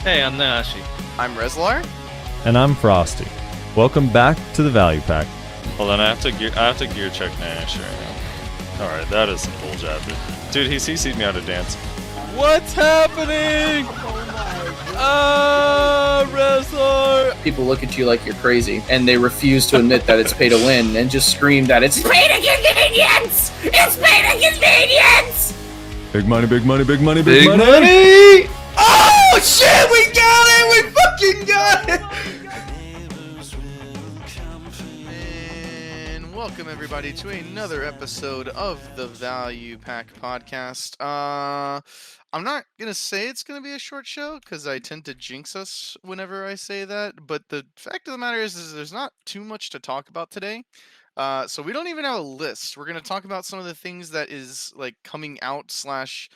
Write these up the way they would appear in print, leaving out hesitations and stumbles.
Hey, I'm Nashi. I'm Rezlar. And I'm Frosty. Welcome back to the Value Pack. Hold on, I have to gear check Nash right now. Alright, that is some bullshit. Dude, he CC'd me how to dance. What's happening? Rezlar! People look at you like you're crazy, and they refuse to admit that it's pay to win, and just scream that it's pay to convenience! It's pay to convenience! Big money, big money, big money, Big money! Oh shit, we got it! We fucking got it! And welcome everybody to another episode of the Value Pack podcast. I'm not gonna say it's gonna be a short show because I tend to jinx us whenever I say that, but the fact of the matter is there's not too much to talk about today. So we don't even have a list. We're gonna talk about some of the things that is like coming out slash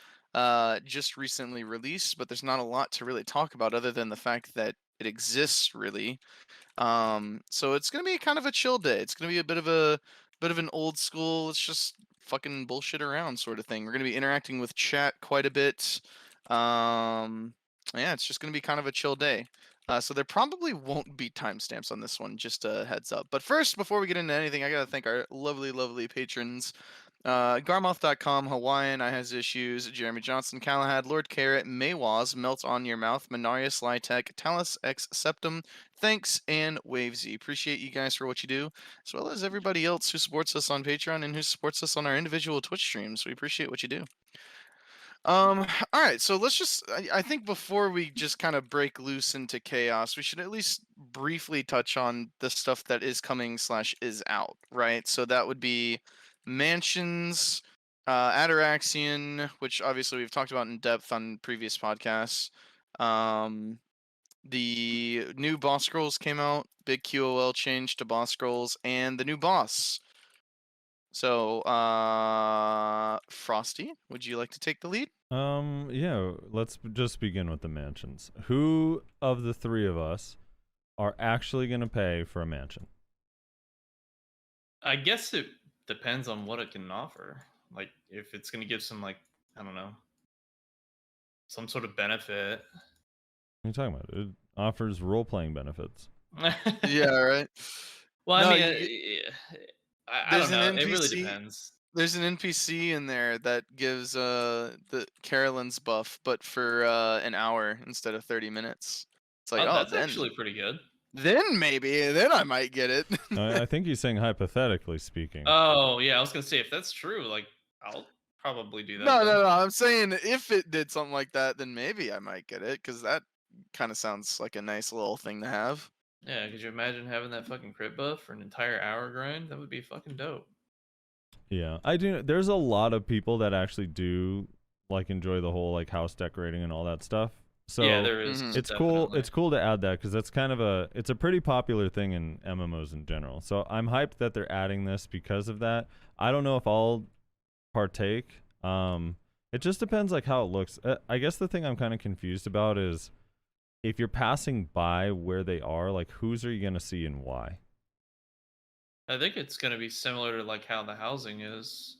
just recently released, but there's not a lot to really talk about other than the fact that it exists really. So it's gonna be kind of a chill day. It's gonna be a bit of an old school, let's just fucking bullshit around sort of thing. We're gonna be interacting with chat quite a bit. Yeah, it's just gonna be kind of a chill day. So there probably won't be timestamps on this one, just a heads up. But first, before we get into anything, I gotta thank our lovely, lovely patrons. Garmouth.com, Hawaiian, I Has Issues, Jeremy Johnson, Callahad, Lord Carrot, Maywaz, Melt On Your Mouth, Minaria Slytech, Talus X Septum, thanks, and Wavesy. Appreciate you guys for what you do, as well as everybody else who supports us on Patreon and who supports us on our individual Twitch streams. We appreciate what you do. All right, so let's just, I think before we just kind of break loose into chaos, we should at least briefly touch on the stuff that is coming slash is out, right? So that would be Mansions, Ataraxian, which obviously we've talked about in depth on previous podcasts. The new boss scrolls came out, big QOL change to boss scrolls, and the new boss. So, Frosty, would you like to take the lead? Yeah, let's just begin with the mansions. Who of the three of us are actually going to pay for a mansion? I guess it depends on what it can offer. Like, if it's going to give some, like, I don't know, some sort of benefit. What are you talking about? It offers role-playing benefits. Yeah, right. Well, No, I mean, I don't know. It really depends. There's an NPC in there that gives the Carolyn's buff, but for an hour instead of 30 minutes. It's like, that's then, actually pretty good. then then I might get it. I think he's saying hypothetically speaking. Oh, yeah, I was going to say, if that's true, like, I'll probably do that. No. I'm saying if it did something like that, then maybe I might get it, because that kind of sounds like a nice little thing to have. Yeah, could you imagine having that fucking crit buff for an entire hour grind? That would be fucking dope. Yeah, I do. There's a lot of people that actually do like enjoy the whole like house decorating and all that stuff. So yeah, there is. It's cool. It's cool to add that because that's kind of it's a pretty popular thing in MMOs in general. So I'm hyped that they're adding this because of that. I don't know if I'll partake. It just depends like how it looks. I guess the thing I'm kind of confused about is if you're passing by where they are, like whose are you gonna see and why? I think it's going to be similar to like how the housing is.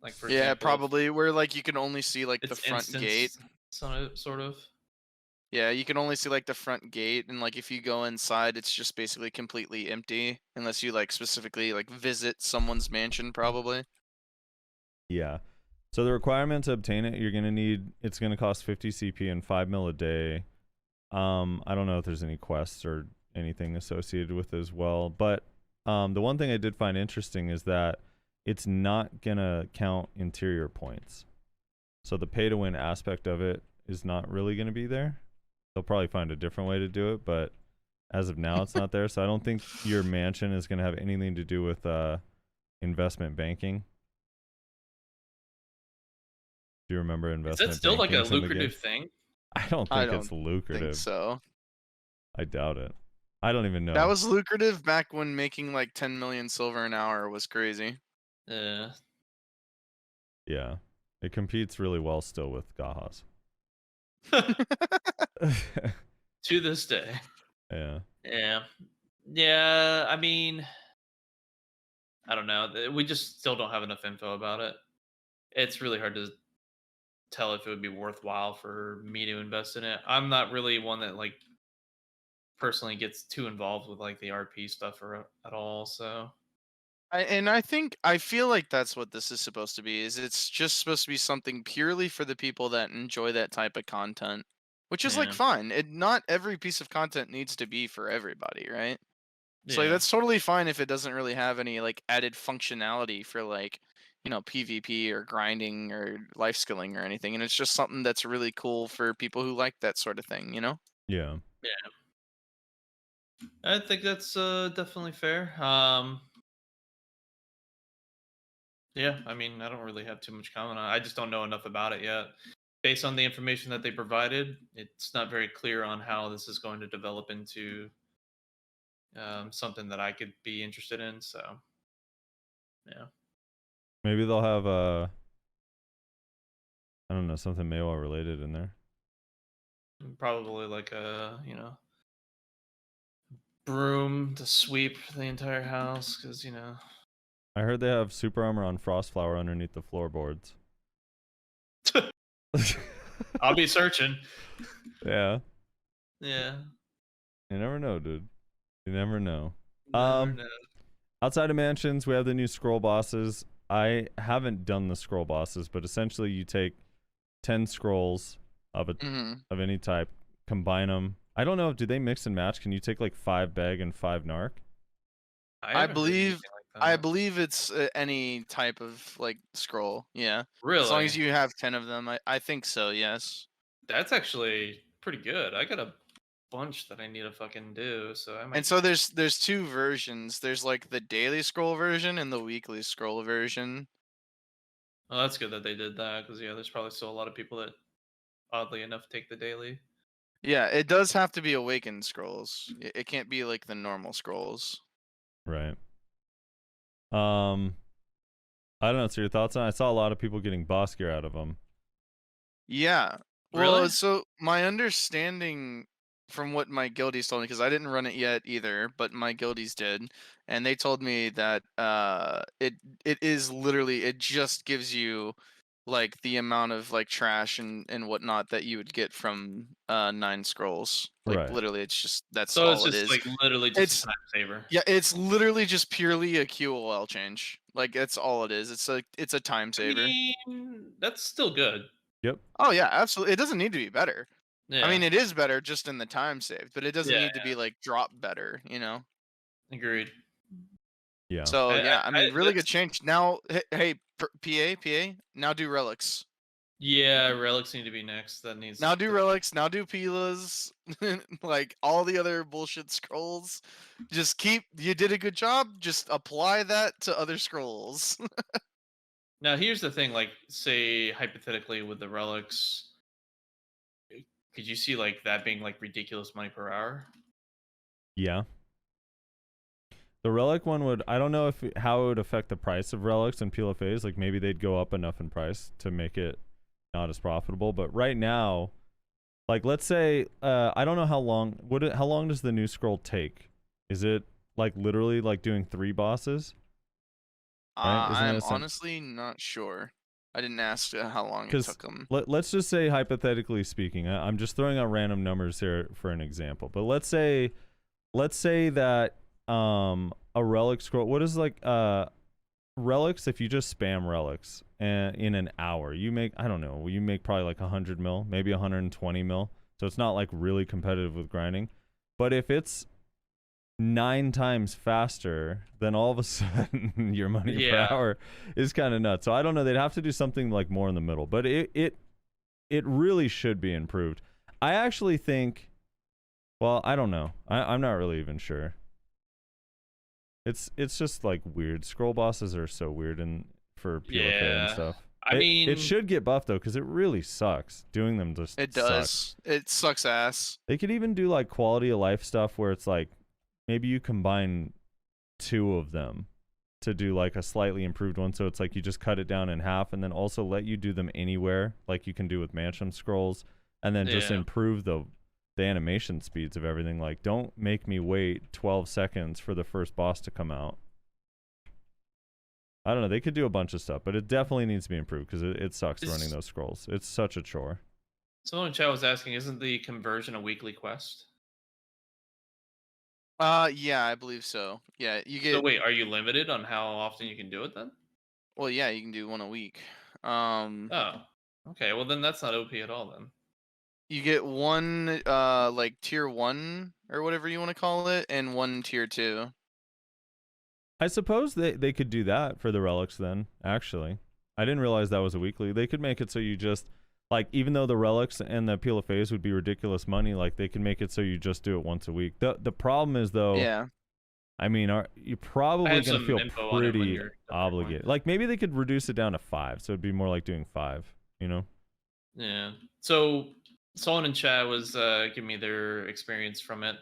Like, for Yeah, example, probably where like you can only see like the it's front gate. sort of. Yeah, you can only see like the front gate, and like if you go inside, it's just basically completely empty unless you like specifically like visit someone's mansion, probably. Yeah. So the requirement to obtain it, it's gonna cost 50 CP and 5 mil a day. I don't know if there's any quests or anything associated with it as well, but the one thing I did find interesting is that it's not gonna count interior points. So the pay to win aspect of it is not really gonna be there. They'll probably find a different way to do it, but as of now it's not there. So I don't think your mansion is gonna have anything to do with investment banking. Do you remember investment? Is that still like a banking from the lucrative game? thing? I don't think it's Think lucrative. so. I doubt it. I don't even know. That was lucrative back when making like 10 million silver an hour was crazy. Yeah. Yeah. It competes really well still with Gahas. To this day. Yeah. Yeah. Yeah, I mean, I don't know. We just still don't have enough info about it. It's really hard to tell if it would be worthwhile for me to invest in it. I'm not really one that like personally gets too involved with like the RP stuff or at all. So I feel like that's what this is supposed to be. Is it's just supposed to be something purely for the people that enjoy that type of content, which is like yeah, fine. Not every piece of content needs to be for everybody, right? So like, yeah, that's totally fine if it doesn't really have any like added functionality for like, PvP or grinding or life skilling or anything, and it's just something that's really cool for people who like that sort of thing, you know? Yeah. yeah. I think that's definitely fair. Yeah, I mean, I don't really have too much comment on it. I just don't know enough about it yet. Based on the information that they provided, it's not very clear on how this is going to develop into something that I could be interested in. So, yeah. Maybe they'll have I don't know, something Maywell related in there. Probably like a, broom to sweep the entire house because, I heard they have super armor on Frostflower underneath the floorboards. I'll be searching. Yeah. Yeah. You never know, dude. You never know. Never know. Outside of mansions, we have the new scroll bosses. I haven't done the scroll bosses, but essentially you take 10 scrolls of of any type, combine them. I don't know, do they mix and match? Can you take like 5 beg and 5 narc? I haven't heard believe anything like I that. believe it's any type of like scroll. Yeah. As long Really? as you have 10 of them, I think so. Yes. That's actually pretty good. I got a bunch that I need to fucking do, so I And might. so there's two versions. There's like the daily scroll version and the weekly scroll version. Well, that's good that they did that because yeah, there's probably still a lot of people that, oddly enough, take the daily. Yeah, it does have to be awakened scrolls. It can't be like the normal scrolls. Right. I don't know. So your thoughts on? I saw a lot of people getting boss gear out of them. Yeah. Really? Well, so my understanding from what my guildies told me, because I didn't run it yet either, but my guildies did, and they told me that it is literally, it just gives you like the amount of like trash and whatnot that you would get from 9 scrolls. Like Right. literally, it's just that's So it's all it just is. like literally just It's a time saver. Yeah, it's literally just purely a QOL change. Like that's all it is. It's a time I saver. mean, that's still good. Yep. Oh yeah, absolutely. It doesn't need to be better. I Yeah. mean, it is better just in the time saved, but it doesn't Yeah. need to be like drop better, you know? Agreed. Yeah. So yeah, I mean, really That's good change. Now, hey, PA, now do relics. yeah. Relics need to be next. That needs. Now do relics. Now do Pilas. Like all the other bullshit scrolls. Just you did a good job. Just apply that to other scrolls. Now here's the thing. Like, say hypothetically with the relics, could you see like that being like ridiculous money per hour? Yeah. The relic one would, I don't know how it would affect the price of relics and PLFAs. Like maybe they'd go up enough in price to make it not as profitable. But right now, like let's say, I don't know how long, how long does the new scroll take? Is it like literally like doing 3 bosses? Right? Isn't I'm it honestly not sure. I didn't ask how long it Because took them. let's just say, hypothetically speaking, I'm just throwing out random numbers here for an example. But let's say that a relic scroll. What is like relics? If you just spam relics and in an hour, you make, I don't know, you make probably like 100 mil, maybe 120 mil. So it's not like really competitive with grinding. But if it's 9 times faster, then all of a sudden your money Yeah. per hour is kind of nuts. So I don't know, they'd have to do something like more in the middle, but it really should be improved. I actually think, well, I don't know, I'm not really even sure. It's just like weird. Scroll bosses are so weird and for PLFA and Yeah. stuff. I mean, it should get buffed though, because it really sucks. Doing them just It sucks. does. It sucks ass. They could even do like quality of life stuff where it's like maybe you combine 2 of them to do like a slightly improved one. So it's like you just cut it down in half and then also let you do them anywhere like you can do with mansion scrolls, and then just Yeah. improve the animation speeds of everything. Like don't make me wait 12 seconds for the first boss to come out. I don't know. They could do a bunch of stuff, but it definitely needs to be improved because it sucks Is- running those scrolls. It's such a chore. Someone in chat was asking, isn't the conversion a weekly quest? Yeah, I believe so. Yeah, you So get. wait, are you limited on how often you can do it then? Well, yeah, you can do one a week. Oh, okay. Well, then that's not OP at all then. You get one like tier 1 or whatever you want to call it, and one tier 2. I suppose they could do that for the relics then, actually. I didn't realize that was a weekly. They could make it so you just, like, even though the relics and the appeal of phase would be ridiculous money, like, they can make it so you just do it once a week. The problem is, though, Yeah. I mean, you're probably have going to some feel info on it when pretty you're done obligated. recording. Like, maybe they could reduce it down to 5, so it'd be more like doing 5, you know? Yeah. So someone in chat was giving me their experience from it.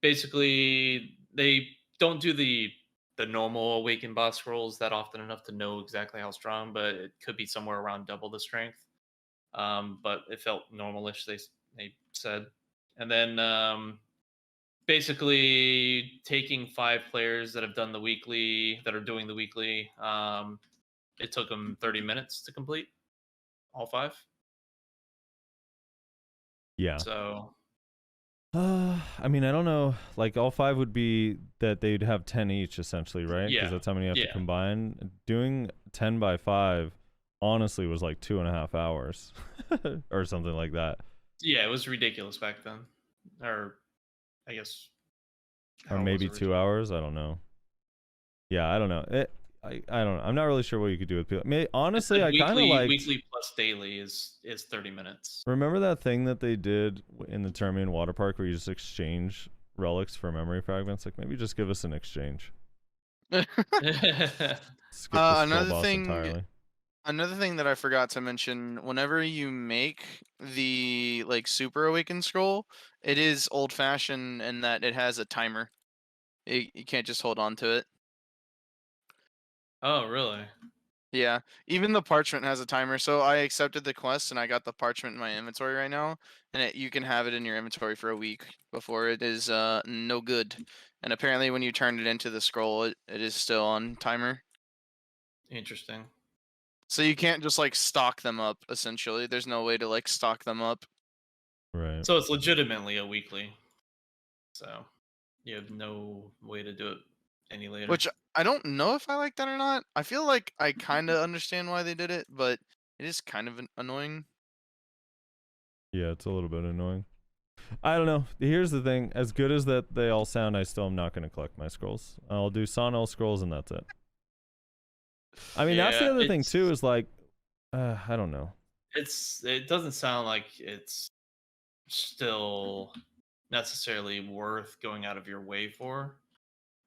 Basically, they don't do the normal awakened boss scrolls that often enough to know exactly how strong, but it could be somewhere around double the strength. But it felt normalish. They said, and then basically taking 5 players that have done the weekly, that are doing the weekly. It took them 30 minutes to complete all 5. Yeah. So I mean, I don't know. Like, all 5 would be that they'd have 10 each, essentially, right? Because Yeah. that's how many you have to Yeah. combine. Doing 10 by 5, honestly, was like 2.5 hours or something like that. yeah, it was ridiculous back then, or I guess, Or how was maybe it 2 hours. I don't know. Yeah, I don't know. I don't know. I'm not really sure what you could do with people. Honestly, I kind of like. weekly plus daily is 30 minutes. Remember that thing that they did in the Termian Water Park where you just exchange relics for memory fragments? Like, maybe just give us an exchange. Skip the scroll Another boss thing- entirely. Another thing that I forgot to mention, whenever you make the like super awakened scroll, it is old fashioned in that it has a timer. You can't just hold on to it. Oh, really? Yeah, even the parchment has a timer. So I accepted the quest and I got the parchment in my inventory right now, and you can have it in your inventory for a week before it is no good. And apparently, when you turn it into the scroll, it is still on timer. Interesting. So you can't just like stock them up. Essentially, there's no way to like stock them up. Right. So it's legitimately a weekly. So you have no way to do it any later. Which I don't know if I like that or not. I feel like I kind of understand why they did it, but it is kind of annoying. Yeah, it's a little bit annoying. I don't know. Here's the thing. As good as that they all sound, I still am not going to collect my scrolls. I'll do Sonel scrolls and that's it. I mean, that's the Yeah, other thing it's- too, is like, I don't know. it doesn't sound like it's still necessarily worth going out of your way for,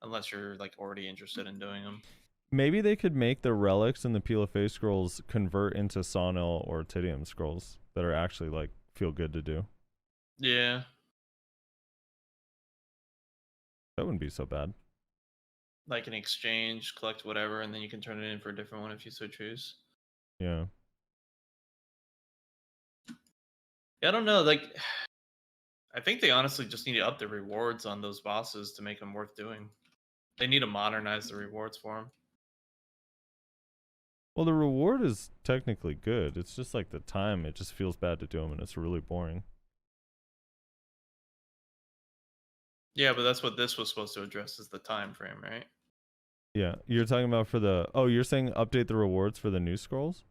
unless you're like already interested in doing them. Maybe they could make the relics and the Peel of Face scrolls convert into Sonel or Tidium scrolls that are actually like feel good to do. Yeah. That wouldn't be so bad. Like an exchange, collect whatever, and then you can turn it in for a different one if you so choose. Yeah. Yeah, I don't know. Like, I think they honestly just need to up the rewards on those bosses to make them worth doing. They need to modernize the rewards for them. Well, the reward is technically good. It's just like the time. It just feels bad to do them, and it's really boring. Yeah, but that's what this was supposed to address, is the time frame, right? Yeah, you're talking about for the. Oh, you're saying update the rewards for the new scrolls,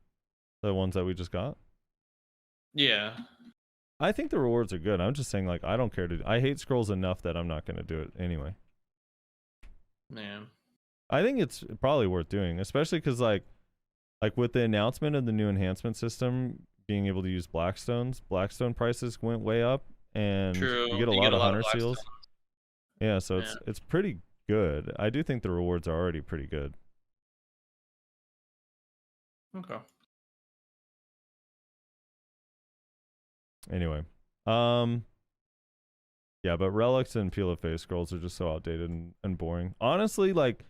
the ones that we just got. Yeah. I think the rewards are good. I'm just saying, like, I don't care to. I hate scrolls enough that I'm not going to do it anyway. Yeah. I think it's probably worth doing, especially because like with the announcement of the new enhancement system, being able to use Blackstone prices went way up, and True. you get a lot of hunter seals. Blackstones. Yeah, so Yeah. it's pretty good. I do think the rewards are already pretty good. Okay. Anyway, yeah, but relics and Peel of Face scrolls are just so outdated and boring. Honestly, like,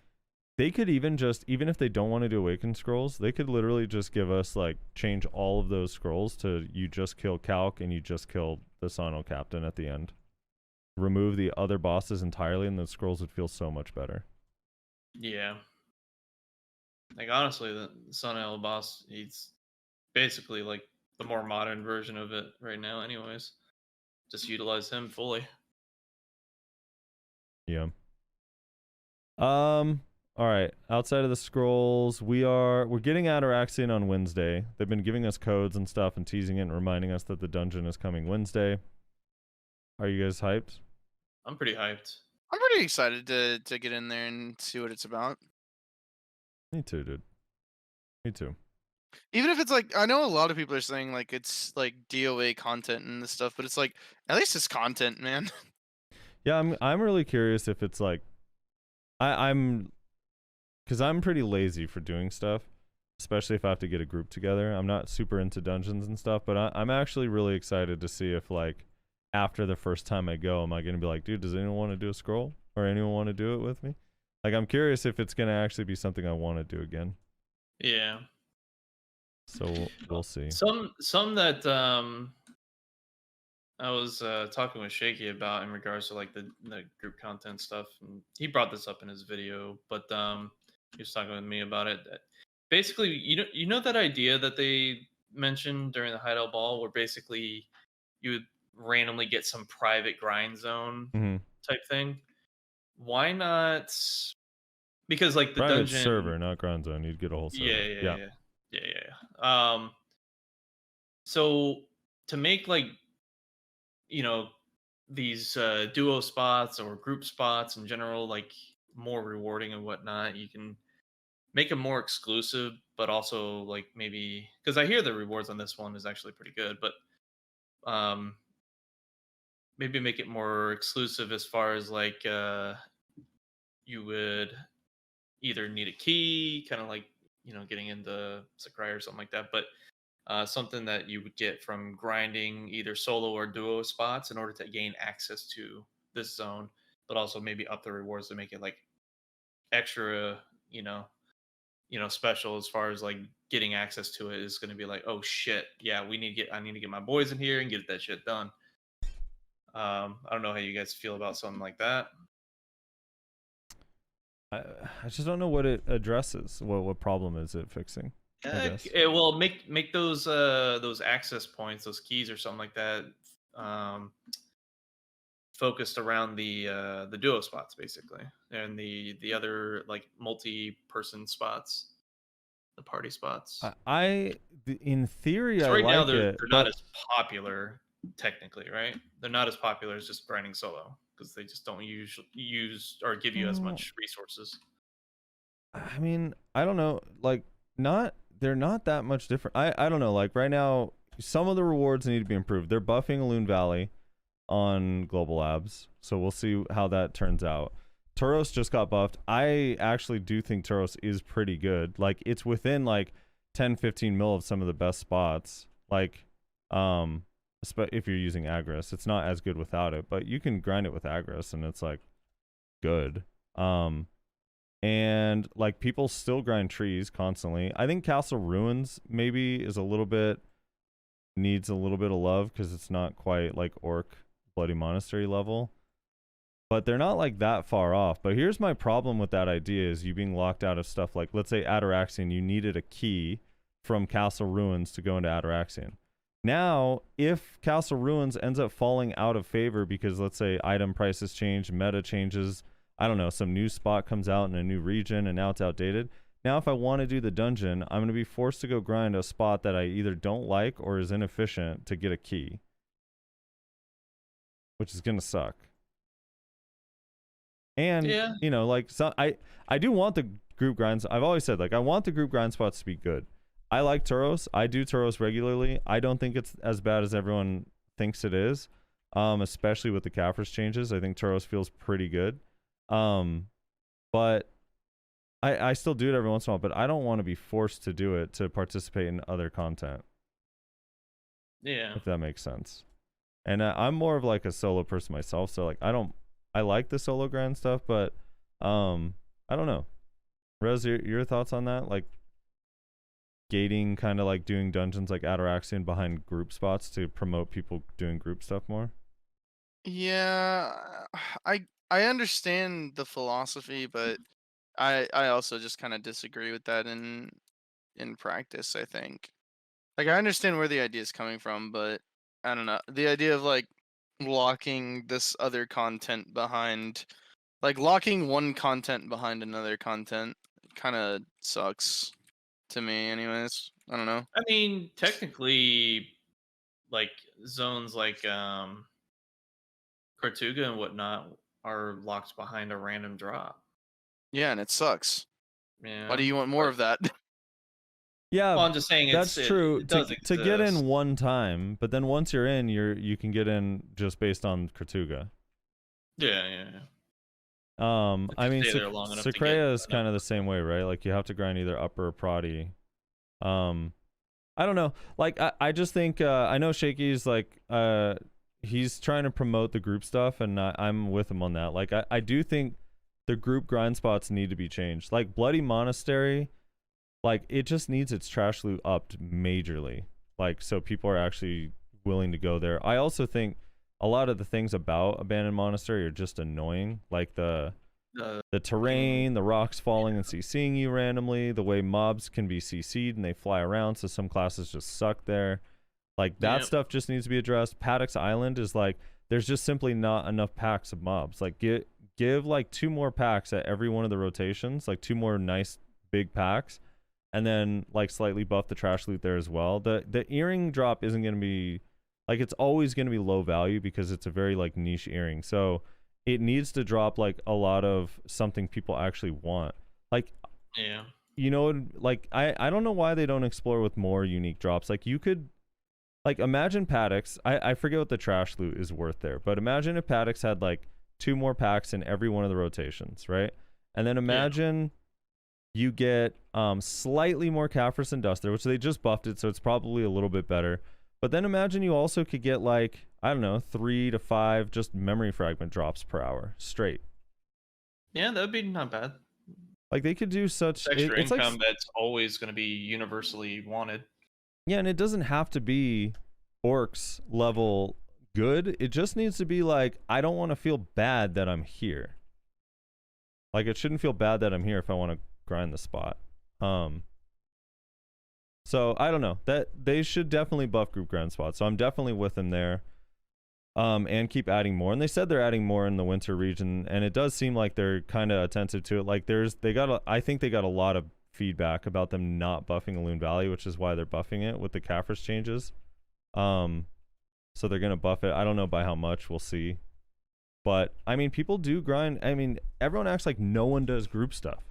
they could even if they don't want to do awakened scrolls, they could literally just give us, like, change all of those scrolls to you just kill Calc and you just kill the Sonal Captain at the end. Remove the other bosses entirely and the scrolls would feel so much better. Yeah. Like honestly, the Sun El boss, he's basically like the more modern version of it right now. Anyways, just utilize him fully. Yeah. All right. Outside of the scrolls, we're getting Ataraxian on Wednesday. They've been giving us codes and stuff and teasing it and reminding us that the dungeon is coming Wednesday. Are you guys hyped? I'm pretty hyped. I'm pretty excited to get in there and see what it's about. Me too, dude. Me too. Even if it's like, I know a lot of people are saying like it's like DOA content and this stuff, but it's like at least it's content, man. Yeah, I'm really curious if it's like I'm because I'm pretty lazy for doing stuff, especially if I have to get a group together. I'm not super into dungeons and stuff, but I'm actually really excited to see if like after the first time I go, am I gonna be like, dude, does anyone want to do a scroll or anyone want to do it with me? Like, I'm curious if it's gonna actually be something I want to do again. Yeah. So we'll see. Some that I was talking with Shaky about in regards to like the group content stuff, and he brought this up in his video, but he was talking with me about it. Basically, you know that idea that they mentioned during the Hideout Ball, where basically you would randomly get some private grind zone Mm-hmm. type thing. Why not? Because like the Private dungeon server, not ground zone. You'd get a whole server. Yeah. So to make like, you know, these duo spots or group spots in general like more rewarding and whatnot, you can make them more exclusive, but also like maybe because I hear the rewards on this one is actually pretty good, but maybe make it more exclusive as far as like you would either need a key, kind of like, you know, getting into Sakurai or something like that, but something that you would get from grinding either solo or duo spots in order to gain access to this zone, but also maybe up the rewards to make it like extra, special as far as like getting access to it is going to be like, oh shit, yeah, I need to get my boys in here and get that shit done. I don't know how you guys feel about something like that. I just don't know what it addresses. What problem is it fixing? It will make those access points, those keys or something like that, focused around the duo spots basically, and the other like multi-person spots, the party spots. In theory, So I right now like they're it, not but as popular technically, right? They're not as popular as just grinding solo because they just don't use or give you as much resources. I mean, I don't know. Like, they're not that much different. I don't know. Like right now, some of the rewards need to be improved. They're buffing Loon Valley on Global Labs, so we'll see how that turns out. Turos just got buffed. I actually do think Turos is pretty good. Like, it's within like 10-15 mil of some of the best spots. Like, if you're using Agris, it's not as good without it, but you can grind it with Agris and it's like good. And like people still grind trees constantly. I think Castle Ruins maybe is needs a little bit of love because it's not quite like Orc Bloody Monastery level, but they're not like that far off. But here's my problem with that idea is you being locked out of stuff like, let's say Ataraxian, you needed a key from Castle Ruins to go into Ataraxian. Now, if Castle Ruins ends up falling out of favor because let's say item prices change, meta changes, I don't know, some new spot comes out in a new region and now it's outdated. Now, if I want to do the dungeon, I'm going to be forced to go grind a spot that I either don't like or is inefficient to get a key, which is going to suck. And, you know, like, so I do want the group grinds. I've always said, like, I want the group grind spots to be good. I like Turos. I do Turos regularly. I don't think it's as bad as everyone thinks it is, especially with the Caphras changes. I think Turos feels pretty good. But I still do it every once in a while, but I don't want to be forced to do it to participate in other content. Yeah. If that makes sense. And I'm more of like a solo person myself, so like I like the solo grind stuff, but I don't know. Rez, your thoughts on that? Like gating, kind of like doing dungeons like Ataraxian behind group spots to promote people doing group stuff more? Yeah, I understand the philosophy, but I also just kind of disagree with that in practice. I think like I understand where the idea is coming from, but I don't know the idea of like locking this other content behind, like locking one content behind another content, kind of sucks to me. Anyways, I don't know. I mean, technically, like zones like Tortuga and whatnot are locked behind a random drop. Yeah, and it sucks. Why Yeah. do you want more of that? Yeah, Well, I'm just saying that's true. it does To get in exist. one time, but then once you're in, you can get in just based on Tortuga. Yeah. If I you mean, stay there long enough to get Secrea is enough. kind of the same way, right? Like you have to grind either upper or proddy. I don't know. Like I just think I know Shaky's like he's trying to promote the group stuff, and I'm with him on that. Like I do think the group grind spots need to be changed. Like Bloody Monastery, like it just needs its trash loot upped majorly. Like so people are actually willing to go there. I also think a lot of the things about Abandoned Monastery are just annoying. Like the terrain, the rocks falling and CCing you randomly, the way mobs can be CC'd and they fly around, so some classes just suck there. Like that Yep. stuff just needs to be addressed. Paddocks Island is like there's just simply not enough packs of mobs. Like give like 2 more packs at every one of the rotations, like 2 more nice big packs, and then like slightly buff the trash loot there as well. The earring drop isn't going to be like, it's always going to be low value because it's a very like niche earring. So it needs to drop like a lot of something people actually want. Like, Yeah. you know, like I don't know why they don't explore with more unique drops. Like you could like imagine Paddocks. I forget what the trash loot is worth there, but imagine if Paddocks had like 2 more packs in every one of the rotations, right? And then imagine you get slightly more Caphras and Duster, which they just buffed it, so it's probably a little bit better. But then imagine you also could get like, I don't know, 3 to 5 just memory fragment drops per hour straight. Yeah, that'd be not bad. Like they could do such Extra it's income like, that's always going to be universally wanted. yeah, and it doesn't have to be orcs level good. It just needs to be like, I don't want to feel bad that I'm here. Like it shouldn't feel bad that I'm here if I want to grind the spot. So I don't know, that they should definitely buff group grind spots. So I'm definitely with them there. And keep adding more. And they said they're adding more in the winter region, and it does seem like they're kind of attentive to it. Like I think they got a lot of feedback about them not buffing Loon Valley, which is why they're buffing it with the Caphras changes. So they're gonna buff it. I don't know by how much, we'll see. But I mean, people do grind. I mean, everyone acts like no one does group stuff.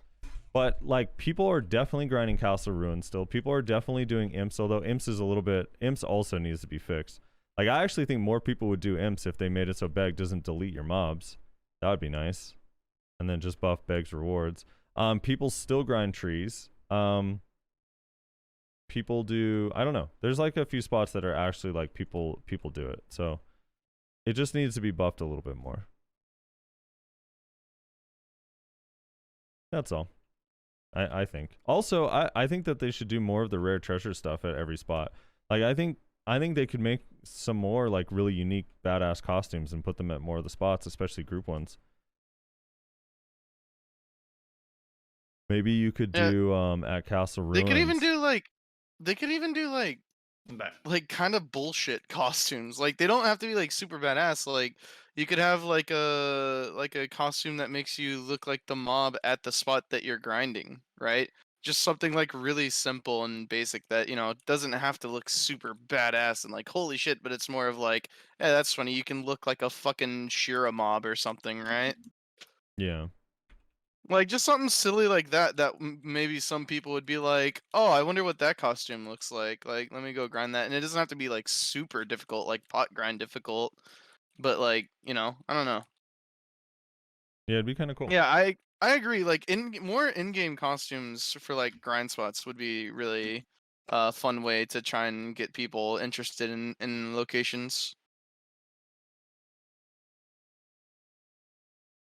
But like people are definitely grinding Castle Ruin still. People are definitely doing imps, although imps is a little bit, imps also needs to be fixed. Like I actually think more people would do imps if they made it so Beg doesn't delete your mobs. That would be nice. And then just buff Beg's rewards. People still grind trees. People do, I don't know. There's like a few spots that are actually like people do it. So it just needs to be buffed a little bit more. That's all. I think. Also, I think that they should do more of the rare treasure stuff at every spot. Like I think they could make some more like really unique badass costumes and put them at more of the spots, especially group ones. Maybe you could do at Castle Ruins. They could even do like I'm back. like kind of bullshit costumes. Like they don't have to be like super badass. Like you could have like a costume that makes you look like the mob at the spot that you're grinding, right? Just something like really simple and basic that, you know, doesn't have to look super badass and like holy shit, but it's more of like, yeah, that's funny. You can look like a fucking Shira mob or something, right? Yeah. Like just something silly like that maybe some people would be like, "Oh, I wonder what that costume looks like. Like, let me go grind that." And it doesn't have to be like super difficult, like pot grind difficult, but like, you know, I don't know. Yeah, it'd be kind of cool. Yeah, I agree. Like more in-game costumes for like grind spots would be really fun way to try and get people interested in locations.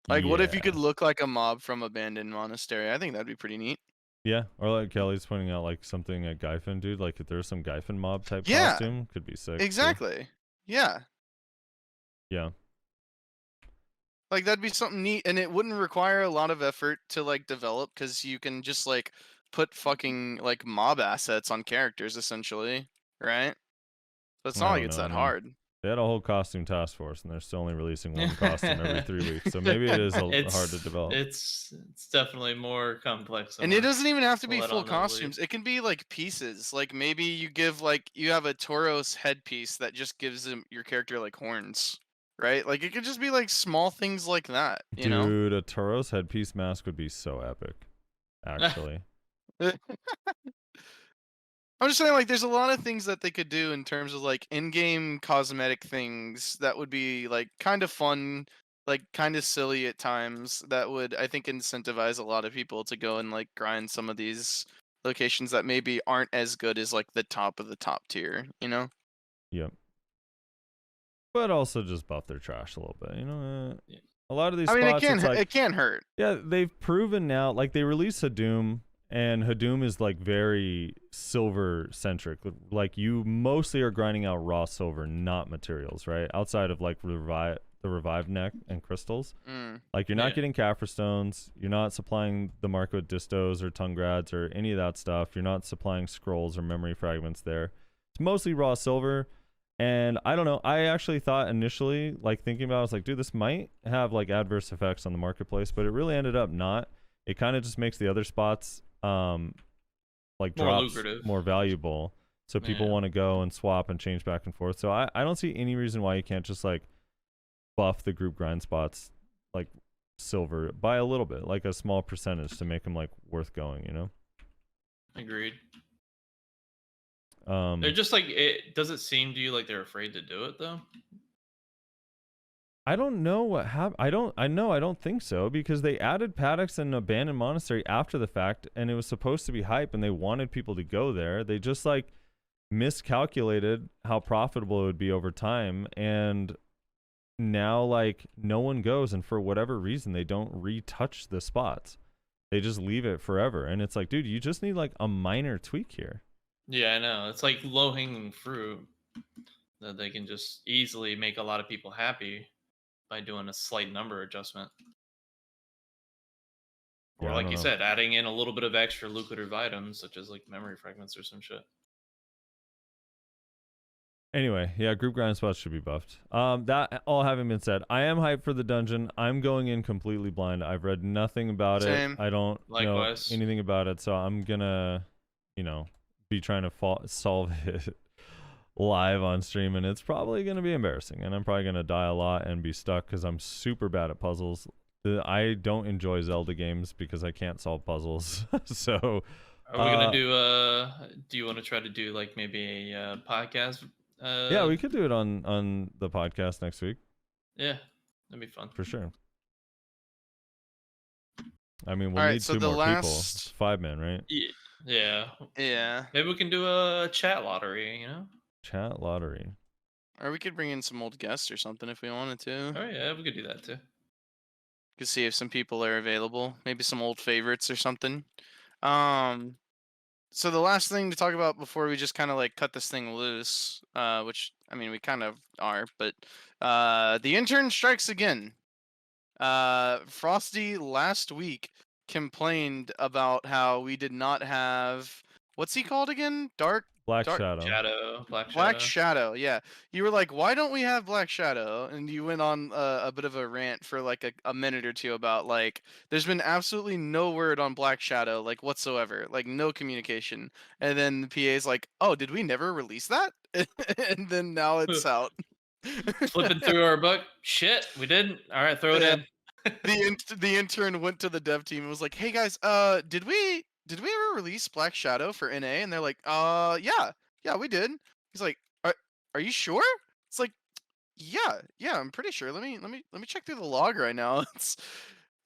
Like what if you could Yeah. look like a mob from Abandoned Monastery? I think that'd be pretty neat. Yeah, or like Kelly's pointing out, like something at Gyfin, dude. Like if there's some Gyfin mob type Yeah, costume, could be sick. too. exactly. Yeah. Yeah. Like that'd be something neat, and it wouldn't require a lot of effort to like develop because you can just like put fucking like mob assets on characters essentially, right? So it's I not like don't it's know. I that mean, hard. they had a whole costume task force, and they're still only releasing one costume every 3 weeks. So maybe it is hard to develop. It's definitely more complex. And it doesn't even have to be let full on, I believe. costumes. It can be like pieces. Like maybe you give like you have a Tauros headpiece that just gives him your character like horns, right? Like it could just be like small things like that, you know? Dude, a Tauros headpiece mask would be so epic. Actually. I'm just saying, like, there's a lot of things that they could do in terms of like in-game cosmetic things that would be like kind of fun, like kind of silly at times. That would, I think, incentivize a lot of people to go and like grind some of these locations that maybe aren't as good as like the top of the top tier. You know? Yep. But also just buff their trash a little bit. You know, Yeah. a lot of these I mean, spots, it's like, it can hurt. yeah, they've proven now. Like they released Hadoom, and Hadoom is like very silver centric. Like you mostly are grinding out raw silver, not materials, right? Outside of like the revived neck and crystals. Like you're not getting Kaffir stones. You're not supplying the market with distos or tungrads or any of that stuff. You're not supplying scrolls or memory fragments there. It's mostly raw silver. And I don't know. I actually thought initially, like thinking about it, I was like, dude, this might have like adverse effects on the marketplace, but it really ended up not. It kind of just makes the other spots like More drops lucrative. more valuable. So people want to go and swap and change back and forth. So I don't see any reason why you can't just like buff the group grind spots like silver by a little bit, like a small percentage to make them like worth going, you know? Agreed. They're just like, does it seem to you like they're afraid to do it though? I don't know what happened. I don't think so, because they added paddocks and abandoned monastery after the fact, and it was supposed to be hype and they wanted people to go there. They just like miscalculated how profitable it would be over time, and now like no one goes, and for whatever reason they don't retouch the spots. They just leave it forever, and it's like, dude, you just need like a minor tweak here. Yeah, I know. It's like low-hanging fruit that they can just easily make a lot of people happy by doing a slight number adjustment. Or Yeah, like you said, adding in a little bit of extra lucrative items, such as like memory fragments or some shit. Anyway, yeah, group grind spots should be buffed. That all having been said, I am hyped for the dungeon. I'm going in completely blind. I've read nothing about Same. it. I don't Likewise. know anything about it, so I'm gonna, be trying to solve it live on stream, and it's probably gonna be embarrassing, and I'm probably gonna die a lot and be stuck because I'm super bad at puzzles. I don't enjoy Zelda games because I can't solve puzzles. So are we gonna do you want to try to do like maybe a podcast? Yeah, we could do it on the podcast next week. Yeah, that'd be fun for sure. I mean, we'll All right, need so two the more last- people. 5 men, right? Yeah. Yeah. Maybe we can do a chat lottery, you know? Chat lottery. Or we could bring in some old guests or something if we wanted to. Oh yeah, we could do that too. Could see if some people are available. Maybe some old favorites or something. So the last thing to talk about before we just kind of like cut this thing loose, which I mean we kind of are, but the intern strikes again. Frosty last week complained about how we did not have, what's he called again? Black Dark Shadow. Black Shadow, yeah. You were like, why don't we have Black Shadow? And you went on a bit of a rant for like a minute or two about like, there's been absolutely no word on Black Shadow, like whatsoever, like no communication. And then the PA's like, oh, did we never release that? And then now it's out. Flipping through our book. Shit, we didn't. All right, throw it in. The intern went to the dev team and was like, hey guys, did we ever release Black Shadow for NA? And they're like, yeah, we did. He's like, are you sure? It's like, yeah, I'm pretty sure. Let me check through the log right now.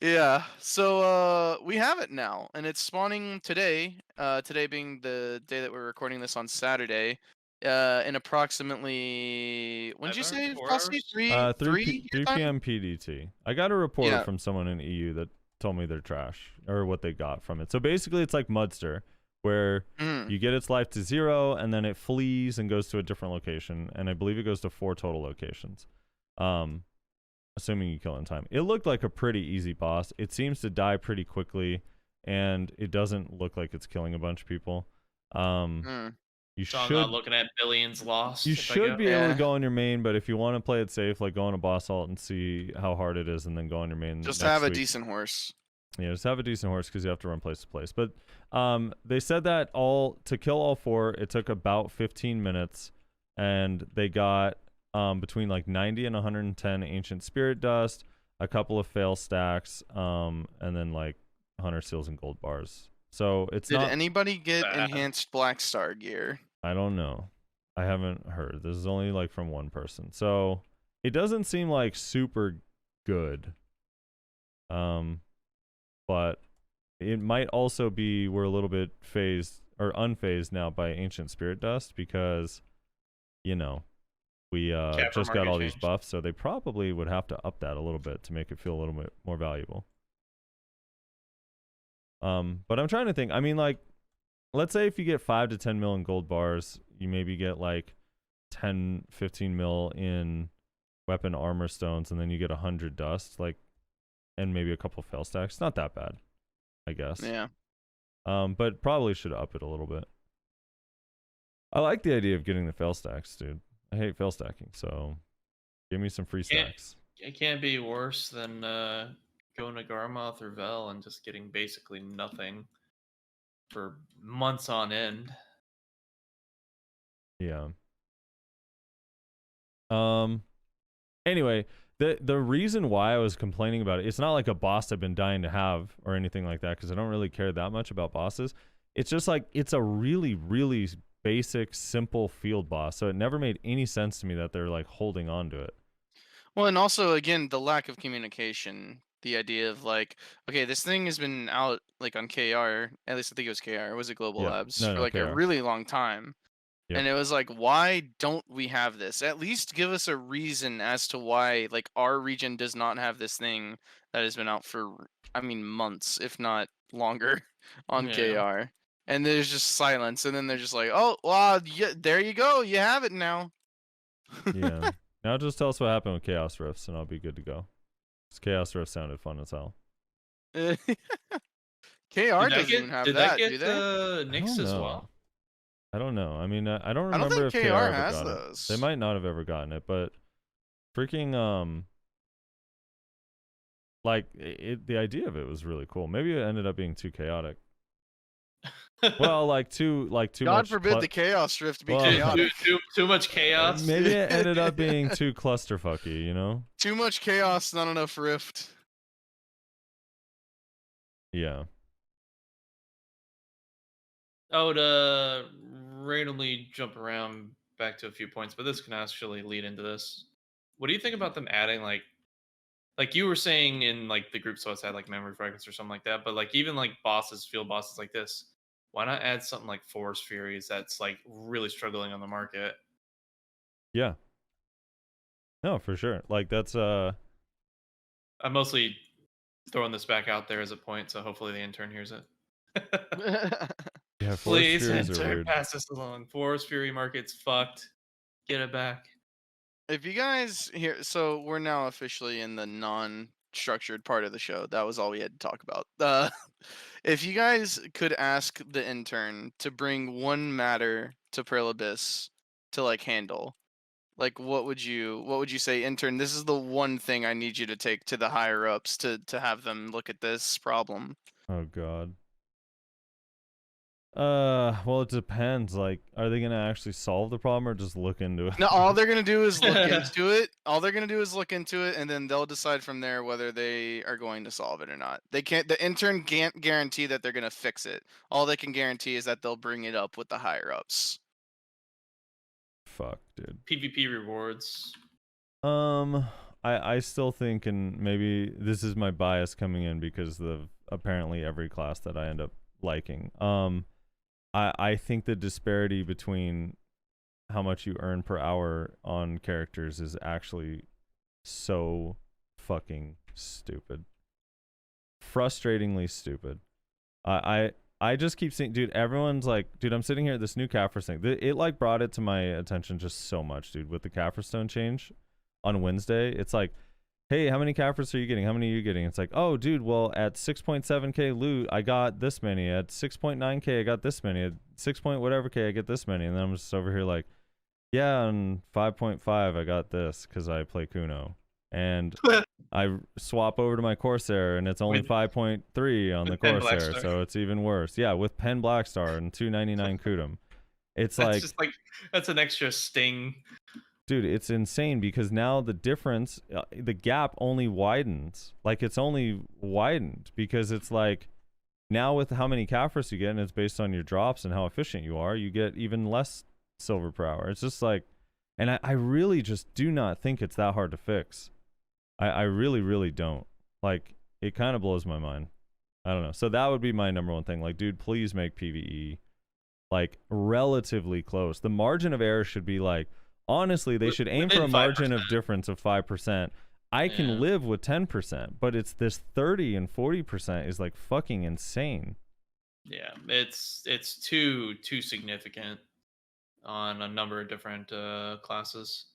Yeah. So we have it now, and it's spawning today. Today being the day that we're recording this on Saturday. In approximately, when did you 5 say? hours, 4 Possibly hours? 3 your time? p.m. PDT. I got a report Yeah. from someone in EU that told me they're trash or what they got from it. So basically, it's like Mudster, where you get its life to 0 and then it flees and goes to a different location, and I believe it goes to 4 total locations. assuming you kill in time. It looked like a pretty easy boss. It seems to die pretty quickly, and it doesn't look like it's killing a bunch of people. You So I'm should not looking at billions lost. you if I should go. be able to Yeah. go on your main, but if you want to play it safe, like go on a boss alt and see how hard it is, and then go on your main. Just next have a week. decent horse. Yeah, just have a decent horse because you have to run place to place. But they said that to kill all 4, it took about 15 minutes, and they got between like 90 and 110 ancient spirit dust, a couple of fail stacks, and then like hunter seals and gold bars. So it's Did not. anybody get bad. enhanced Black Star gear? I don't know. I haven't heard. This is only like from one person. So it doesn't seem like super good. But it might also be we're a little bit phased or unfazed now by ancient spirit dust because, you know, we just got market all these changed. buffs, so they probably would have to up that a little bit to make it feel a little bit more valuable. But I'm trying to think. I mean, like, let's say if you get 5 to 10 mil in gold bars, you maybe get like 10, 15 mil in weapon armor stones, and then you get 100 dust, like, and maybe a couple fail stacks. Not that bad, I guess. Yeah. But probably should up it a little bit. I like the idea of getting the fail stacks, dude. I hate fail stacking, so give me some free Yeah. stacks. It can't be worse than going to Garmoth or Vel and just getting basically nothing for months on end. Yeah. Anyway, the reason why I was complaining about it, it's not like a boss I've been dying to have or anything like that, because I don't really care that much about bosses. It's just like it's a really, really basic, simple field boss, so it never made any sense to me that they're like holding on to it. Well, and also again, the lack of communication. The idea of like, okay, this thing has been out like on KR, at least I think it was KR, or was it Global Yeah. Labs, No, for no, like a KR. really long time. Yep. And it was like, why don't we have this? At least give us a reason as to why like our region does not have this thing that has been out for, I mean, months, if not longer, on Yeah. KR. And there's just silence, and then they're just like, oh, well, yeah, there you go, you have it now. Yeah. Now just tell us what happened with Chaos Rifts, and I'll be good to go. 'Cause Chaos Rifts sounded fun as hell. KR Did that doesn't get, even have did that, that get do they? nixed don't as know. well? I don't know. I mean, I don't I don't remember think if KR KR ever has got those. it. They might not have ever gotten it, but freaking like the idea of it was really cool. Maybe it ended up being too chaotic. Well, like too God much. forbid the Chaos Rift be Well- chaotic. too much chaos. Maybe it ended up being too clusterfucky, you know? Too much chaos, not enough rift. Yeah. I would randomly jump around back to a few points, but this can actually lead into this. What do you think about them adding like you were saying in like the group so had like memory fragments or something like that, but like even like bosses, field bosses like this, why not add something like Forest Furies that's like really struggling on the market? Yeah. No, for sure. Like that's I'm mostly throwing this back out there as a point, so hopefully the intern hears it. yeah, Forest Please, Furies are intern, weird. pass this along. Forest Fury market's fucked. Get it back. If you guys hear, so we're now officially in the non-structured part of the show. That was all we had to talk about. If you guys could ask the intern to bring one matter to Pearl Abyss to like handle, like what would you say, intern? This is the one thing I need you to take to the higher ups to have them look at this problem. Oh god. Well, it depends. Like, are they gonna actually solve the problem or just look into it? No, all they're gonna do is look into it. All they're gonna do is look into it, and then they'll decide from there whether they are going to solve it or not. They can't. The intern can't guarantee that they're gonna fix it. All they can guarantee is that they'll bring it up with the higher ups. Fuck, dude. PvP rewards. I still think, and maybe this is my bias coming in because of apparently every class that I end up liking. I think the disparity between how much you earn per hour on characters is actually so fucking stupid. Frustratingly stupid. I just keep seeing, dude, everyone's like, dude, I'm sitting here at this new Kaffir thing. It like brought it to my attention just so much, dude, with the Kaffir stone change on Wednesday. It's like hey, how many Caphras are you getting? How many are you getting? It's like, oh, dude, well, at 6.7k loot, I got this many. At 6.9k, I got this many. At 6 point whatever k, I get this many. And then I'm just over here like, yeah, on 5.5, I got this because I play Kuno. And I swap over to my Corsair, and it's only With- 5.3 on the with Pen Corsair, Blackstar. so it's even worse. Yeah, with Pen Blackstar and 299 Kudum. It's That's like, just like that's an extra sting. dude, it's insane because now the difference, the gap only widens. Like, it's only widened because it's like, now with how many Caphras you get, and it's based on your drops and how efficient you are, you get even less silver per hour. It's just like, and I really just do not think it's that hard to fix. I really, really don't. Like, it kind of blows my mind. I don't know. So that would be my number one thing. Like, dude, please make PvE like relatively close. The margin of error should be like, honestly, they should aim for a Within margin 5%. of difference of 5%. I can Yeah. live with 10%, but it's this 30 and 40% is like fucking insane. Yeah, it's too significant on a number of different classes.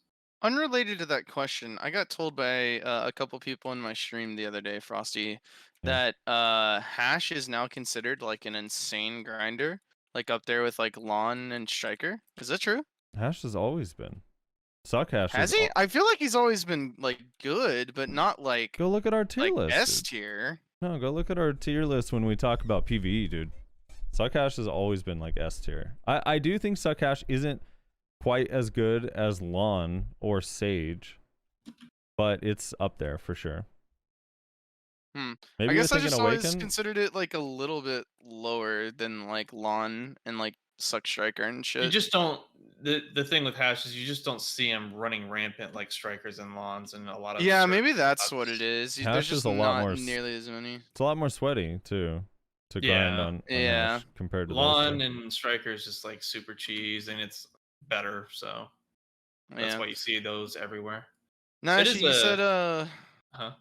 Unrelated to that question, I got told by a couple people in my stream the other day, Frosty, Yeah. that Hash is now considered like an insane grinder, like up there with like Lawn and Striker. Is that true? Hash has always been. Suck Hash Has is he? I feel like he's always been like good, but not like Go look at our tier list. S dude. tier. No, go look at our tier list when we talk about PvE, dude. Suckash has always been like S tier. I do think Suckash isn't quite as good as Lawn or Sage, but it's up there for sure. Hmm. Maybe I guess I you're just thinking always Awaken. considered it like a little bit lower than like Lawn and like Suck Striker and You shit. just don't. The thing with Hash is you just don't see him running rampant like strikers and lawns and a lot of. Yeah, certain maybe that's what spots. it is. Hash There's is just a lot not more nearly as many. It's a lot more sweaty too to grind Yeah. on Yeah. Hash compared to Lawn those two. and striker is just like super cheese and it's better, so that's Yeah. why you see those everywhere. No, It actually, is you said Huh?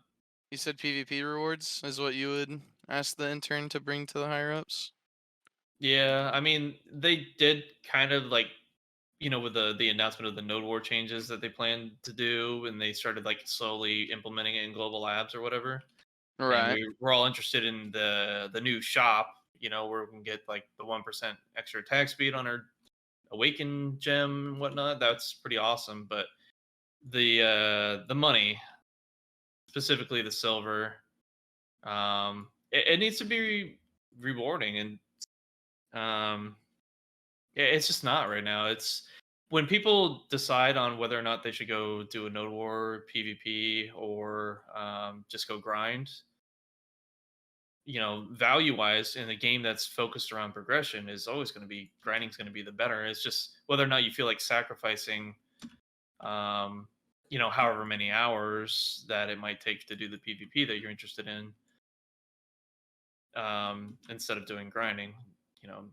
you said PvP rewards is what you would ask the intern to bring to the higher ups. Yeah, I mean they did kind of like with the announcement of the node war changes that they planned to do, and they started like slowly implementing it in global labs or whatever. And Right. we're all interested in the new shop, where we can get like the 1% extra attack speed on our awaken gem and whatnot. That's pretty awesome. But the money, specifically the silver, it needs to be rewarding, and it's just not right now. It's when people decide on whether or not they should go do a node war PvP or just go grind. Value wise in a game that's focused around progression is always going to be grinding's going to be the better. It's just whether or not you feel like sacrificing, however many hours that it might take to do the PvP that you're interested in, instead of doing grinding.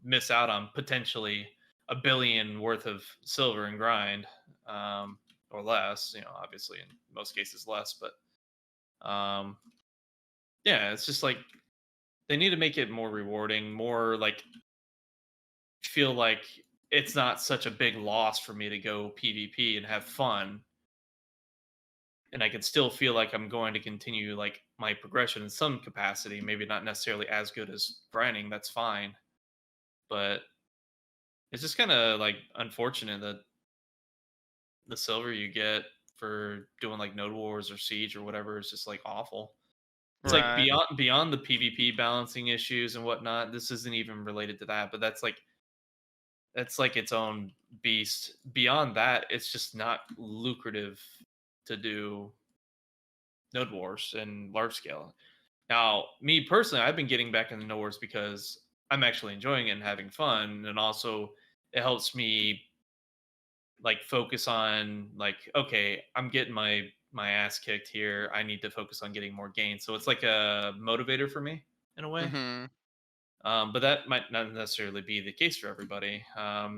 Miss out on potentially a billion worth of silver and grind, or less. Obviously in most cases less, but yeah, it's just like they need to make it more rewarding, more like feel like it's not such a big loss for me to go PvP and have fun. And I can still feel like I'm going to continue like my progression in some capacity, maybe not necessarily as good as grinding, that's fine. But it's just kind of like unfortunate that the silver you get for doing like node wars or siege or whatever is just like awful. It's like Right. beyond the PvP balancing issues and whatnot. This isn't even related to that, but that's like its own beast. Beyond that, it's just not lucrative to do node wars and large scale. Now, me personally, I've been getting back into node wars because I'm actually enjoying it and having fun, and also it helps me like focus on like, okay, I'm getting my ass kicked here. I need to focus on getting more gains. So it's like a motivator for me in a way. Mm-hmm. But that might not necessarily be the case for everybody.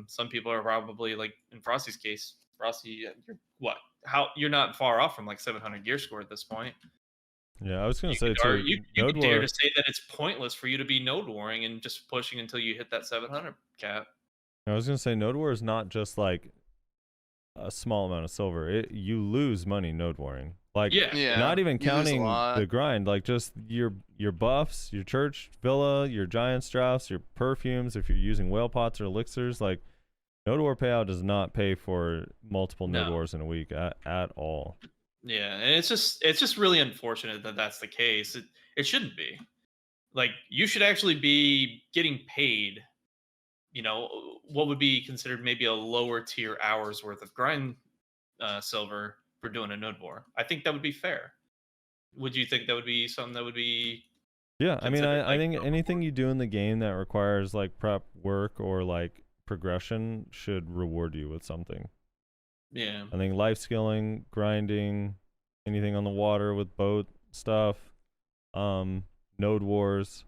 Some people are probably like in Frosty's case. Frosty, you're what? How you're not far off from like 700 gear score at this point. Yeah, I was gonna say Or too. you Node could dare War. to say that it's pointless for you to be node warring and just pushing until you hit that 700 cap. I was gonna say Node War is not just like a small amount of silver. You lose money node warring. Like, Yeah. not even You lose a counting lot. the grind, like just your buffs, your church villa, your giant drafts, your perfumes. If you're using whale pots or elixirs, like Node War payout does not pay for multiple Node No. Wars in a week at all. Yeah, and it's just really unfortunate that that's the case. It shouldn't be. Like, you should actually be getting paid, you know, what would be considered maybe a lower tier hours worth of grind silver for doing a node war. I think that would be fair. Would you think that would be something that would be Yeah, I mean, considered, I like, think normal? anything you do in the game that requires like prep work or like progression should reward you with something. Yeah. I think life skilling, grinding, anything on the water with boat stuff, node wars,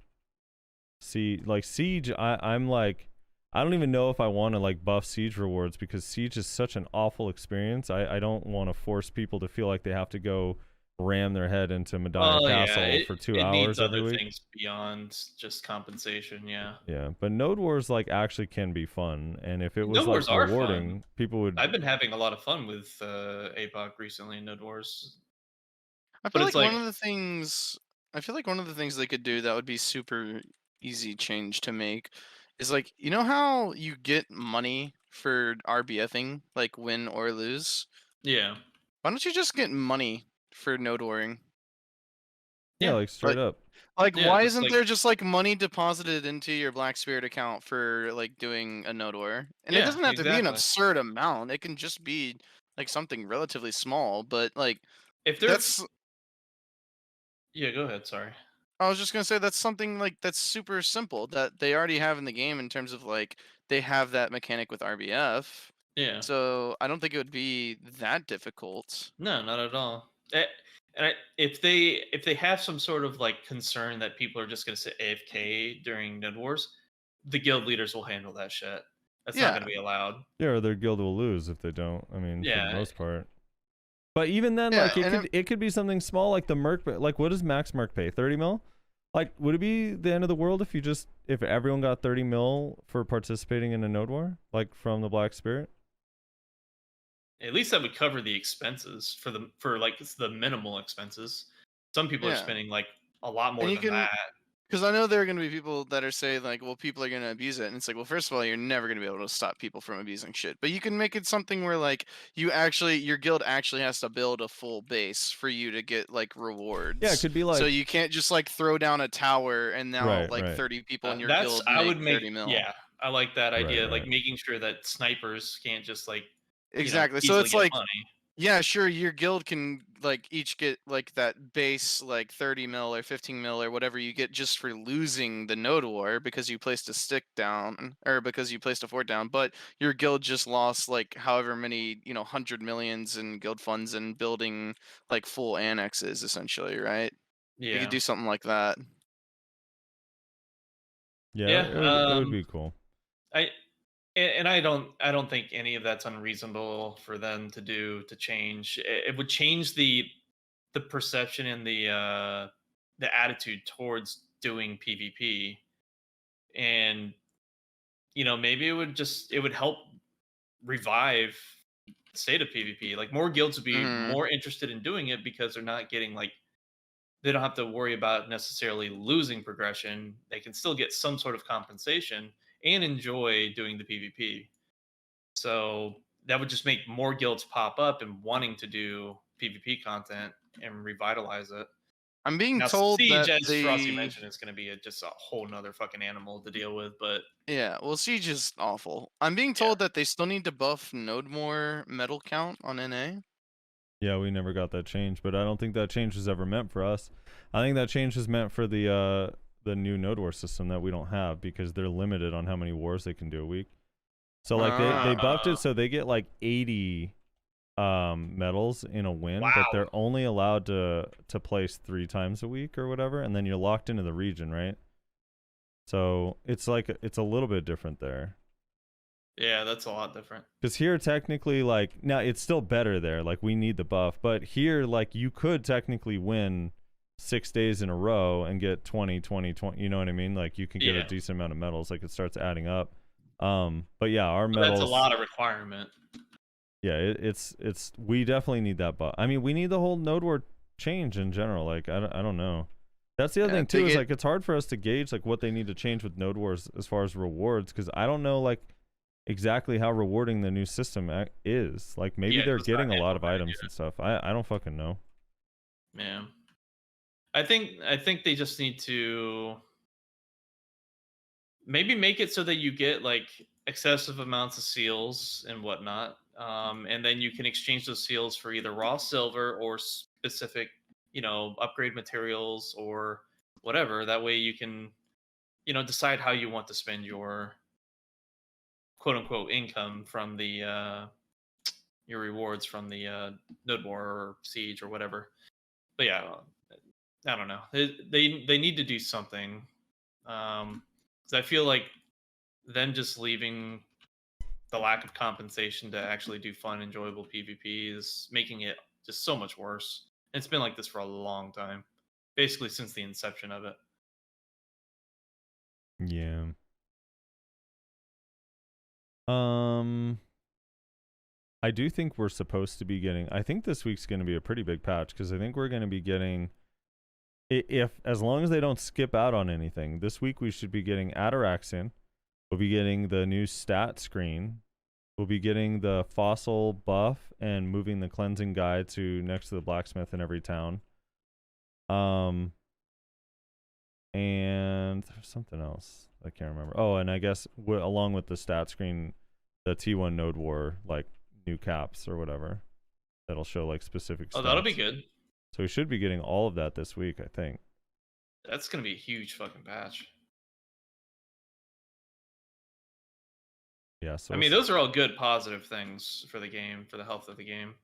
siege. I'm like, I don't even know if I want to like buff siege rewards because siege is such an awful experience. I don't want to force people to feel like they have to go ram their head into Medina Castle for 2 it hours needs every other week. things beyond just compensation. Yeah. Yeah, but node wars like actually can be fun, and if it was Node like wars are rewarding, fun. people would. I've been having a lot of fun with APOC recently in Node Wars. I But feel it's like like, one of the things I feel like one of the things they could do that would be super easy change to make is like, you know how you get money for RBFing, like win or lose? yeah. Why don't you just get money for node warring? Yeah, Yeah. like straight up. Like, Yeah, why just isn't like, there just like money deposited into your Black Spirit account for like doing a node war? And it yeah, doesn't have to be an exactly. absurd amount. It can just be like something relatively small, but like If they're that's Yeah, go ahead, sorry. I was just gonna say that's something like that's super simple that they already have in the game in terms of like they have that mechanic with RBF. Yeah. So I don't think it would be that difficult. No, not at all. If they have some sort of like concern that people are just going to sit AFK during Node Wars, the guild leaders will handle that shit. That's not Yeah. going to be allowed. Yeah, or their guild will lose if they don't. I mean, for Yeah. the most part. But even then, Yeah, like and it could be something small like the merc. Like, what does max merc pay? 30 mil? Like, would it be the end of the world if everyone got 30 mil for participating in a node war, like from the Black Spirit? At least that would cover the expenses for the minimal expenses. Some people are Yeah. spending like a lot more And you than can that. because I know there are going to be people that are saying like, well, people are going to abuse it, and it's like, well, first of all, you're never going to be able to stop people from abusing shit. But you can make it something where like your guild actually has to build a full base for you to get like rewards. Yeah, it could be like. So you can't just like throw down a tower and now Right, like right. 30 people in your That's guild I make would make 30 mil. Yeah, I like that idea. Right, Like right. making sure that snipers can't just like Exactly. So easily it's get like money. yeah, sure, your guild can like each get like that base like 30 mil or 15 mil or whatever you get just for losing the node war because you placed a stick down or because you placed a fort down, but your guild just lost like however many, 100 millions in guild funds and building like full annexes essentially, right? You Yeah. could do something like that. Yeah, Yeah, it would be cool. I don't think any of that's unreasonable for them to change. It would change the perception and the attitude towards doing PvP, and maybe it would help revive the state of PvP. Like, more guilds would be Mhm. more interested in doing it because they're not getting like, they don't have to worry about necessarily losing progression. They can still get some sort of compensation and enjoy doing the PvP. So that would just make more guilds pop up and wanting to do PvP content and revitalize it. I'm being Now, told Siege, that as Frosty the mentioned, is going to be just a whole nother fucking animal to deal with. But yeah, well, Siege is awful. I'm being told that they still need to buff node more metal count on NA. Yeah, we never got that change, but I don't think that change was ever meant for us. I think that change is meant for the new node war system that we don't have because they're limited on how many wars they can do a week. So like they buffed it so they get like 80 medals in a win, but Wow. they're only allowed to place 3 times a week or whatever, and then you're locked into the region, right? So it's like it's a little bit different there. yeah, that's a lot different. Because here, technically, like, now it's still better there. Like, we need the buff. But here, like, you could technically win 6 days in a row and get 20. You know what I mean? Like, you can get a Yeah. decent amount of medals. Like, it starts adding up. But yeah, our But medals. that's a lot of requirement. yeah, it's we definitely need that buff. I mean, we need the whole node war change in general. Like I don't know. That's the other thing too, is like it's hard for us to gauge like what they need to change with node wars as far as rewards, because I don't know like exactly how rewarding the new system is. Like maybe they're getting a lot of items and stuff. I don't fucking know. Yeah. I think they just need to maybe make it so that you get like excessive amounts of seals and whatnot, and then you can exchange those seals for either raw silver or specific, upgrade materials or whatever. That way you can, decide how you want to spend your quote unquote income from the your rewards from the node war or siege or whatever. But yeah, I don't know. They need to do something. 'Cause I feel like them just leaving the lack of compensation to actually do fun, enjoyable PvP is making it just so much worse. And it's been like this for a long time, basically since the inception of it. Yeah. I do think we're supposed to be getting. I think this week's going to be a pretty big patch, because I think we're going to be getting. If as long as they don't skip out on anything, this week we should be getting Ataraxian. We'll be getting the new stat screen. We'll be getting the fossil buff and moving the cleansing guide to next to the blacksmith in every town. And there's something else I can't remember. Oh, and I guess along with the stat screen, the T1 node war like new caps or whatever that'll show like specific. Oh, that'll be good. So we should be getting all of that this week, I think. That's gonna be a huge fucking patch. Yeah, so I mean, those are all good, positive things for the game, for the health of the game.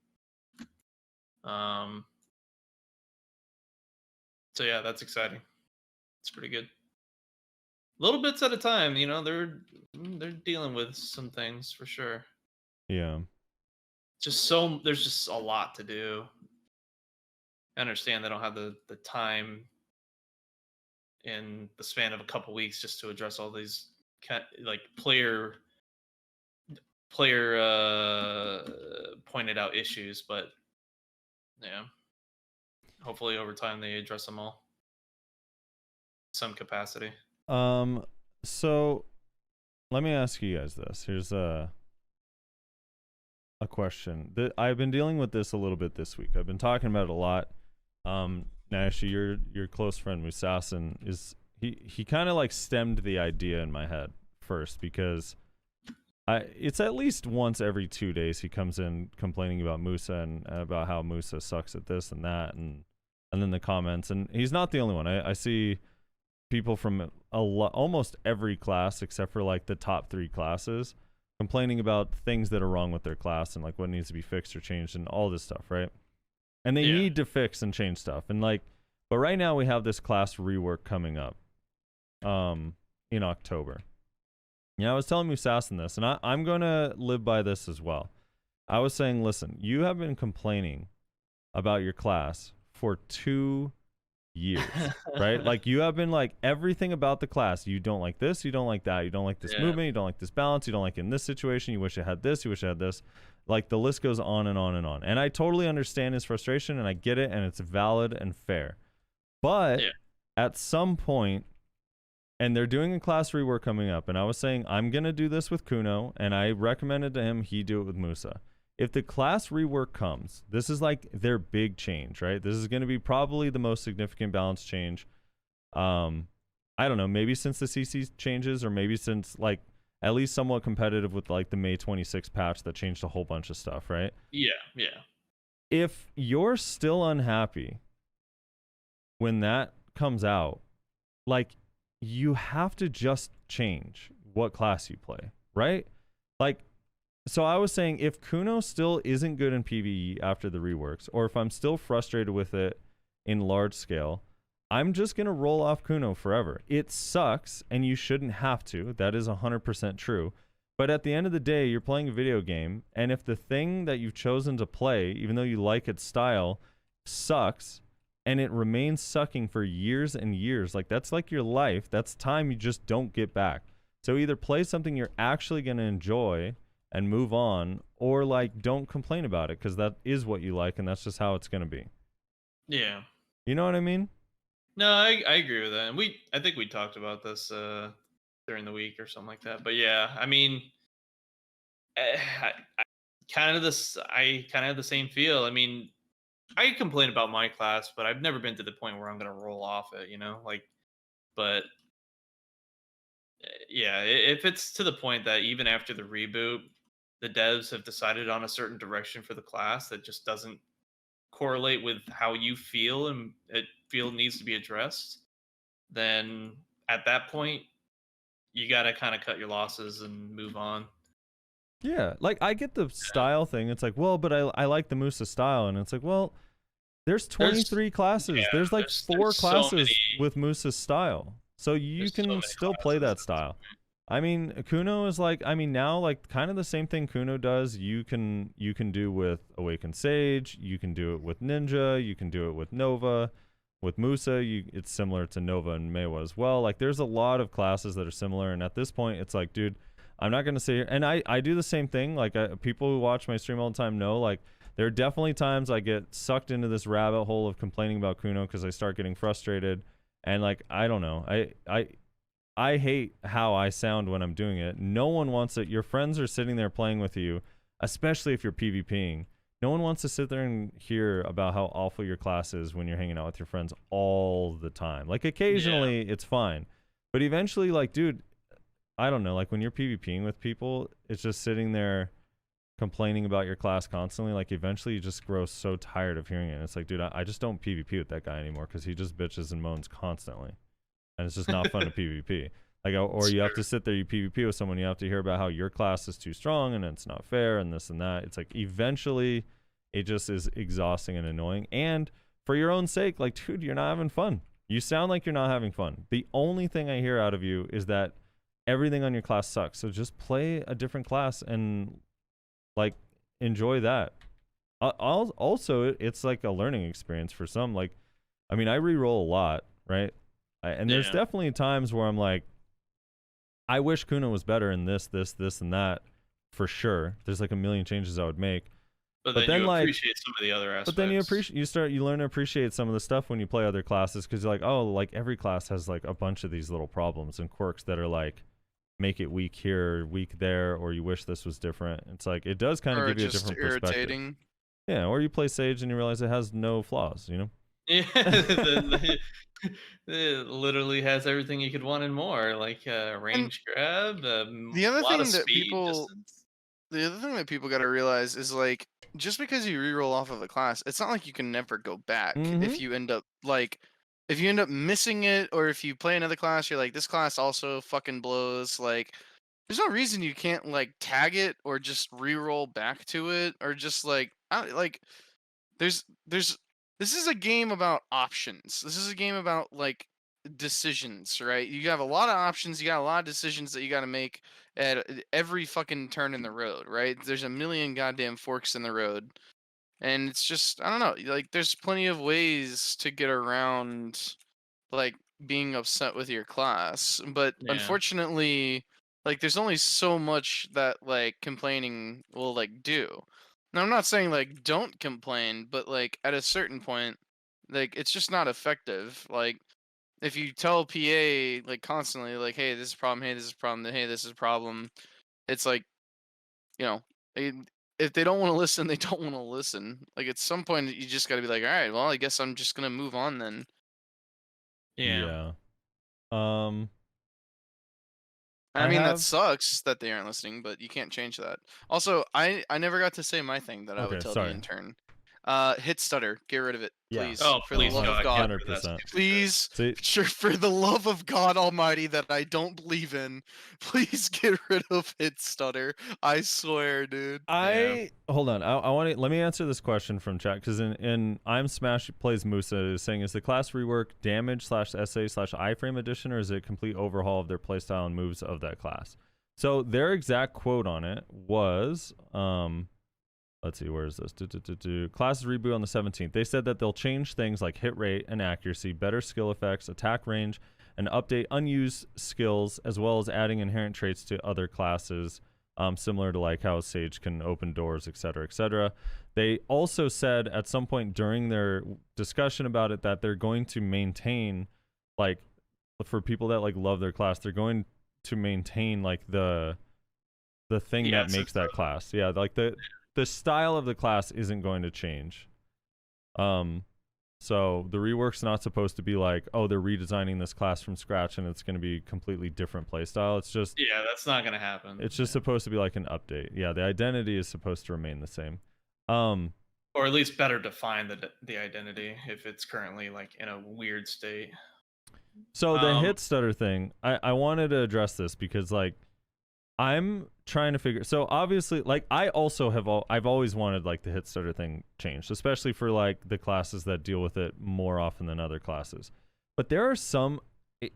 So yeah, that's exciting. It's pretty good. Little bits at a time, they're dealing with some things for sure. Yeah. There's just a lot to do. I understand they don't have the time in the span of a couple weeks just to address all these like player pointed out issues, but yeah, hopefully over time they address them all in some capacity. So let me ask you guys this. Here's a question that I've been dealing with this a little bit this week. I've been talking about it a lot. Nash, your close friend Musasin is he kind of like stemmed the idea in my head first, because it's at least once every 2 days he comes in complaining about Musa and about how Musa sucks at this and that, and then the comments, and he's not the only one. I see people from almost every class except for like the top 3 classes complaining about things that are wrong with their class and like what needs to be fixed or changed and all this stuff, right? And they need to fix and change stuff. And like, but right now we have this class rework coming up in October. Yeah, I was telling Musasin this, and I'm going to live by this as well. I was saying, listen, you have been complaining about your class for 2 years, right? Like you have been like everything about the class. You don't like this, you don't like that, you don't like this movement, you don't like this balance, you don't like it in this situation, you wish it had this, you wish it had this. Like the list goes on and on and on. And I totally understand his frustration, and I get it, and it's valid and fair. But at some point, and they're doing a class rework coming up, and I was saying I'm going to do this with Kuno, and I recommended to him he do it with Musa. If the class rework comes, this is like their big change, right? This is going to be probably the most significant balance change. I don't know, maybe since the CC changes, or maybe since like at least somewhat competitive with like the May 26 patch that changed a whole bunch of stuff, right? Yeah. If you're still unhappy when that comes out, like you have to just change what class you play, right? Like, so I was saying if Kuno still isn't good in PvE after the reworks, or if I'm still frustrated with it in large scale, I'm just going to roll off Kuno forever. It sucks, and you shouldn't have to. That is 100% true. But at the end of the day, you're playing a video game, and if the thing that you've chosen to play, even though you like its style, sucks, and it remains sucking for years and years, like that's like your life. That's time you just don't get back. So either play something you're actually going to enjoy and move on, or like don't complain about it because that is what you like and that's just how it's gonna be. Yeah. You know what I mean? No, I agree with that. And I think we talked about this during the week or something like that. But yeah, I mean, I kind of have the same feel. I mean, I complain about my class, but I've never been to the point where I'm gonna roll off it, you know? Like, but yeah, if it's to the point that even after the reboot, the devs have decided on a certain direction for the class that just doesn't correlate with how you feel and it needs to be addressed, then at that point you got to kind of cut your losses and move on. Yeah, like I get the style thing. It's like, well, but I like the Musa style, and it's like, well, there's 23 classes. yeah, there's like there's 4 so classes many- with Musa's style, so you there's so can many still play classes that at this style. point. I mean, Kuno is like, I mean, now like kind of the same thing Kuno does. You can do with Awakened Sage. You can do it with Ninja. You can do it with Nova. With Musa, it's similar to Nova and Mewa as well. Like, there's a lot of classes that are similar, and at this point, it's like, dude, I'm not gonna sit here. And I do the same thing. Like, people who watch my stream all the time know, like, there are definitely times I get sucked into this rabbit hole of complaining about Kuno because I start getting frustrated, and like, I don't know, I hate how I sound when I'm doing it. No one wants it. Your friends are sitting there playing with you, especially if you're PvPing. No one wants to sit there and hear about how awful your class is when you're hanging out with your friends all the time. Like, occasionally it's fine, but eventually, like, dude, I don't know, like when you're PvPing with people, it's just sitting there complaining about your class constantly. Like, eventually you just grow so tired of hearing it. And it's like, dude, I just don't PvP with that guy anymore because he just bitches and moans constantly. And it's just not fun to PvP. Like, or you have to sit there, you PvP with someone, you have to hear about how your class is too strong and it's not fair and this and that. It's like, eventually it just is exhausting and annoying. And for your own sake, like, dude, you're not having fun. You sound like you're not having fun. The only thing I hear out of you is that everything on your class sucks. So just play a different class and like enjoy that. Also, it's like a learning experience for some. Like, I mean, I reroll a lot, right? And there's definitely times where I'm like, I wish Kuno was better in this, and that, for sure. There's like a million changes I would make. But then you like, appreciate some of the other aspects. But then you learn to appreciate some of the stuff when you play other classes because you're like, oh, like every class has like a bunch of these little problems and quirks that are like, make it weak here, weak there, or you wish this was different. It's like, it does kind of give you a different perspective. Yeah, or you play Sage and you realize it has no flaws, you know? Yeah, it literally has everything you could want and more, like range grab, the other thing that people got to realize is like, just because you reroll off of a class, it's not like you can never go back if you end up missing it, or if you play another class, you're like, this class also fucking blows. Like, there's no reason you can't like tag it or just reroll back to it, or just like, this is a game about options. This is a game about like decisions, right? You have a lot of options. You got a lot of decisions that you got to make at every fucking turn in the road, right? There's a million goddamn forks in the road. And it's just, I don't know, like, there's plenty of ways to get around, like, being upset with your class. But unfortunately, like, there's only so much that, like, complaining will, like, do. Now, I'm not saying, like, don't complain, but, like, at a certain point, like, it's just not effective. Like, if you tell PA, like, constantly, like, hey, this is a problem, hey, this is a problem, hey, this is a problem, it's like, you know, if they don't want to listen, they don't want to listen. Like, at some point, you just got to be like, all right, well, I guess I'm just gonna move on then. Yeah. I mean, that sucks that they aren't listening, but you can't change that. Also, I never got to say my thing that I would tell the intern. Hit stutter. Get rid of it, please. Oh, for the love of God. 100%. Please, for the love of God Almighty that I don't believe in, please get rid of hit stutter. I swear, dude. Hold on. I want to let me answer this question from chat because in I'm Smash Plays Musa is saying, is the class rework damage /SA/iframe edition, or is it a complete overhaul of their playstyle and moves of that class? So their exact quote on it was let's see, where is this? Classes reboot on the 17th. They said that they'll change things like hit rate and accuracy, better skill effects, attack range, and update unused skills, as well as adding inherent traits to other classes similar to like how Sage can open doors, etc., etc. They also said at some point during their discussion about it that they're going to maintain, like, for people that like love their class, they're going to maintain like the thing that makes that class. Yeah, like the style of the class isn't going to change. So the rework's not supposed to be like, oh, they're redesigning this class from scratch and it's going to be completely different playstyle. It's just that's not gonna happen. It's just supposed to be like an update. Yeah, the identity is supposed to remain the same. Or at least better define the identity if it's currently like in a weird state. So the hit stutter thing, I wanted to address this because like I'm trying to figure. So obviously, like I also I've always wanted like the hit stutter thing changed, especially for like the classes that deal with it more often than other classes. But there are some.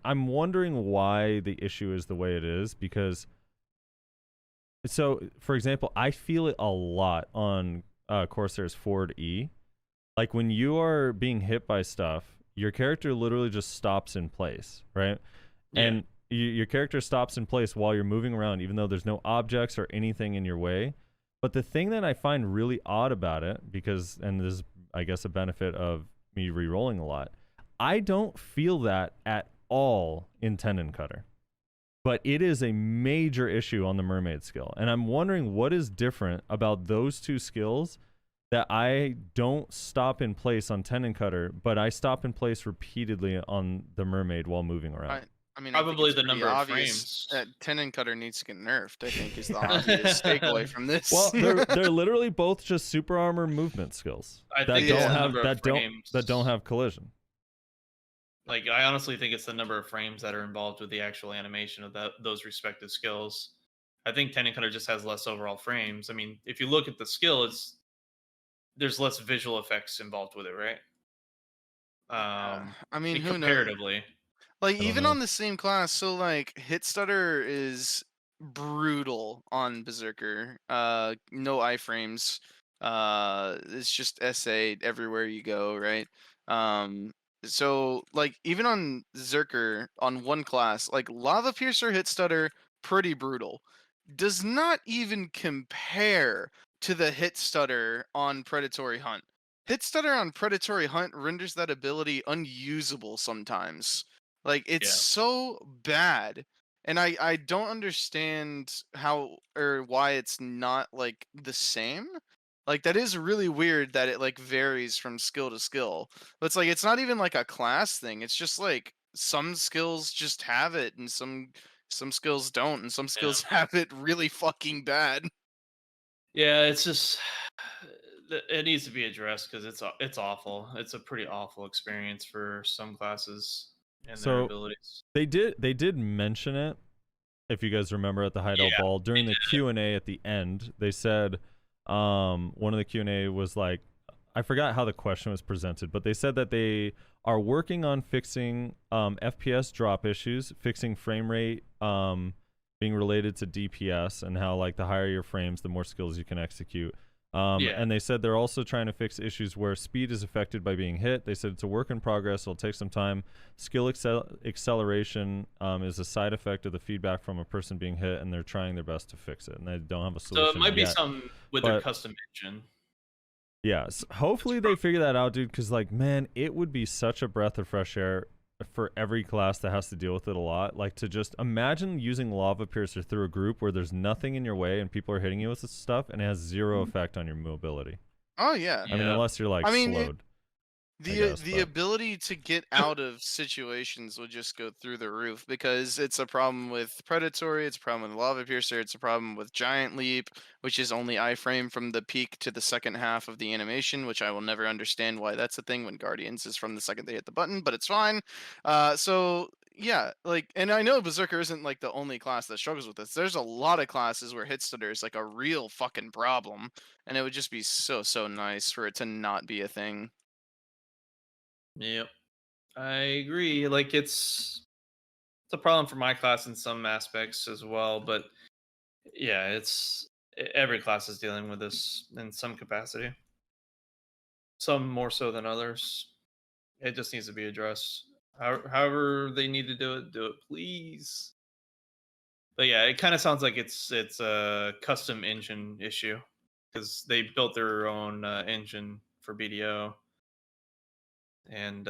I'm wondering why the issue is the way it is because. So, for example, I feel it a lot on Corsair's forward E. Like when you are being hit by stuff, your character literally just stops in place, right? Yeah. And your character stops in place while you're moving around, even though there's no objects or anything in your way. But the thing that I find really odd about it, because, and this is, I guess, a benefit of me re-rolling a lot, I don't feel that at all in Tendon Cutter. But it is a major issue on the Mermaid skill. And I'm wondering what is different about those two skills that I don't stop in place on Tendon Cutter, but I stop in place repeatedly on the Mermaid while moving around. I mean, Probably I think the it's number of obvious frames. that Tendon Cutter needs to get nerfed. I think is the obvious takeaway from this. Well, they're literally both just super armor movement skills that don't have collision. Like I honestly think it's the number of frames that are involved with the actual animation of those respective skills. I think Tendon Cutter just has less overall frames. I mean, if you look at the skill, there's less visual effects involved with it, right? I mean, who knows? comparatively. Like even on the same class, so like hit stutter is brutal on Berserker. No iframes. It's just SA everywhere you go, right? So like even on Zerker on one class, like Lava Piercer hit stutter, pretty brutal. Does not even compare to the hit stutter on Predatory Hunt. Hit stutter on Predatory Hunt renders that ability unusable sometimes. Like it's so bad. And I don't understand how or why it's not like the same. Like that is really weird that it like varies from skill to skill. But it's like it's not even like a class thing. It's just like some skills just have it and some skills don't and some skills have it really fucking bad. Yeah, it's just it needs to be addressed because it's awful. It's a pretty awful experience for some classes and their abilities. They did mention it, if you guys remember, at the Hideout Ball during the Q&A at the end. They said one of the Q&A was like, I forgot how the question was presented, but they said that they are working on fixing FPS drop issues, fixing frame rate being related to DPS, and how like the higher your frames, the more skills you can execute. And they said they're also trying to fix issues where speed is affected by being hit. They said it's a work in progress. It'll take some time. Skill acceleration is a side effect of the feedback from a person being hit, and they're trying their best to fix it. And they don't have a solution So it might be yet. some with their custom engine. Yes. Hopefully they figure that out, dude, because, like, man, it would be such a breath of fresh air for every class that has to deal with it a lot. Like, to just imagine using Lava Piercer through a group where there's nothing in your way and people are hitting you with this stuff and it has zero effect on your mobility. Oh, yeah. I mean, unless you're, like, slowed. The ability to get out of situations will just go through the roof because it's a problem with Predatory, it's a problem with Lava Piercer, it's a problem with Giant Leap, which is only iframe from the peak to the second half of the animation, which I will never understand why that's a thing when Guardians is from the second they hit the button, but it's fine. So yeah, like, and I know Berserker isn't like the only class that struggles with this. There's a lot of classes where hit stutter is like a real fucking problem, and it would just be so nice for it to not be a thing. Yep, I agree. Like it's a problem for my class in some aspects as well, but yeah, it's every class is dealing with this in some capacity. Some more so than others. It just needs to be addressed. However they need to do it, please. But yeah, it kind of sounds like it's a custom engine issue because they built their own engine for BDO, and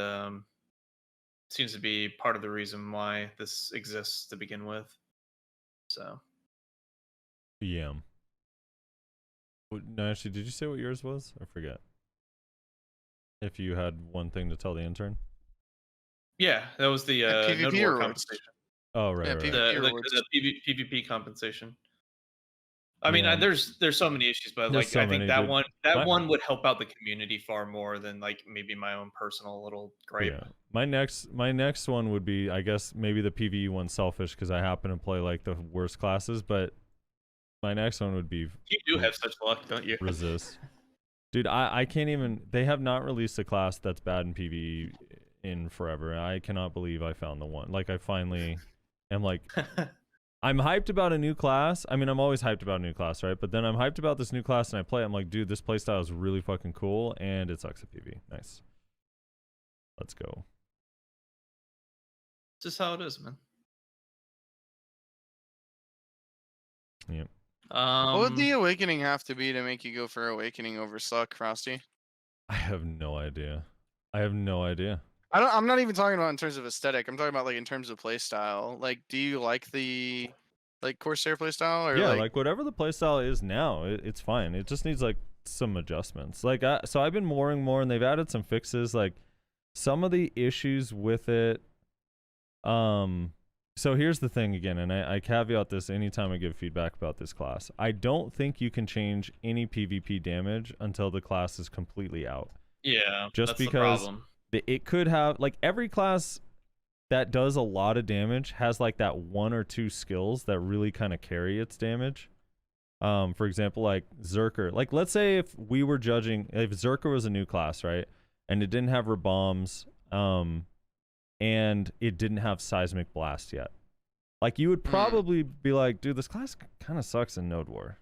seems to be part of the reason why this exists to begin with. So Yeah. No, actually, did you say what yours was? I forget. If you had one thing to tell the intern. yeah, that was the PvP node war rewards. compensation. Oh, right, Yeah, right. PvP. The PvP compensation. I mean, Yeah. there's so many issues, but There's like so I think many, that dude. one would help out the community far more than like maybe my own personal little gripe. Yeah. My next one would be, I guess, maybe the PvE one selfish because I happen to play like the worst classes, but my next one would be You do have such luck, don't you? resist. Dude, I can't even. They have not released a class that's bad in PvE in forever. I cannot believe I found the one. Like I finally am like. I'm hyped about a new class. I mean, I'm always hyped about a new class, right? But then I'm hyped about this new class and I play it. I'm like, dude, this playstyle is really fucking cool and it sucks at PvE. Nice. Let's go. Just how it is, man. Yep. What would the awakening have to be to make you go for awakening over suck, Frosty? I have no idea. I have no idea. I'm not even talking about in terms of aesthetic. I'm talking about like in terms of play style. Like, do you like the Corsair play style? Or Yeah, like whatever the playstyle is now, it's fine. It just needs like some adjustments. Like, so I've been mooring more, and they've added some fixes. Like, some of the issues with it. So here's the thing again, and I caveat this anytime I give feedback about this class. I don't think you can change any PvP damage until the class is completely out. Yeah, just that's because the problem. It could have, like, every class that does a lot of damage has like that one or two skills that really kind of carry its damage. For example, like Zerker. Like, let's say if we were judging, if Zerker was a new class, right, and it didn't have bombs, and it didn't have seismic blast yet, like, you would probably be like, dude, this class kind of sucks in Node War.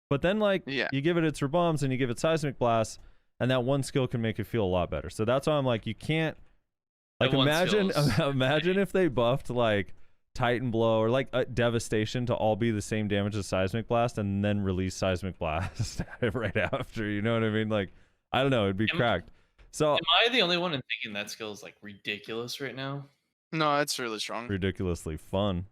But then, like, you give it its bombs and you give it seismic blast, and that one skill can make it feel a lot better. So that's why I'm like, you can't, like, imagine if they buffed like Titan Blow or like Devastation to all be the same damage as Seismic Blast and then release Seismic Blast right after. You know what I mean? Like, I don't know, it'd be cracked. So am I the only one in thinking that skill is like ridiculous right now? No, it's really strong. Ridiculously fun.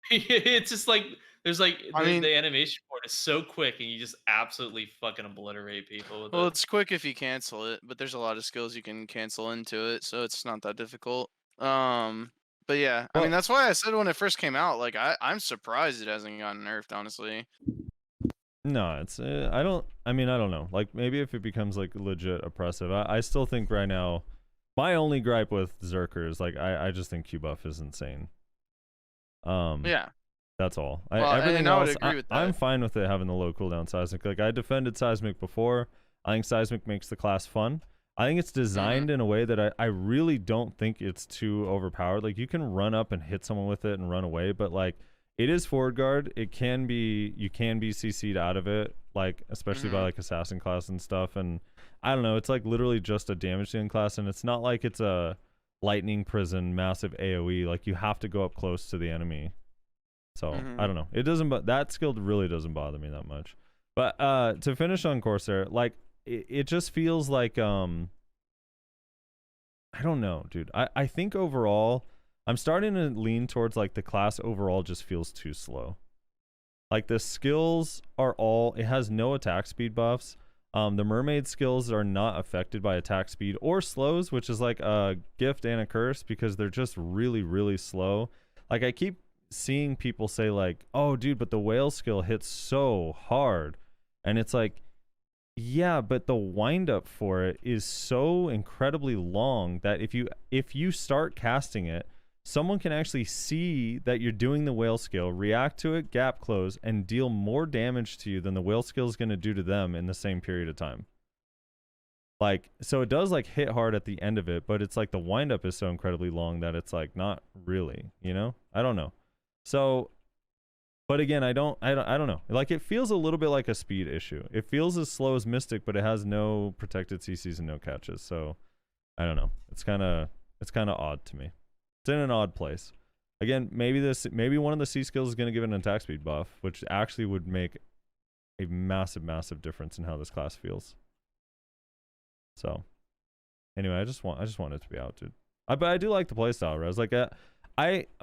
It's just like there's like the animation for it is so quick and you just absolutely fucking obliterate people with well, it. it's quick if you cancel it, but there's a lot of skills you can cancel into it, so it's not that difficult. But yeah, I mean, that's why I said when it first came out, like, I'm surprised it hasn't gotten nerfed, honestly. No, it's I don't know. Like, maybe if it becomes like legit oppressive, I still think right now my only gripe with Zerker is like I just think Q buff is insane. Yeah. That's all. Well, everything I would else, agree with that. I'm fine with it having the low cooldown Seismic. Like, I defended Seismic before. I think Seismic makes the class fun. I think it's designed in a way that I really don't think it's too overpowered. Like, you can run up and hit someone with it and run away, but like, it is forward guard. It can be, you can be CC'd out of it, like, especially by like assassin class and stuff. And I don't know, it's like literally just a damage dealing class, and it's not like it's a lightning prison massive AoE. Like, you have to go up close to the enemy. So I don't know. It doesn't, but that skill really doesn't bother me that much. But to finish on Corsair, like, it just feels like I don't know, dude. I think overall I'm starting to lean towards like the class overall just feels too slow. Like, the skills are all, it has no attack speed buffs. The mermaid skills are not affected by attack speed or slows, which is like a gift and a curse because they're just really, really slow. Like, I keep seeing people say like, oh dude, but the whale skill hits so hard, and it's like, yeah, but the wind up for it is so incredibly long that if you start casting it, someone can actually see that you're doing the whale skill, react to it, gap close, and deal more damage to you than the whale skill is going to do to them in the same period of time. Like, so it does like hit hard at the end of it, but it's like the wind up is so incredibly long that it's like not really, you know? I don't know. So, but again, I don't know. Like, it feels a little bit like a speed issue. It feels as slow as Mystic, but it has no protected CCs and no catches. So, I don't know. It's kind of odd to me. It's in an odd place. Again, maybe one of the C skills is going to give it an attack speed buff, which actually would make a massive difference in how this class feels. So, anyway, I just want it to be out, dude. But I do like the playstyle, Rez. Like,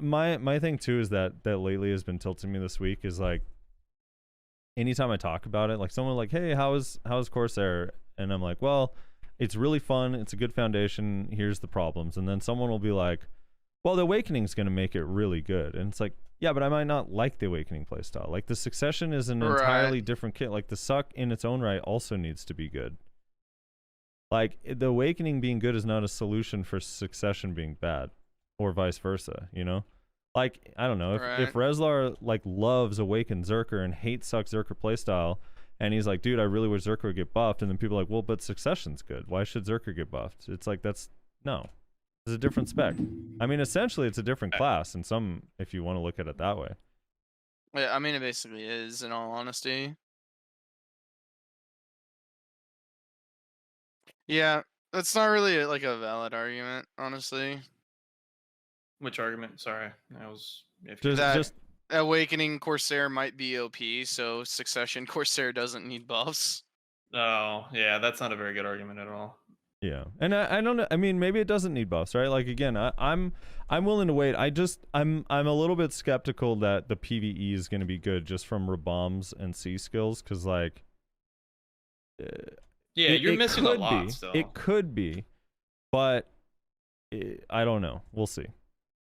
my thing too is that lately has been tilting me this week is like, anytime I talk about it, like someone like, hey, how's Corsair? And I'm like, well, it's really fun. It's a good foundation. Here's the problems. And then someone will be like, well, the Awakening is going to make it really good. And it's like, yeah, but I might not like the Awakening playstyle. Like the Succession is an entirely different kit. Like the Suck in its own right also needs to be good. Like the Awakening being good is not a solution for Succession being bad, or vice versa, you know? Like, I don't know, if Rezlar like loves Awakened Zerker and hates Suck Zerker playstyle, and he's like, dude, I really wish Zerker would get buffed, and then people are like, well, but Succession's good. Why should Zerker get buffed? It's like, no. It's a different spec. I mean, essentially, it's a different class in some, if you want to look at it that way. Yeah, I mean, it basically is, in all honesty. Yeah, that's not really like a valid argument, honestly. Which argument? Sorry, I was. Just Awakening Corsair might be OP, so Succession Corsair doesn't need buffs. Oh, yeah, that's not a very good argument at all. Yeah, and I don't know. I mean, maybe it doesn't need buffs, right? Like again, I'm willing to wait. I'm a little bit skeptical that the PvE is going to be good just from Rabombs and C skills, because like, yeah, you're missing a lot still. It could be, but I don't know. We'll see,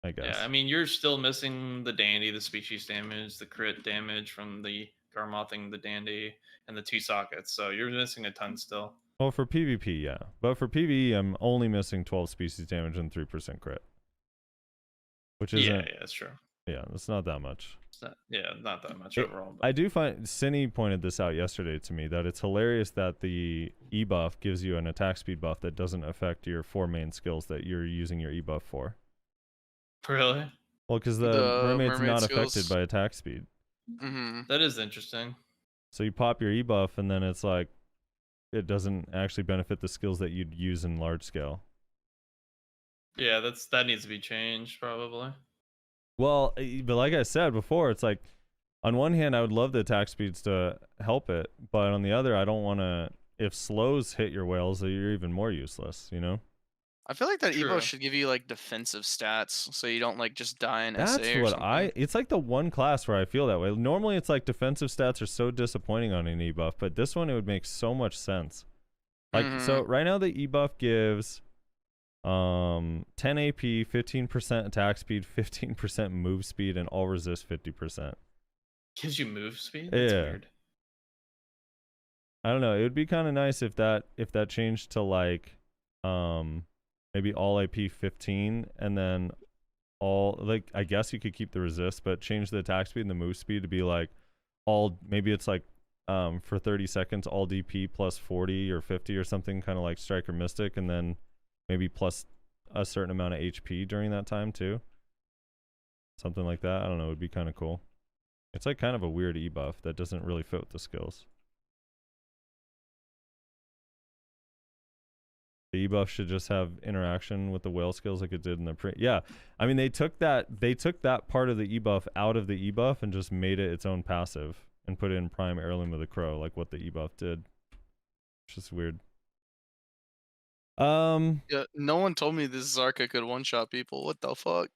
I guess. Yeah, I mean, you're still missing the Dandy, the species damage, the crit damage from the Garmothing, the Dandy, and the 2 sockets. So you're missing a ton still. Well, for PvP, yeah. But for PvE, I'm only missing 12 species damage and 3% crit. Which isn't... Yeah, that's true. Yeah, that's not that much. Not that much overall. But... I do find... Cinny pointed this out yesterday to me, that it's hilarious that the E-buff gives you an attack speed buff that doesn't affect your 4 main skills that you're using your E-buff for. Really? Well, because the mermaid's not affected by attack speed. Mm-hmm. That is interesting. So you pop your E-buff, and then it's like, it doesn't actually benefit the skills that you'd use in large scale. Yeah, that needs to be changed probably. Well, but like I said before, it's like, on one hand, I would love the attack speeds to help it, but on the other, I don't want to. If slows hit your whales, you're even more useless, you know? I feel like that Evo should give you like defensive stats, so you don't like just die in SA That's or what something. it's like the one class where I feel that way. Normally it's like defensive stats are so disappointing on an E-buff, but this one it would make so much sense. Like so right now the E-buff gives 10 AP, 15% attack speed, 15% move speed, and all resist 50%. Gives you move speed? That's weird. I don't know. It would be kind of nice if that changed to like maybe all AP 15, and then all, like, I guess you could keep the resist, but change the attack speed and the move speed to be like all, maybe it's like for 30 seconds all DP plus 40 or 50 or something, kind of like Striker Mystic, and then maybe plus a certain amount of HP during that time too. Something like that. I don't know. It would be kind of cool. It's like kind of a weird E-buff that doesn't really fit with the skills. The E-buff should just have interaction with the whale skills like it did in the pre. Yeah, I mean they took that part of the E-buff out of the E-buff and just made it its own passive and put it in Prime Heirloom of the Crow, like what the E-buff did. It's just weird. Yeah, no one told me this Zarka could one-shot people. What the fuck?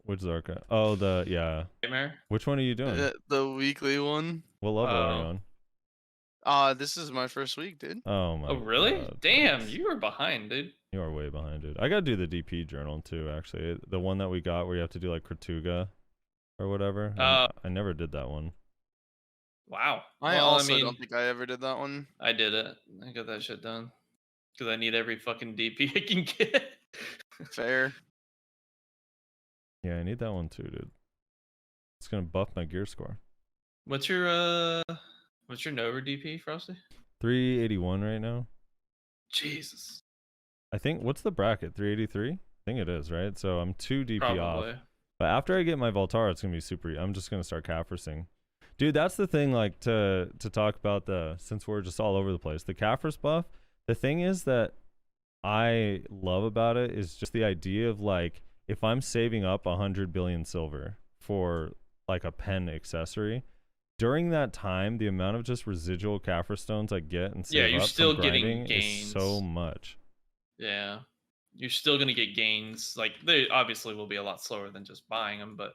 Which Zarka? Oh, Nightmare? Which one are you doing? The weekly one. What level are you on? This is my first week, dude. Oh my. Oh really? God. Damn, you were behind, dude. You are way behind, dude. I gotta do the DP journal too, actually. The one that we got where you have to do like Kratuga or whatever. I never did that one. Wow. I don't think I ever did that one. I did it. I got that shit done. Because I need every fucking DP I can get. Fair. Yeah, I need that one too, dude. It's gonna buff my gear score. What's your Nova DP, Frosty? 381 right now. Jesus. I think, what's the bracket? 383? I think it is, right? So I'm 2 DP Probably. off. But after I get my Voltara, it's gonna be super. I'm just gonna start Caphrising. Dude, that's the thing, like, to talk about since we're just all over the place, the Caphris buff. The thing is that I love about it is just the idea of, like, if I'm saving up 100 billion silver for like a pen accessory, during that time, the amount of just residual Kaffir stones I get and save you're up still from getting grinding gains. is so much. Yeah, you're still gonna get gains. Like they obviously will be a lot slower than just buying them, but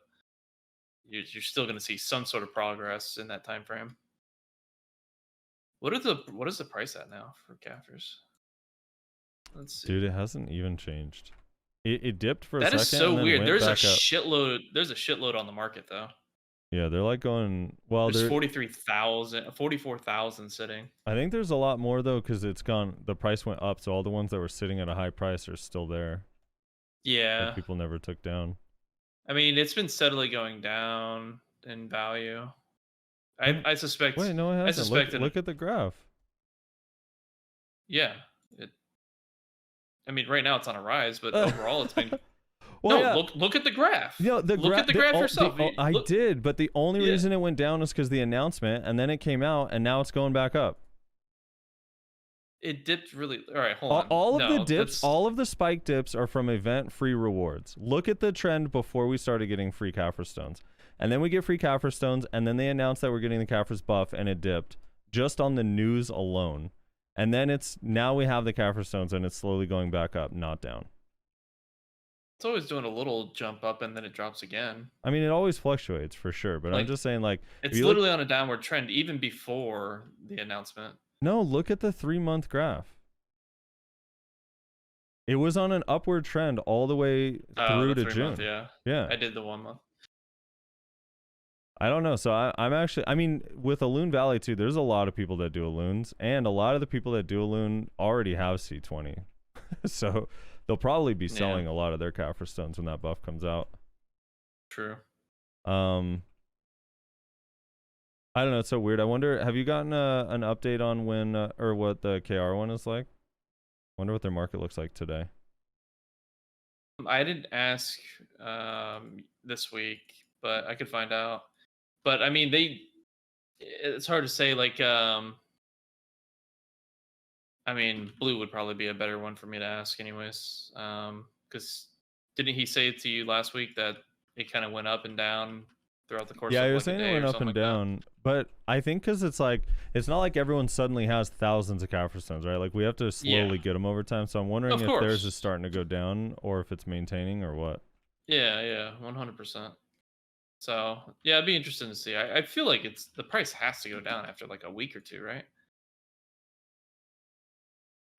you're still gonna see some sort of progress in that time frame. What is the price at now for Kaffirs? Let's see. Dude, it hasn't even changed. It dipped for a That second. is so and then weird. went There's a back up. shitload. There's a shitload on the market though. Yeah, they're like going. Well, There's they're 44,000 sitting. I think there's a lot more though, because it's gone. The price went up, so all the ones that were sitting at a high price are still there. Yeah. Like people never took down. I mean, it's been steadily going down in value. I suspect. Wait, no, it I hasn't. suspect Look at the graph. Yeah. I mean, right now it's on a rise, but overall it's been. Well, no, yeah. look at the graph. You know, look at the graph yourself. I Look- did, but the only Yeah. reason it went down is because the announcement, and then it came out, and now it's going back up. It dipped really. All right, hold on. All of No, the dips, that's- all of the spike dips are from event free rewards. Look at the trend before we started getting free Kaffir stones. And then we get free Kaffir stones, and then they announced that we're getting the Kaffir's buff, and it dipped just on the news alone. And then now we have the Kaffir stones, and it's slowly going back up, not down. It's always doing a little jump up and then it drops again. I mean, it always fluctuates for sure, but I'm Like, just saying, like, It's if you literally on a downward trend even before the announcement. no, look at the 3-month graph. It was on an upward trend all the way through The to 3 June. month, yeah. Yeah. I did the 1 month. I don't know. So I'm actually, I mean, with Aloon Valley too, there's a lot of people that do Aloons, and a lot of the people that do Aloon already have C20. So they'll probably be selling a lot of their Kaffir stones when that buff comes out. True. I don't know. It's so weird. I wonder, have you gotten an update on when or what the KR one is like? I wonder what their market looks like today. I didn't ask this week, but I could find out. But I mean, it's hard to say. Like, I mean, blue would probably be a better one for me to ask, anyways. Because didn't he say to you last week that it kind of went up and down throughout the course? Yeah, of he like was saying a day it went or up something and like that? down, but I think because it's like, it's not like everyone suddenly has thousands of Kaffir stones, right? Like we have to slowly get them over time. So I'm wondering Of if theirs course. is starting to go down or if it's maintaining or what. Yeah, 100%. So yeah, it'd be interesting to see. I feel like the price has to go down after like a week or two, right?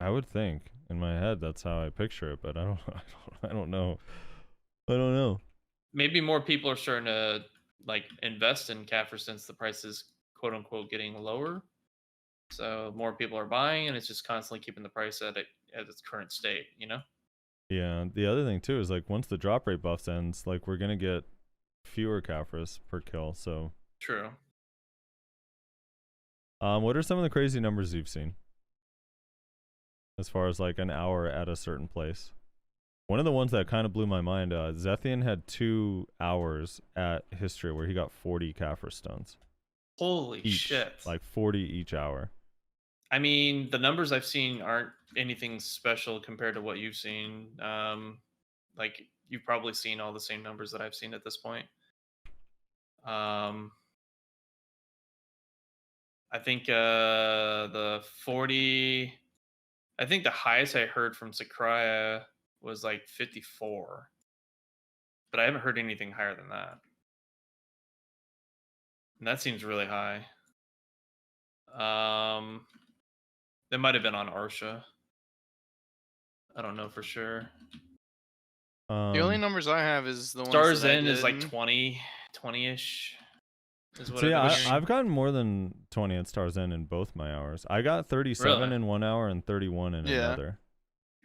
I would think in my head that's how I picture it, but I don't know. I don't know. Maybe more people are starting to like invest in Kaffir since the price is quote unquote getting lower. So more people are buying, and it's just constantly keeping the price at its current state. You know? Yeah. The other thing too is like once the drop rate buffs ends, like we're gonna get fewer Kaffirs per kill. So True. what are some of the crazy numbers you've seen as far as like an hour at a certain place? One of the ones that kind of blew my mind, Zethian had 2 hours at History where he got 40 Kaffir stones. Holy Each, shit! like 40 each hour. I mean, the numbers I've seen aren't anything special compared to what you've seen. Like you've probably seen all the same numbers that I've seen at this point. I think the 40. I think the highest I heard from Sakraya was like 54, but I haven't heard anything higher than that. And that seems really high. That might have been on Arsha. I don't know for sure. The only numbers I have is the ones Stars that I in is like did. 20-ish. Is what So yeah, I've been hearing. I've gotten more than 20 at Stars End in both my hours. I got 37 Really? in 1 hour and 31 in Yeah. another.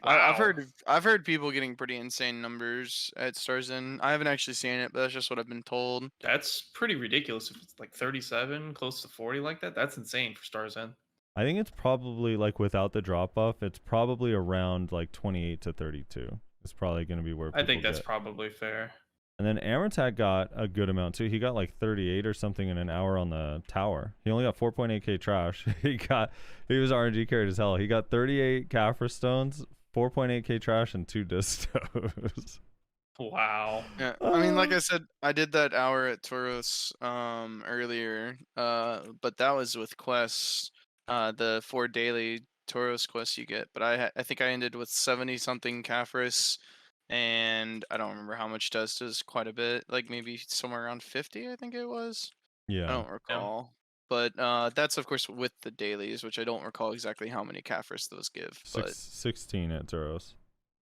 I've Wow. heard people getting pretty insane numbers at Stars Inn. I haven't actually seen it, but that's just what I've been told. That's pretty ridiculous. If it's like 37, close to 40 like that, that's insane for Stars End. I think it's probably like without the drop off, it's probably around like 28 to 32. It's probably going to be where people I think that's get. probably fair. And then Amortak got a good amount too. He got like 38 or something in an hour on the tower. He only got 4.8k trash. He was RNG carried as hell. He got 38 Kaffir stones, 4.8k trash, and 2 distos. Wow. Yeah, I mean, like I said, I did that hour at Tauros earlier, but that was with quests, the 4 daily Tauros quests you get. But I think I ended with 70 something Caphras, and I don't remember how much dust is quite a bit, like maybe somewhere around 50, I think it was. I Yeah. don't recall. But that's of course with the dailies, which I don't recall exactly how many Caphras those give. But 16 at Turos.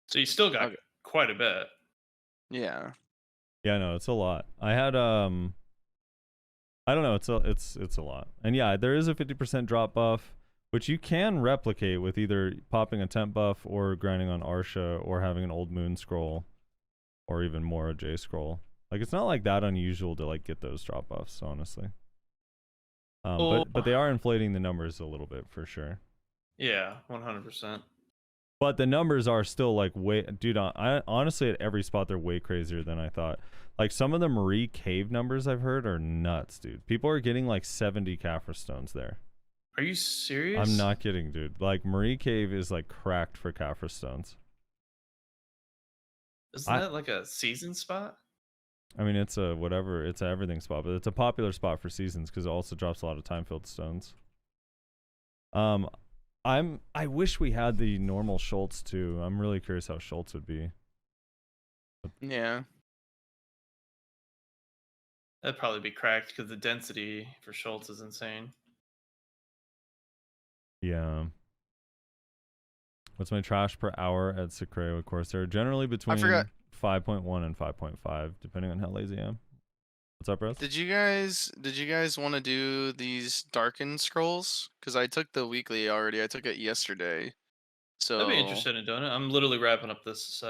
So you still got Okay. quite a bit. yeah, Yeah, no, it's a lot. I had I don't know, it's a lot. And yeah, there is a 50% drop buff, which you can replicate with either popping a temp buff or grinding on Arsha or having an old moon scroll or even more a J scroll. Like it's not like that unusual to like get those drop buffs, honestly. But they are inflating the numbers a little bit for sure. Yeah, 100%. But the numbers are still like way, dude. I honestly at every spot they're way crazier than I thought. Like some of the Marie Cave numbers I've heard are nuts, dude. People are getting like 70 Caphras stones there. Are you serious? I'm not kidding, dude. Like Marie Cave is like cracked for Caphras stones. Isn't that like a season spot? I mean, it's a whatever. It's a everything spot, but it's a popular spot for seasons because it also drops a lot of time-filled stones. I wish we had the normal Schultz too. I'm really curious how Schultz would be. yeah. That'd probably be cracked because the density for Schultz is insane. Yeah. What's my trash per hour at Secreo, of course? They're generally between forgot. 5.1 and 5.5, depending on how lazy I am. What's up, Russ? Did you guys want to do these darkened scrolls? Because I took the weekly already. I took it yesterday. So I'd be interested in doing it. I'm literally wrapping up this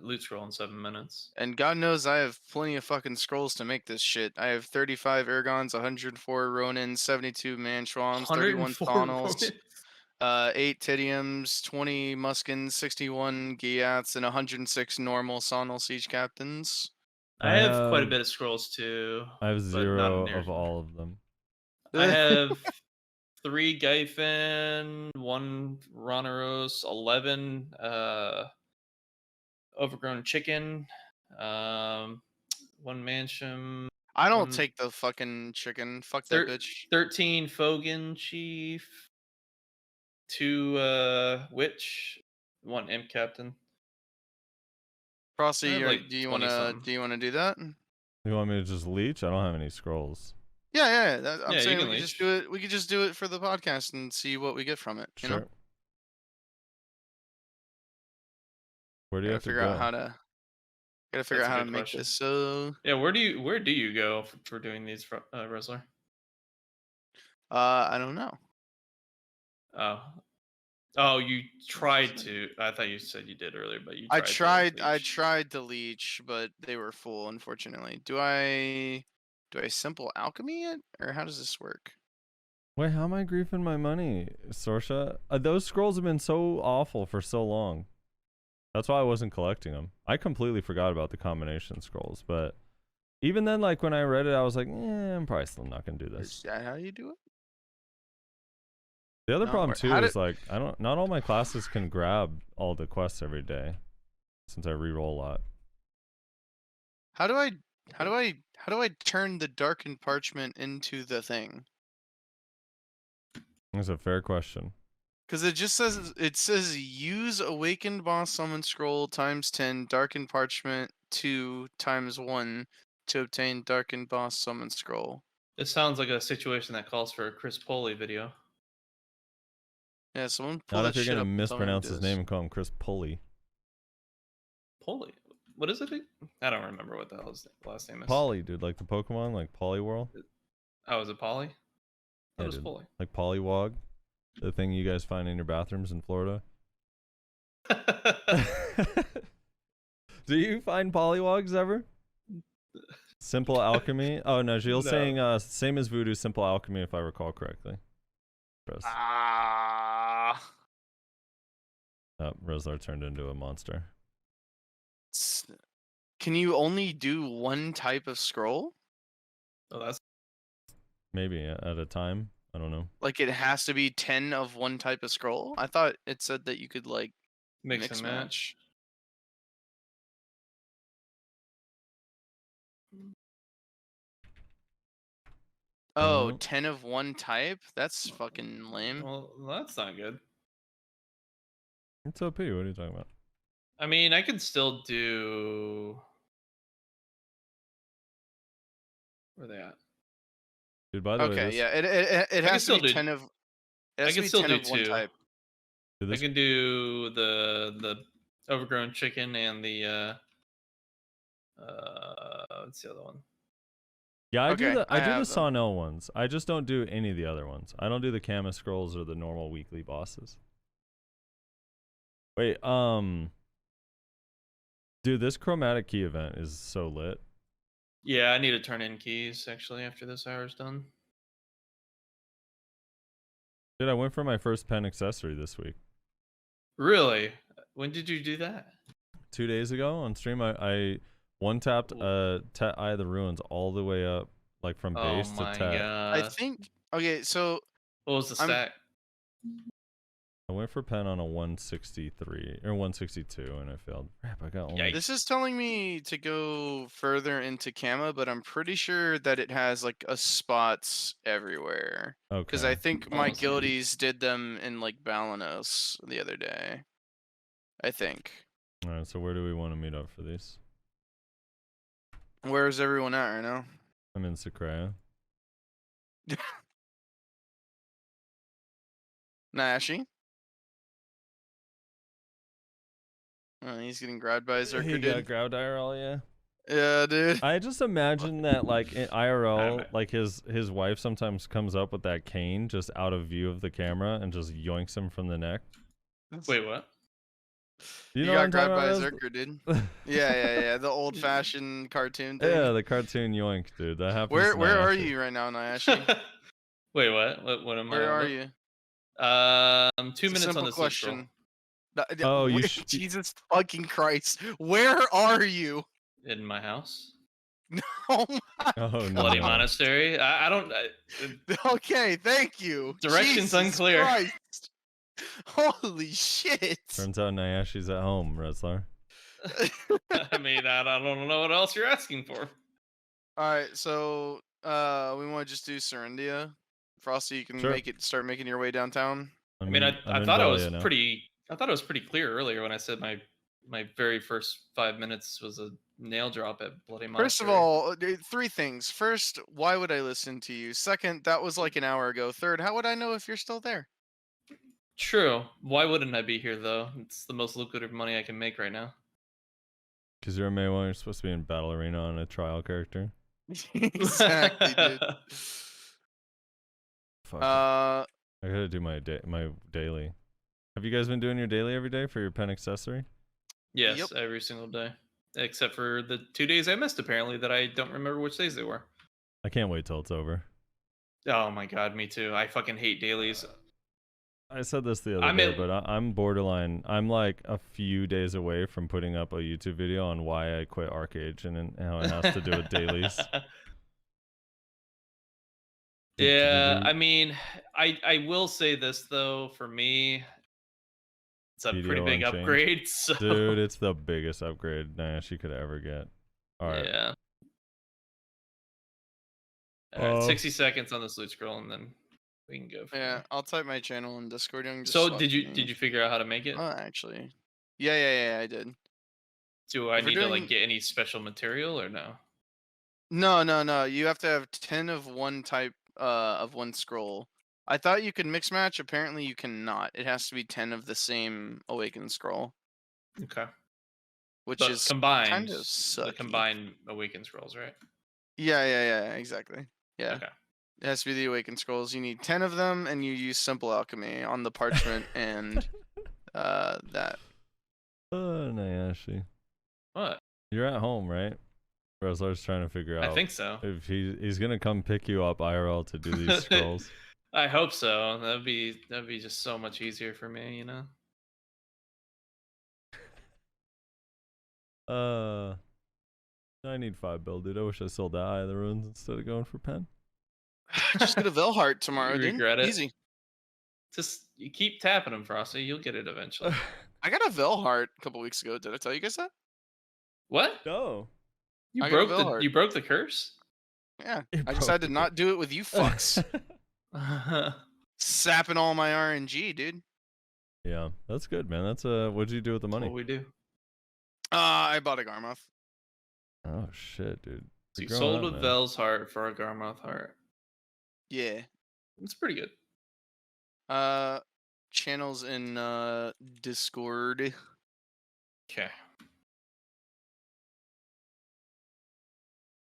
loot scroll in 7 minutes. And God knows I have plenty of fucking scrolls to make this shit. I have 35 Ergons, 104 Ronins, 72 Manschwams, 31 104 Thonals, Ronins. 8 Tidiums, 20 Muskins, 61 Giats, and 106 normal Sonal Siege Captains. I have quite a bit of scrolls too. I have but not 0 near- of all of them. I have 3 Gyfin, 1 Ronaros, 11 Overgrown Chicken, 1 Mansion. I don't take the fucking chicken. Fuck that bitch. 13 Fogan Chief, 2 Witch, 1 Imp Captain. Frosty, like do you 20 wanna something. do that? You want me to just leech? I don't have any scrolls. Yeah. I'm Yeah, you saying can we could just leech. do it. We could just do it for the podcast and see what we get from it. You Sure. know? Where do you have to figure go? out how to. Gotta figure That's out a how to good make question. this. So. Yeah, where do you go for doing these, Wrestler? I don't know. Oh, you tried to. I thought you said you did earlier, but you. I tried tried to leech, but they were full, unfortunately. Do I simple alchemy it, or how does this work? Wait, how am I griefing my money, Sorsha? Those scrolls have been so awful for so long. That's why I wasn't collecting them. I completely forgot about the combination scrolls, but even then, like when I read it, I was like, I'm probably still not gonna do this. Is that how you do it? The other No, problem or- too how is did- like not all my classes can grab all the quests every day, since I reroll a lot. How do I turn the darkened parchment into the thing? That's a fair question. Because it says use awakened boss summon scroll times 10 darkened parchment 2 times 1 to obtain darkened boss summon scroll. This sounds like a situation that calls for a Chris Poley video. Yeah, someone pull Not that if you're shit gonna up and tell me how to mispronounce do his this. name and call him Chris Pulley. Poley? What is it? I don't remember what the hell his last name is. Polly, dude, like the Pokemon, like Poliwhirl. Oh, is it Polly? That Yeah, was dude. Poley. Like Pollywog, the thing you guys find in your bathrooms in Florida. Do you find pollywogs ever? Simple alchemy. Oh no, Gilles No. saying same as voodoo, simple alchemy, if I recall correctly. Ah. Roslar turned into a monster. Can you only do one type of scroll? Oh, that's Maybe at a time. I don't know. Like it has to be 10 of one type of scroll? I thought it said that you could like mix and match. Oh, No. 10 of one type? That's fucking lame. Well, that's not good. It's OP. What are you talking about? I mean, I could still do. Where are they at? Dude, by the way, Okay, this, yeah, it I can has to still be do. 10 of. It I has to can be still 10 do of one 2. type. dude, I this can do the overgrown chicken and the what's the other one? yeah, I do Okay, the I I do the have them. Sawno ones. I just don't do any of the other ones. I don't do the Kama scrolls or the normal weekly bosses. Wait, dude, this chromatic key event is so lit. Yeah, I need to turn in keys actually after this hour's done. Dude, I went for my first pen accessory this week. Really? When did you do that? 2 days ago on stream, I one tapped Tet Eye of the Ruins all the way up, like from Oh base to my Tet. I god. think. Okay, so What was the I'm- stack? I went for pen on a 163 or 162 and it failed. Crap, I got only. Yikes. this is telling me to go further into Kama, but I'm pretty sure that it has like a spots everywhere. Because I Okay. think my Almost good. guildies did them in like Balanos the other day. I think. All right. So where do we want to meet up for these? Where is everyone at right now? I'm in Sakraya. Nashi? He's getting grabbed by his He Zerker, got dude. grabbed IRL, yeah. Yeah, dude. I just imagine that like in IRL, Alright. like his wife sometimes comes up with that cane just out of view of the camera and just yoinks him from the neck. Wait, what? You He know what got I'm grabbed by a talking Zerker, dude. about? Yeah. The old-fashioned cartoon thing. Yeah, the cartoon yoink, dude. That happens. Where to are Nyashi. you right now, Nyashi? Wait, what? What am I? Where are what? you? 2 It's a minutes on simple the sleep scroll. question. Oh, you Jesus fucking Christ! Where are you? In my house. Oh my. Oh no. Bloody monastery. I don't. Okay, thank you. Directions Jesus unclear. Christ. Holy shit! Turns out Nyashi's at home, Wrestler. I mean, I don't know what else you're asking for. All right, so we want to just do Serendia. Frosty, you can Sure. start making your way downtown. I mean, I'm I in thought I was Valia now. pretty. I thought it was pretty clear earlier when I said my very first 5 minutes was a nail drop at Bloody Monastery. First of all, 3 things. First, why would I listen to you? Second, that was like an hour ago. Third, how would I know if you're still there? True. Why wouldn't I be here though? It's the most lucrative money I can make right now. Because you're a Mayweather, you're supposed to be in Battle Arena on a trial character. Exactly, dude. Fuck. Uh, I gotta do my daily. Have you guys been doing your daily every day for your pen accessory? Yes, Yep. every single day, except for the 2 days I missed. Apparently, that I don't remember which days they were. I can't wait till it's over. Oh my god, me too. I fucking hate dailies. I said this the other I'm day, in- but I'm borderline. I'm like a few days away from putting up a YouTube video on why I quit Arcade and how it has to do with dailies. Yeah, I mean, I will say this though. For me, it's a pretty Video big Unchained. upgrade. So Dude, it's the biggest upgrade Nyashi could ever get. All right. yeah. All right, Uh, 60 seconds on the loot scroll, and then we can go. From yeah, there. I'll type my channel in Discord. You can just So slap did me. you figure out how to make it? Oh, actually, yeah, I did. Do I if we're need to doing- like get any special material or no? No. You have to have 10 of one type of one scroll. I thought you could mix match. Apparently, you cannot. It has to be 10 of the same awakened scroll, Okay. which But is combined, kind of the sucky. combined awakened scrolls, right? Yeah, exactly. Yeah. Okay. It has to be the awakened scrolls. You need 10 of them, and you use simple alchemy on the parchment and that. Nyashi. What? You're at home, right? Wrestler's trying to figure out I think so. if he's gonna come pick you up IRL to do these scrolls. I hope so. That'd be just so much easier for me, you know. I need 5 bill, dude. I wish I sold that Eye of the Ruins instead of going for pen. Just get a Velheart tomorrow, You dude. regret it? Easy. Just you keep tapping them, Frosty. You'll get it eventually. I got a Velheart a couple weeks ago. Did I tell you guys that? What? No. You I got broke Velheart. you broke the curse? Yeah, It I broke decided to the not do it with you fucks. Sapping all my RNG, dude. Yeah, that's good, man. That's what'd you do with the That's money? what we do. I bought a Garmoth. Oh shit, dude. So You're you growing sold up, a man. Vel's heart for a Garmoth heart. Yeah. It's pretty good. Channels in Discord. Okay.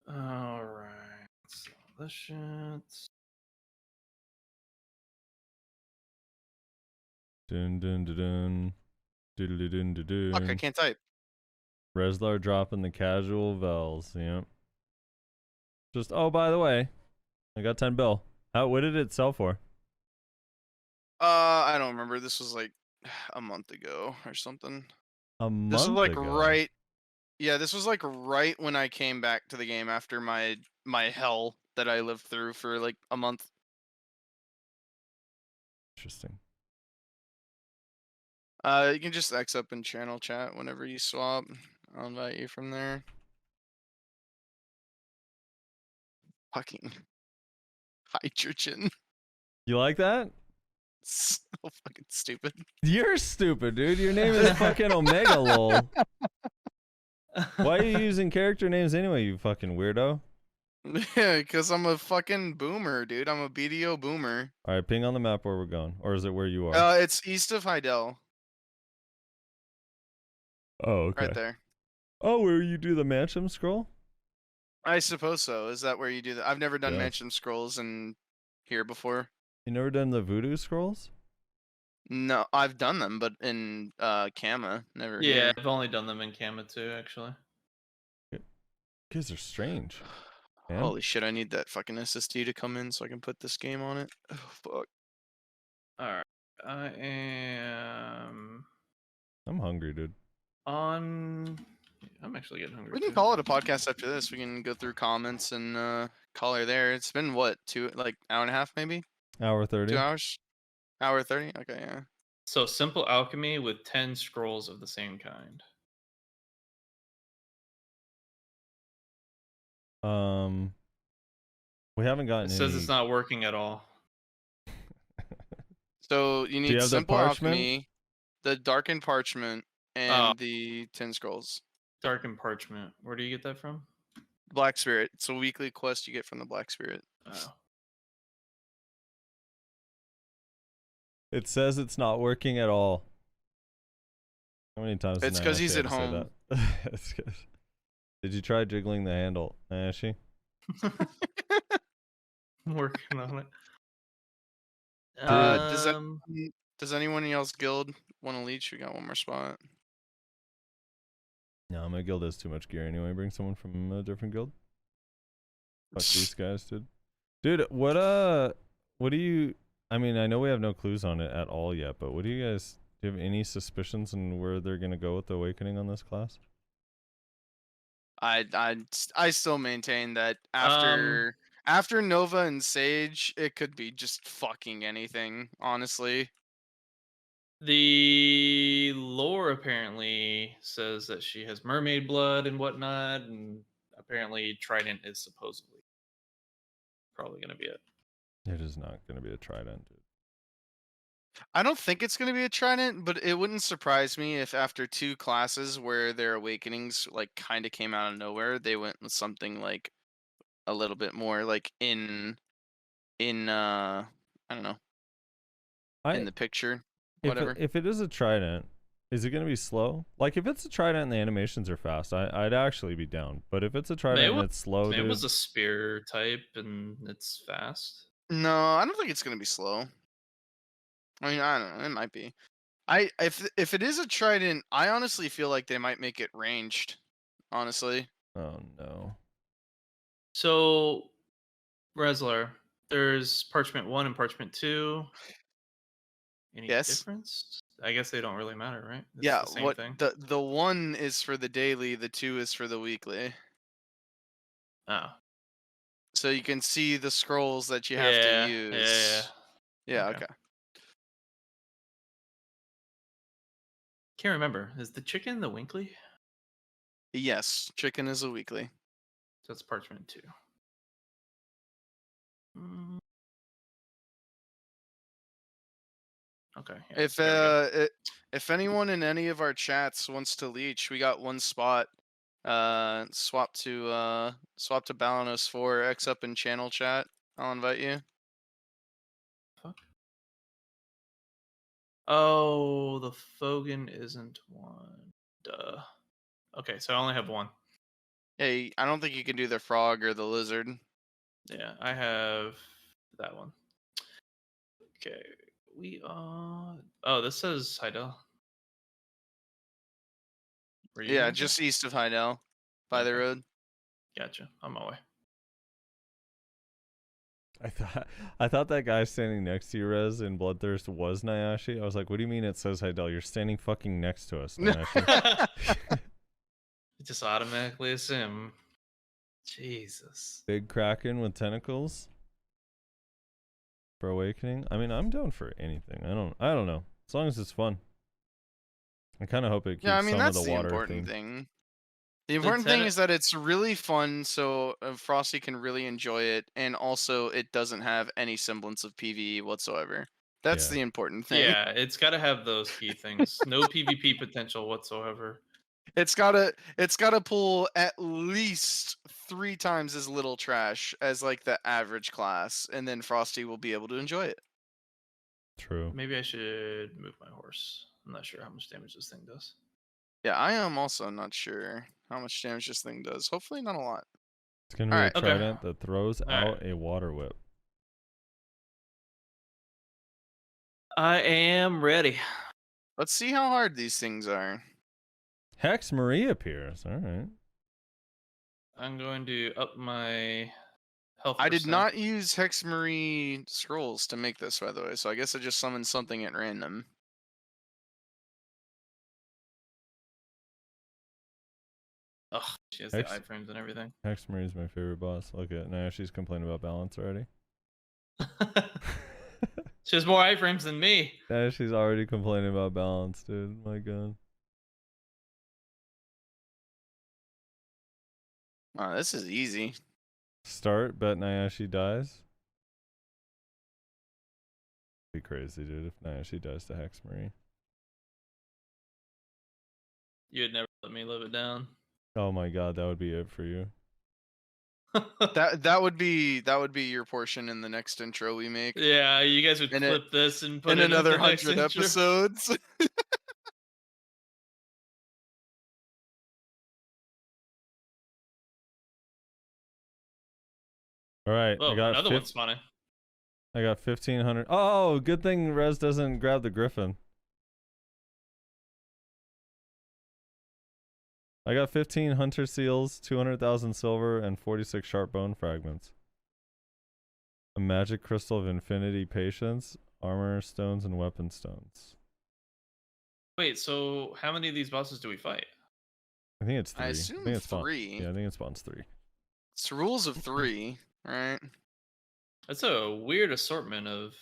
All right. So this shit. Dun dun dun dun. Doodly dun dun Fuck, I dun. can't type. Reslar dropping the casual Vels. Yep. Just by the way, I got 10 bill. What did it sell for? I don't remember. This was like a month ago or something. A This was month like ago. right. Yeah, this was like right when I came back to the game after my hell that I lived through for like a month. Interesting. You can just X up in channel chat whenever you swap. I'll invite you from there. Fucking hydrogen. You like that? So fucking stupid. You're stupid, dude. Your name is fucking Omega lol. Why are you using character names anyway, you fucking weirdo? Yeah, because I'm a fucking boomer, dude. I'm a BDO boomer. Alright, ping on the map where we're going. Or is it where you are? It's east of Heidel. Oh, okay. Right there. Oh, where you do the Mansion scroll? I suppose so. Is that where you do that? I've never done Yes. Mansion Scrolls in here before. You never done the voodoo scrolls? No, I've done them, but in Kama, never Yeah, here. I've only done them in Kama too, actually. Kids are strange. Man. Holy shit, I need that fucking SSD to come in so I can put this game on it. Oh, fuck. Alright. I am I'm hungry, dude. on. I'm actually getting hungry. We can too. call it a podcast after this. We can go through comments and call her there. It's been what, hour and a half maybe? Hour 30. 2 hours? Hour 30? Okay, yeah. So simple alchemy with 10 scrolls of the same kind. We haven't gotten It says any... it's not working at all. So you you need have the simple parchment? alchemy, the darkened parchment, and the 10 scrolls. Darkened parchment. Where do you get that from? Black Spirit. It's a weekly quest you get from the Black Spirit. Oh. It says it's not working at all. How many times It's did I 'cause he's actually at have to say that? That's good. Did you try jiggling the handle, Ashy? I'm working on it. Does anyone else guild want to leech? We got one more spot. No, my guild has too much gear anyway. Bring someone from a different guild. Fuck these guys, dude. Dude, what do you... I mean, I know we have no clues on it at all yet, but what do you guys... Do you have any suspicions on where they're gonna go with the awakening on this class? I still maintain that after Nova and Sage, it could be just fucking anything, honestly. The lore apparently says that she has mermaid blood and whatnot, and apparently Trident is supposedly probably going to be it. It is not gonna be a trident, dude. I don't think it's going to be a Trident, but it wouldn't surprise me if after 2 classes where their awakenings like kind of came out of nowhere, they went with something like a little bit more like in I don't know, in the picture, whatever. If it is a trident, is it gonna be slow? Like if it's a trident and the animations are fast, I'd actually be down. But if it's a trident and it's slow, It dude, was a spear type and it's fast. No, I don't think it's going to be slow. I mean, I don't know. It might be. If it is a Trident, I honestly feel like they might make it ranged. Honestly. oh no. So, Resler, there's Parchment 1 and Parchment 2. Any Yes. difference? I guess they don't really matter, right? It's Yeah. the same What thing. the 1 is for the daily, the 2 is for the weekly. Oh. So you can see the scrolls that you have to use. Yeah. Okay. Okay. Can't remember. Is the chicken the Winkley? Yes. Chicken is a weekly. That's Parchment 2. Mm. Okay. yeah, If there we go. if anyone in any of our chats wants to leech, we got one spot. Swap to Balanos 4 X up in channel chat. I'll invite you. Oh, the Fogan isn't one. Duh. Okay, so I only have one. Hey, I don't think you can do the frog or the lizard. Yeah, I have that one. Okay, we are. Oh, this says Heidel. Were you Yeah, moving? just east of Heidel, by the Okay. road. Gotcha. On my way. I thought that guy standing next to you, Rez, in Bloodthirst was Nayashe. I was like, what do you mean it says Heidel? You're standing fucking next to us, Nayashe. Just automatically assume. Jesus. Big Kraken with tentacles for Awakening. I mean, I'm down for anything. I don't know. As long as it's fun. I kind of hope it keeps Yeah, I mean some that's of the the water important theme. thing. The important thing tenant- is that it's really fun, so Frosty can really enjoy it, and also it doesn't have any semblance of PvE whatsoever. That's Yeah. the important thing. Yeah, it's got to have those key things. No PvP potential whatsoever. It's gotta pull at least 3 times as little trash as like the average class, and then Frosty will be able to enjoy it. True. Maybe I should move my horse. I'm not sure how much damage this thing does. Yeah, I am also not sure how much damage this thing does. Hopefully not a lot. It's going to be Alright. a Okay. trident that throws out Alright. a water whip. I am ready. Let's see how hard these things are. Hex Marie appears. All right. I'm going to up my health. I did percent. not use Hexmarie scrolls to make this, by the way, so I guess I just summoned something at random. Ugh, she has Hex- the iframes and everything. Hex Marie is my favorite boss. Look at Nayashe's complaining about balance already. She has more iframes than me. Nayashe's already complaining about balance, dude. My god. Oh, this is easy. Start, bet Nayashe dies. Be crazy, dude, if Nayashe dies to Hex Marie. You'd never let me live it down. Oh my god, that would be it for you. That would be your portion in the next intro we make. Yeah, you guys would And clip this and put in it in another the next 100 intro. episodes. All right, Oh, I got another one spawning. I got 1500. Oh, good thing Rez doesn't grab the griffin. I got 15 hunter seals, 200,000 silver, and 46 sharp bone fragments. A magic crystal of infinity patience, armor stones, and weapon stones. Wait, so how many of these bosses do we fight? I think it's 3. I assume think it spawns- 3. Yeah, I think it spawns 3. It's rules of 3, right? That's a weird assortment of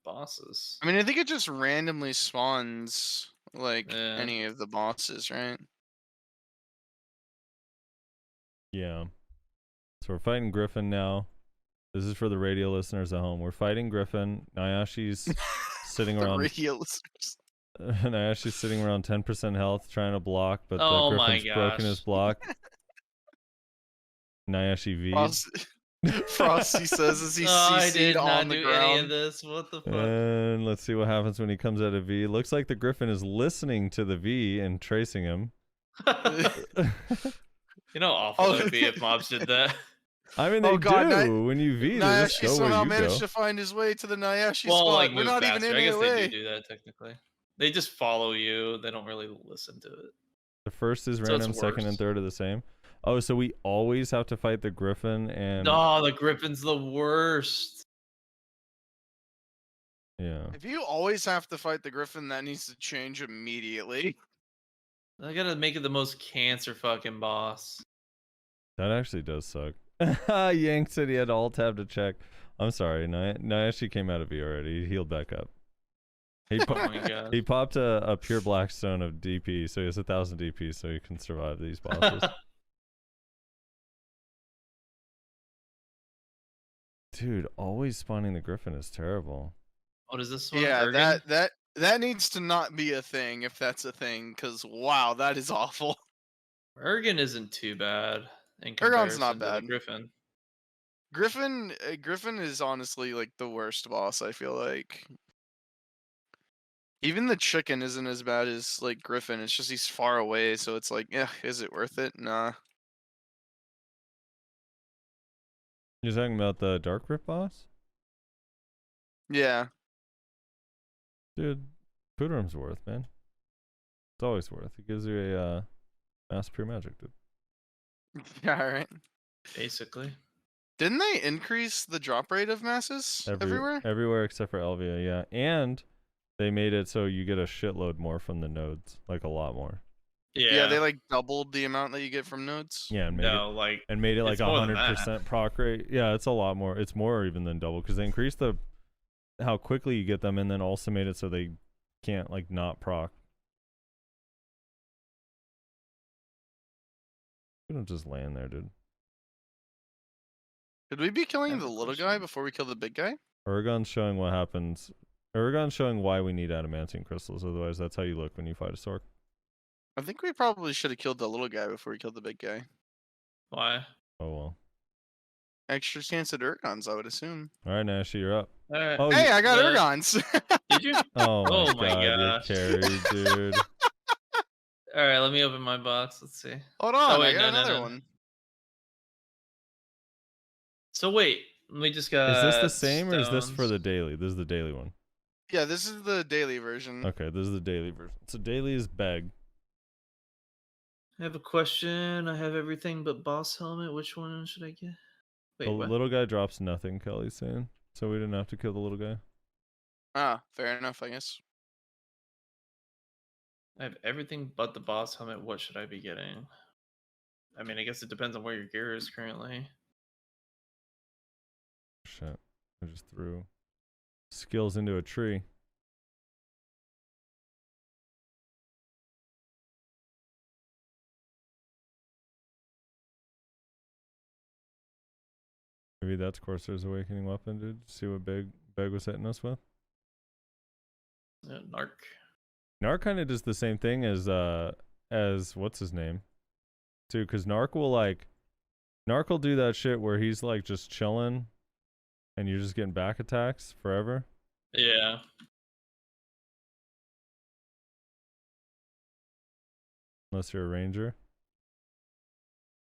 bosses. I mean, I think it just randomly spawns like Yeah. any of the bosses, right? Yeah. So we're fighting Griffin now. This is for the radio listeners at home. We're fighting Griffin. Nayashe's sitting The around radio listeners. Nayashe's sitting around 10% health trying to block, but Oh the my Griffin's broken his gosh. block. Nayashe V's. Frosty says as he I CC'd did not on the do any of ground. this. What the fuck? And let's see what happens when he comes out of V. Looks like the Griffin is listening to the V and tracing him. You know how awful Oh. it would be if mobs did that. I mean, they Oh, God, do. When you V, they just Nayashe go where somehow you managed go. to find his way to the Nayashe Well, spot. like We're move not faster. even in I guess the they way. do that technically. They just follow you. They don't really listen to it. The first is So it's random, second and worse. third are the same. Oh, so we always have to fight the Griffin and... Oh, the Griffin's the worst. Yeah. If you always have to fight the Griffin, that needs to change immediately. I gotta make it the most cancer fucking boss. That actually does suck. Yank said he had to alt tab to check. I'm sorry. Nayashe came out of V already. He healed back up. He, Oh my god. he popped a pure blackstone of DP, so he has 1,000 DP, so he can survive these bosses. Dude, always spawning the Griffin is terrible. What is this one? Yeah, Ergen? that needs to not be a thing if that's a thing, because wow, that is awful. Ergen isn't too bad in Ergon's not comparison to the bad. Griffin. Griffin is honestly like the worst boss, I feel like. Even the chicken isn't as bad as like Griffin. It's just he's far away, so it's like, yeah, is it worth it? Nah. You're talking about the Dark Rip boss? Yeah. Dude, Food Room's worth, man. It's always worth. It gives you a mass pure magic, dude. Yeah, right. Basically. Didn't they increase the drop rate of masses everywhere? Everywhere except for Elvia, yeah. And they made it so you get a shitload more from the nodes, like a lot more. Yeah. They like doubled the amount that you get from nodes. Yeah, and made it like it's more than 100% proc rate. Yeah, it's a lot more. It's more even than double because they increased how quickly you get them, and then also made it so they can't like not proc. You don't just land there, dude. Should we be killing have the a little guy question. before we kill the big guy? Oregon's showing what happens. Oregon's showing why we need adamantine crystals. Otherwise, that's how you look when you fight a Sork. I think we probably should have killed the little guy before we killed the big guy. Why? Oh well. Extra chance at Urgons, I would assume. All right, Nashi, you're up. Alright. Oh, Hey, I got uh, Urgons! Did you? Oh my, Oh my god, gosh. you're carried, dude. Alright, let me open my box. Let's see. Hold on, wait, I got no, no, another no. one. So wait, we just got. Is this the same or is this for stones. the daily? This is the daily one. Yeah, this is the daily version. Okay, this is the daily version. So daily is bag. I have a question. I have everything but boss helmet. Which one should I get? Wait, The what? little guy drops nothing, Kelly's saying. So we didn't have to kill the little guy. Ah, fair enough, I guess. I have everything but the boss helmet. What should I be getting? I mean, I guess it depends on where your gear is currently. Shit. I just threw skills into a tree. Maybe that's Corsair's Awakening weapon, dude. See what Beg was hitting us with? Narc. Narc kind of does the same thing as what's his name? Too, because Narc will do that shit where he's like just chilling and you're just getting back attacks forever. Yeah. Unless you're a ranger.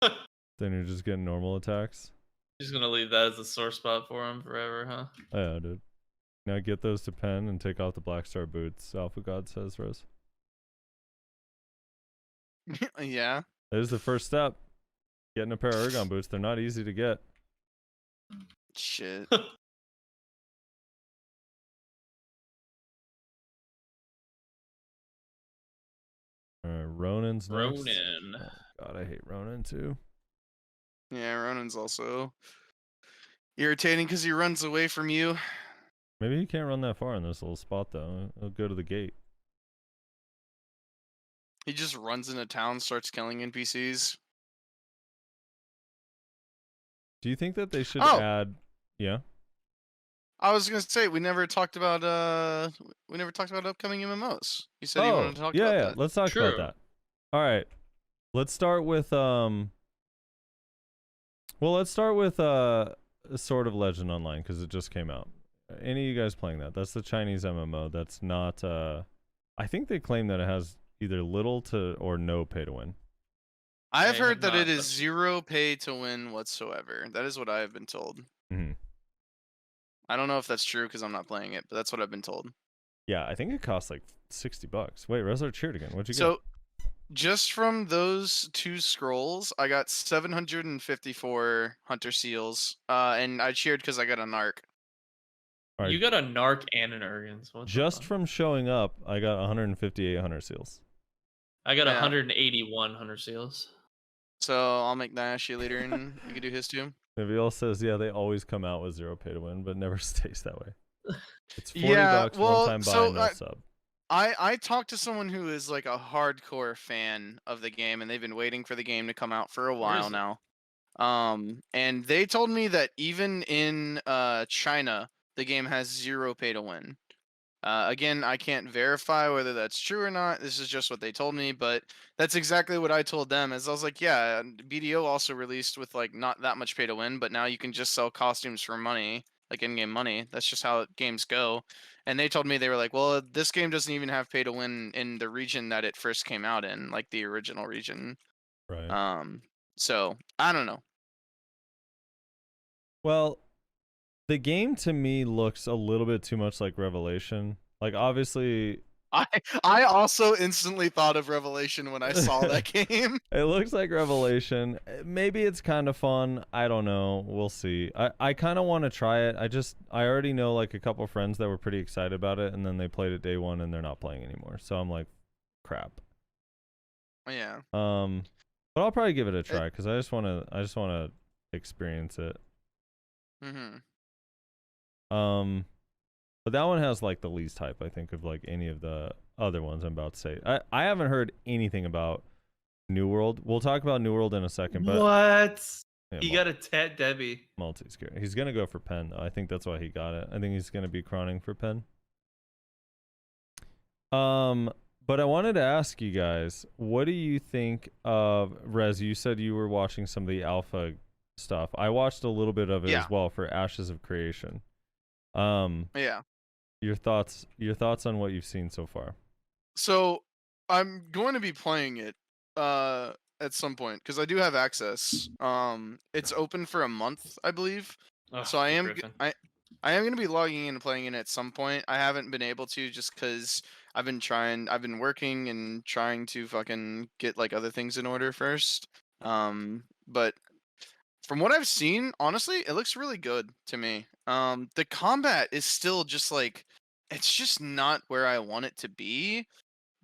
Then you're just getting normal attacks. Just gonna leave that as a sore spot for him forever, huh? Oh, yeah, dude. Now get those to pen and take off the Black Star boots, Alpha God says, Rose. Yeah. That is the first step. Getting a pair of Ergon boots. They're not easy to get. Shit. Ronin's next. Ronin. Oh, God, I hate Ronin too. Yeah, Ronin's also irritating because he runs away from you. Maybe he can't run that far in this little spot, though. He'll go to the gate. He just runs into town, starts killing NPCs. Do you think that they should Oh! add... Yeah? I was gonna say we never talked about upcoming MMOs. You said you wanted to talk about that. Let's talk about True. that. All right. Let's start with Sword of Legend Online because it just came out. Any of you guys playing that? That's the Chinese MMO. That's not I think they claim that it has either little to or no pay to win. I have I heard have that not it is touched it. 0 pay to win whatsoever. That is what I have been told. Mhm. I don't know if that's true because I'm not playing it, but that's what I've been told. Yeah, I think it costs like $60. Wait, Resler cheered again. What'd you So, just from those 2 scrolls, I got 754 hunter seals, and I cheered because I got a narc. All right. You got a Narc and an Urgans. What get? the Just fuck? from showing up, I got 158 hunter seals. I got Yeah. 181 hunter seals. So I'll make Nash your leader, and you can do his too. Naviel says, yeah, they always come out with 0 pay to win, but never stays that way. It's $40 Yeah, well, one-time buy, so no sub. I talked to someone who is like a hardcore fan of the game, and they've been waiting for the game to come out for a while is it? now. And they told me that even in China, the game has 0 pay to win. Again, I can't verify whether that's true or not. This is just what they told me, but that's exactly what I told them. As I was like, yeah, BDO also released with like not that much pay to win, but now you can just sell costumes for money, like in-game money. That's just how games go. And they told me, they were like, well, this game doesn't even have pay to win in the region that it first came out in, like the original region. Right. So I don't know. Well, the game to me looks a little bit too much like Revelation. Like obviously I also instantly thought of Revelation when I saw that game. it looks like Revelation. Maybe it's kind of fun. I don't know. We'll see. I kind of want to try it. I already know like a couple friends that were pretty excited about it, and then they played it day one and they're not playing anymore. So I'm like, crap. Yeah. But I'll probably give it a try because I just want to experience it. But that one has like the least hype, I think, of like any of the other ones I'm about to say. I haven't heard anything about New World. We'll talk about New World in a second. But What? yeah, He got a Tet Debbie. multi's good. He's gonna go for Pen though. I think that's why he got it. I think he's gonna be croning for Pen. But I wanted to ask you guys, what do you think of Rez? You said you were watching some of the alpha stuff. I watched a little bit of it as well for Ashes of Creation. Yeah. Your thoughts on what you've seen so far? So I'm going to be playing it at some point because I do have access. It's open for a month, I believe. Oh, So I am Griffin. I am going to be logging in and playing it at some point. I haven't been able to just because I've been working and trying to fucking get like other things in order first. But from what I've seen, honestly, it looks really good to me. The combat is still just like, it's just not where I want it to be.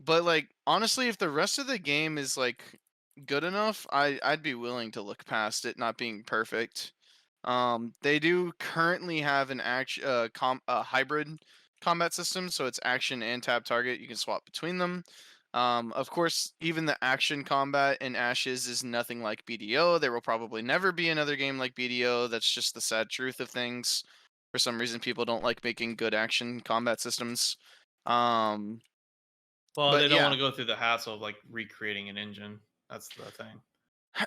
But like, honestly, if the rest of the game is like good enough, I'd be willing to look past it not being perfect. They do currently have an hybrid combat system, so it's action and tap target. You can swap between them. Of course, even the action combat in Ashes is nothing like BDO. There will probably never be another game like BDO. That's just the sad truth of things. For some reason, people don't like making good action combat systems. Well, but they don't yeah. want to go through the hassle of like recreating an engine. That's the thing.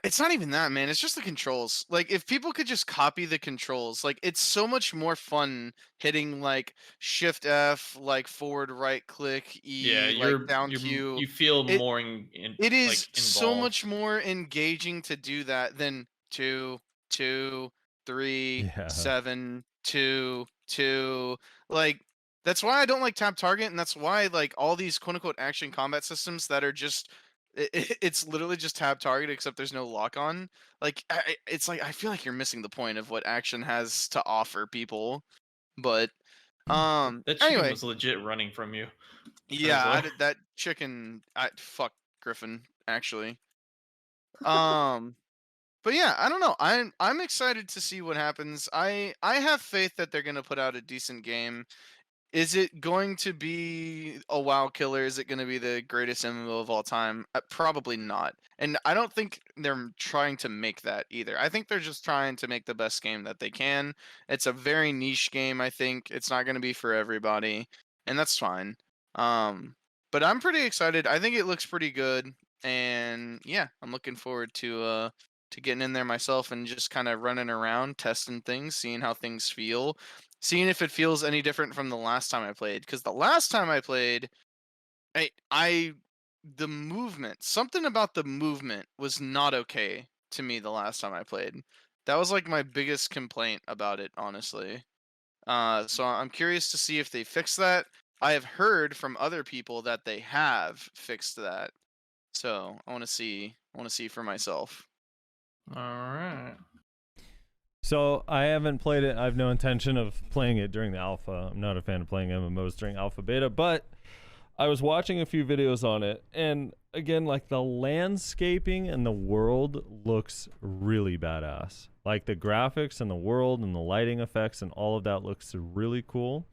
It's not even that, man. It's just the controls. Like, if people could just copy the controls, like, it's so much more fun hitting like Shift F, like forward right click E, Yeah, like down Q. you feel It- more It is like, so involved. much more engaging to do that than 2, 2, 3, Yeah. 7, 2, 2. Like, that's why I don't like tap target, and that's why like all these quote unquote action combat systems that are just it's literally just tap target except there's no lock on. Like it's like I feel like you're missing the point of what action has to offer people. But That chicken anyway, was legit running from you. yeah, well. that chicken. Fuck Griffin actually. But yeah, I don't know. I'm excited to see what happens. I have faith that they're gonna put out a decent game. Is it going to be a WoW killer? Is it going to be the greatest MMO of all time? Probably not. And I don't think they're trying to make that either. I think they're just trying to make the best game that they can. It's a very niche game, I think. It's not going to be for everybody, and that's fine. But I'm pretty excited. I think it looks pretty good, and yeah, I'm looking forward to getting in there myself and just kind of running around, testing things, seeing how things feel. Seeing if it feels any different from the last time I played, because the last time I played, the movement, something about the movement was not okay to me the last time I played. That was like my biggest complaint about it, honestly. So I'm curious to see if they fix that. I have heard from other people that they have fixed that. So I want to see for myself. All right. So I haven't played it. I have no intention of playing it during the alpha. I'm not a fan of playing MMOs during alpha beta, but I was watching a few videos on it, and again, like the landscaping and the world looks really badass. Like the graphics and the world and the lighting effects and all of that looks really cool.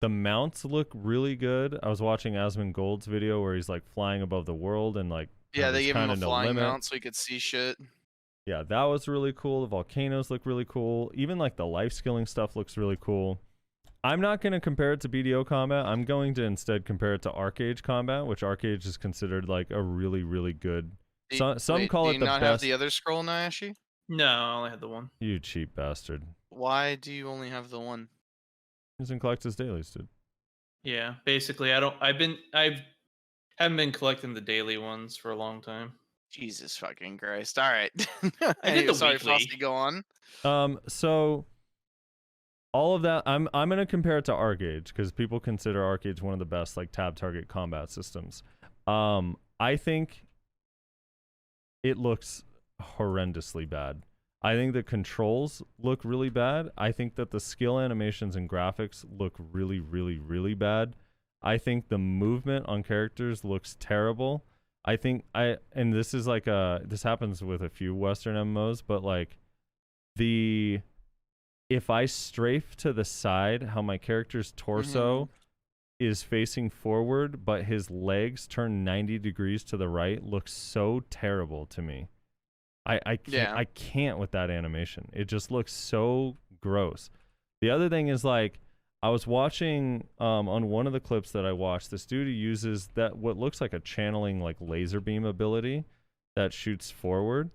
The mounts look really good. I was watching Asmund Gold's video where he's like flying above the world and like Yeah, they gave him a no flying limit. mount so he could see shit. Yeah, that was really cool. The volcanoes look really cool. Even like the life skilling stuff looks really cool. I'm not going to compare it to BDO combat. I'm going to instead compare it to Arcade combat, which Arcade is considered like a really, really good. Some call do it you the not best. have the other scroll, Nyashi? No, I only had the one. You cheap bastard. Why do you only have the one? He doesn't collect his dailies, dude. Yeah, basically, I haven't been collecting the daily ones for a long time. Jesus fucking Christ! All right. I did the sorry, weekly. Frosty, go on. So all of that, I'm gonna compare it to Arcade because people consider Arcade one of the best like tab target combat systems. I think it looks horrendously bad. I think the controls look really bad. I think that the skill animations and graphics look really, really, really bad. I think the movement on characters looks terrible. I think and this is like this happens with a few Western MMOs, but like if I strafe to the side, how my character's torso is facing forward, but his legs turn 90 degrees to the right, looks so terrible to me. I can't with that animation. It just looks so gross. The other thing is like I was watching on one of the clips that I watched, this dude uses that what looks like a channeling like laser beam ability that shoots forward.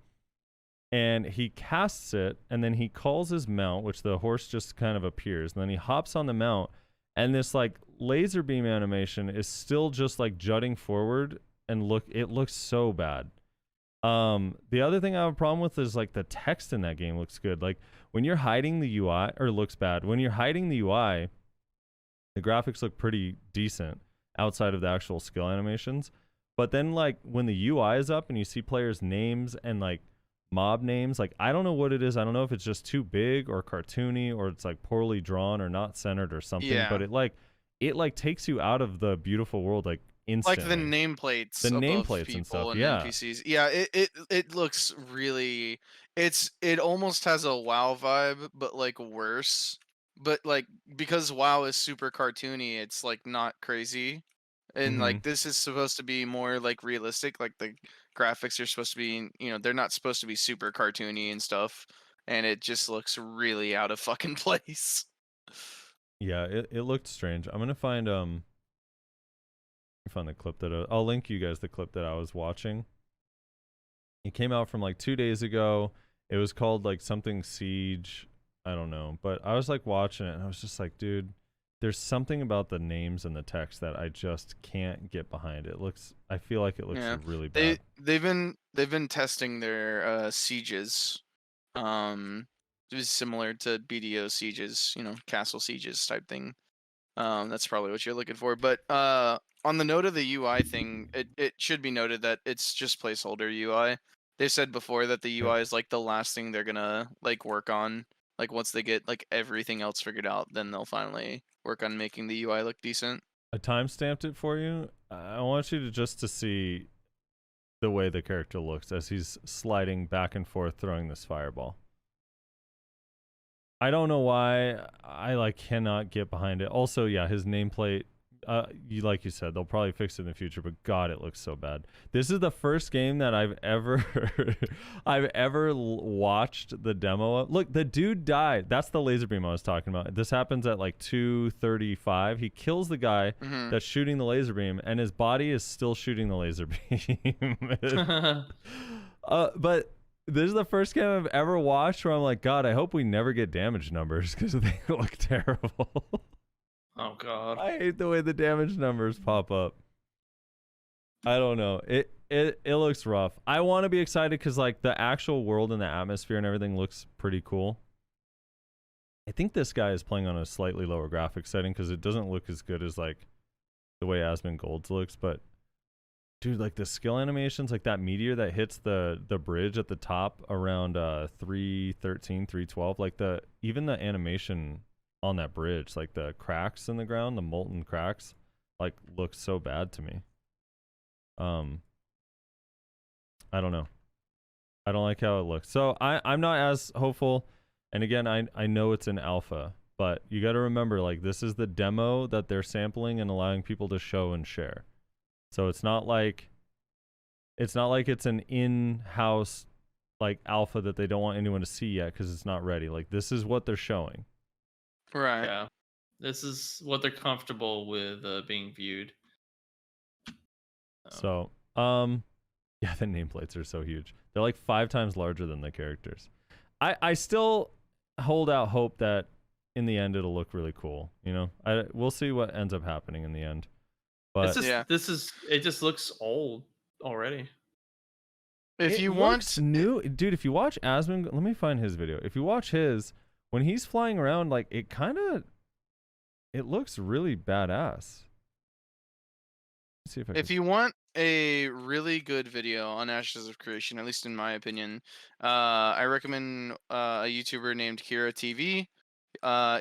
And he casts it, and then he calls his mount, which the horse just kind of appears, and then he hops on the mount, and this like laser beam animation is still just like jutting forward, and it looks so bad. The other thing I have a problem with is like the text in that game looks good. Like when you're hiding the UI, or looks bad. When you're hiding the UI, the graphics look pretty decent outside of the actual skill animations. But then like when the UI is up and you see players' names and like mob names, like I don't know what it is. I don't know if it's just too big or cartoony or it's like poorly drawn or not centered or something. Yeah. But it takes you out of the beautiful world like instantly. Like the nameplates, The above nameplates people and stuff, and yeah. NPCs. Yeah, it looks really. It almost has a WoW vibe, but like worse. But like because WoW is super cartoony, it's like not crazy, and like this is supposed to be more like realistic. Like the graphics are supposed to be, they're not supposed to be super cartoony and stuff, and it just looks really out of fucking place. Yeah, it looked strange. I'm gonna find the clip that I'll link you guys the clip that I was watching. It came out from like 2 days ago. It was called like something Siege. I don't know, but I was like watching it and I was just like, dude, there's something about the names and the text that I just can't get behind. I feel like it looks really bad. They've been testing their sieges. It was similar to BDO sieges, castle sieges type thing. That's probably what you're looking for. But on the note of the UI thing, it should be noted that it's just placeholder UI. They said before that the UI is like the last thing they're gonna like work on. Like once they get like everything else figured out, then they'll finally work on making the UI look decent. I timestamped it for you. I want you to see the way the character looks as he's sliding back and forth throwing this fireball. I don't know why I like cannot get behind it. Also, yeah, his nameplate, like you said, they'll probably fix it in the future, but God, it looks so bad. This is the first game that I've ever watched the demo of. Look, the dude died. That's the laser beam I was talking about. This happens at like 2:35. He kills the guy that's shooting the laser beam, and his body is still shooting the laser beam. But this is the first game I've ever watched where I'm like, God, I hope we never get damage numbers because they look terrible. Oh God. I hate the way the damage numbers pop up. I don't know. It looks rough. I want to be excited because like the actual world and the atmosphere and everything looks pretty cool. I think this guy is playing on a slightly lower graphic setting because it doesn't look as good as like the way Asmongold's looks, but dude, like the skill animations, like that meteor that hits the bridge at the top around 313, 312, like even the animation on that bridge, like the cracks in the ground, the molten cracks, like look so bad to me. I don't know. I don't like how it looks. So I'm not as hopeful. And again, I know it's an alpha, but you got to remember, like this is the demo that they're sampling and allowing people to show and share. So it's not like it's an in-house like alpha that they don't want anyone to see yet because it's not ready. Like this is what they're showing. Right. Yeah, this is what they're comfortable with being viewed. So, yeah, the nameplates are so huge. They're like 5 times larger than the characters. I still hold out hope that in the end it'll look really cool. You know, we'll see what ends up happening in the end. But it just looks old already. If it you looks want new, dude. If you watch Asmund, let me find his video. If you watch his, when he's flying around, like it looks really badass. Let's see if you want a really good video on Ashes of Creation, at least in my opinion, I recommend a YouTuber named Kira TV.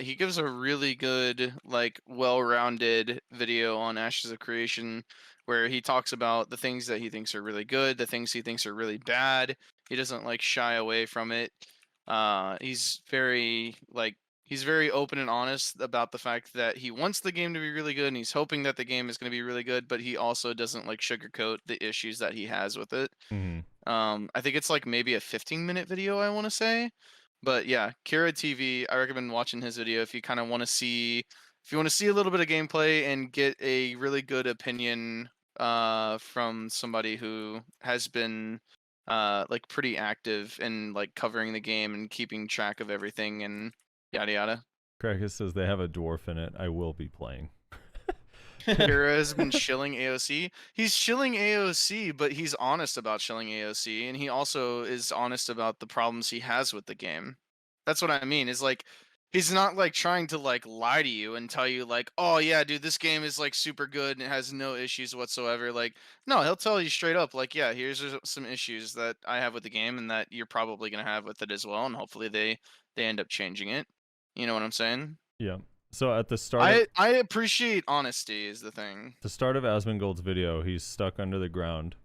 He gives a really good, like, well-rounded video on Ashes of Creation, where he talks about the things that he thinks are really good, the things he thinks are really bad. He doesn't like shy away from it. He's very open and honest about the fact that he wants the game to be really good and he's hoping that the game is going to be really good, but he also doesn't like sugarcoat the issues that he has with it. I think it's like maybe a 15-minute video, I want to say. But yeah, Kira TV, I recommend watching his video if you kind of want to see a little bit of gameplay and get a really good opinion from somebody who has been like pretty active in like covering the game and keeping track of everything and yada yada. Krakus says they have a dwarf in it. I will be playing. Kira has been shilling AOC. He's shilling AOC, but he's honest about shilling AOC, and he also is honest about the problems he has with the game. That's what I mean. Is like he's not like trying to like lie to you and tell you like, oh yeah, dude, this game is like super good and it has no issues whatsoever. Like, no, he'll tell you straight up, like, yeah, here's some issues that I have with the game and that you're probably gonna have with it as well, and hopefully they end up changing it. You know what I'm saying? Yeah. So at the start, I appreciate honesty is the thing. the start of Asmongold's video, he's stuck under the ground,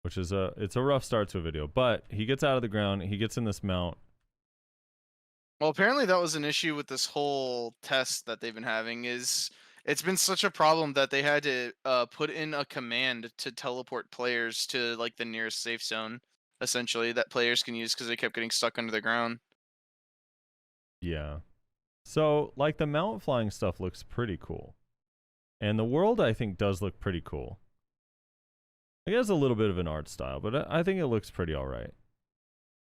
which is it's a rough start to a video. But he gets out of the ground, he gets in this mount. Well, apparently that was an issue with this whole test that they've been having. It's been such a problem that they had to put in a command to teleport players to like the nearest safe zone, essentially, that players can use because they kept getting stuck under the ground. Yeah. So, like, the mount flying stuff looks pretty cool. And the world, I think, does look pretty cool. It has a little bit of an art style, but I think it looks pretty alright.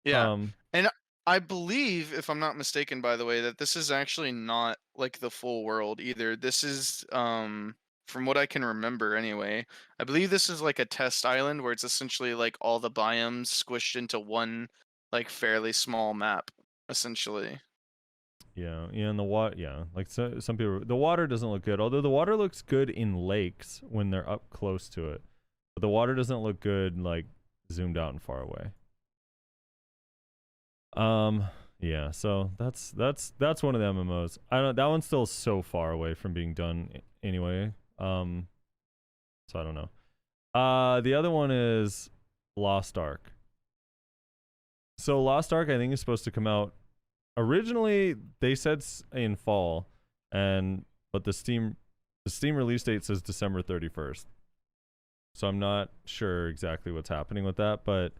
Yeah. And I believe, if I'm not mistaken, by the way, that this is actually not, like, the full world either. This is, from what I can remember anyway, I believe this is, like, a test island where it's essentially, like, all the biomes squished into one, like, fairly small map, essentially. Yeah, and the water, yeah, like some people, the water doesn't look good. Although the water looks good in lakes when they're up close to it, but the water doesn't look good like zoomed out and far away. Yeah, so that's one of the MMOs. That one's still so far away from being done anyway. So I don't know. The other one is Lost Ark. So Lost Ark, I think, is supposed to come out. Originally, they said in fall, but the Steam release date says December 31st. So I'm not sure exactly what's happening with that, but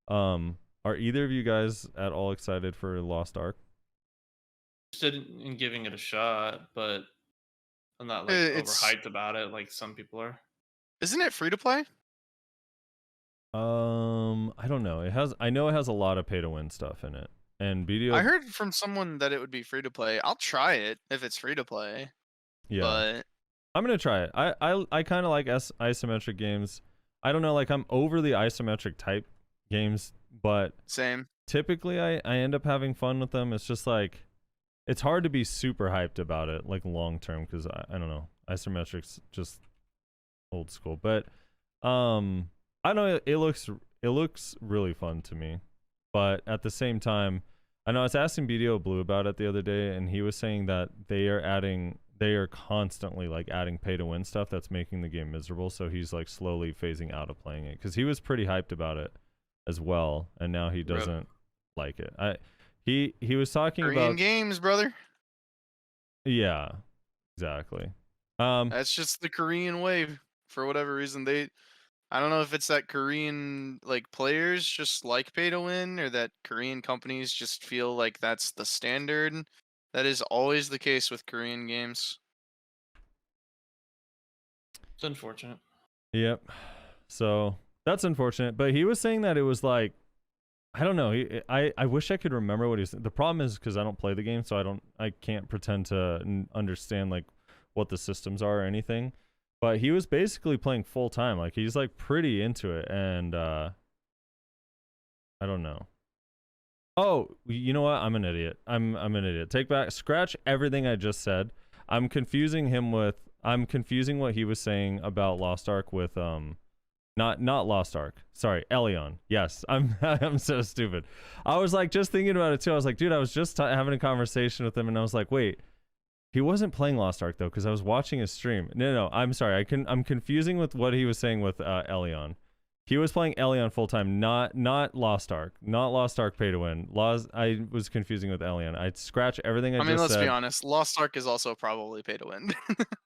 are either of you guys at all excited for Lost Ark? Interested in giving it a shot, but I'm not like overhyped about it like some people are. Isn't it free to play? I don't know. I know it has a lot of pay to win stuff in it. And BDO, I heard from someone that it would be free to play. I'll try it if it's free to play. Yeah. But I'm gonna try it. I kind of like isometric games. I don't know, like I'm over the isometric type games, but same. Typically I end up having fun with them. It's just like it's hard to be super hyped about it like long term because I don't know, isometric's just old school. But I don't know, it looks really fun to me. But at the same time, I know I was asking BDO Blue about it the other day, and he was saying that they are constantly like adding pay to win stuff that's making the game miserable. So he's like slowly phasing out of playing it because he was pretty hyped about it as well, and now he doesn't like it. He was talking Korean about games, brother. Yeah, exactly. That's just the Korean way. For whatever reason, I don't know if it's that Korean like players just like pay to win, or that Korean companies just feel like that's the standard. That is always the case with Korean games. It's unfortunate. Yep. So that's unfortunate. But he was saying that it was like, I don't know. I wish I could remember what he was. The problem is because I don't play the game, so I can't pretend to understand like what the systems are or anything. But he was basically playing full time. Like he's like pretty into it, and I don't know. Oh, you know what? I'm an idiot. I'm an idiot. Scratch everything I just said. I'm confusing what he was saying about Lost Ark with not Lost Ark. Sorry, Elion. Yes, I'm so stupid. I was like just thinking about it too. I was like, dude, I was just having a conversation with him, and I was like, wait, he wasn't playing Lost Ark though, because I was watching his stream. No, I'm sorry. I'm confusing with what he was saying with Elion. He was playing Elion full time, not Lost Ark, not Lost Ark pay to win. I was confusing with Elion. I'd scratch everything I I mean, just let's said. be honest. Lost Ark is also probably pay to win.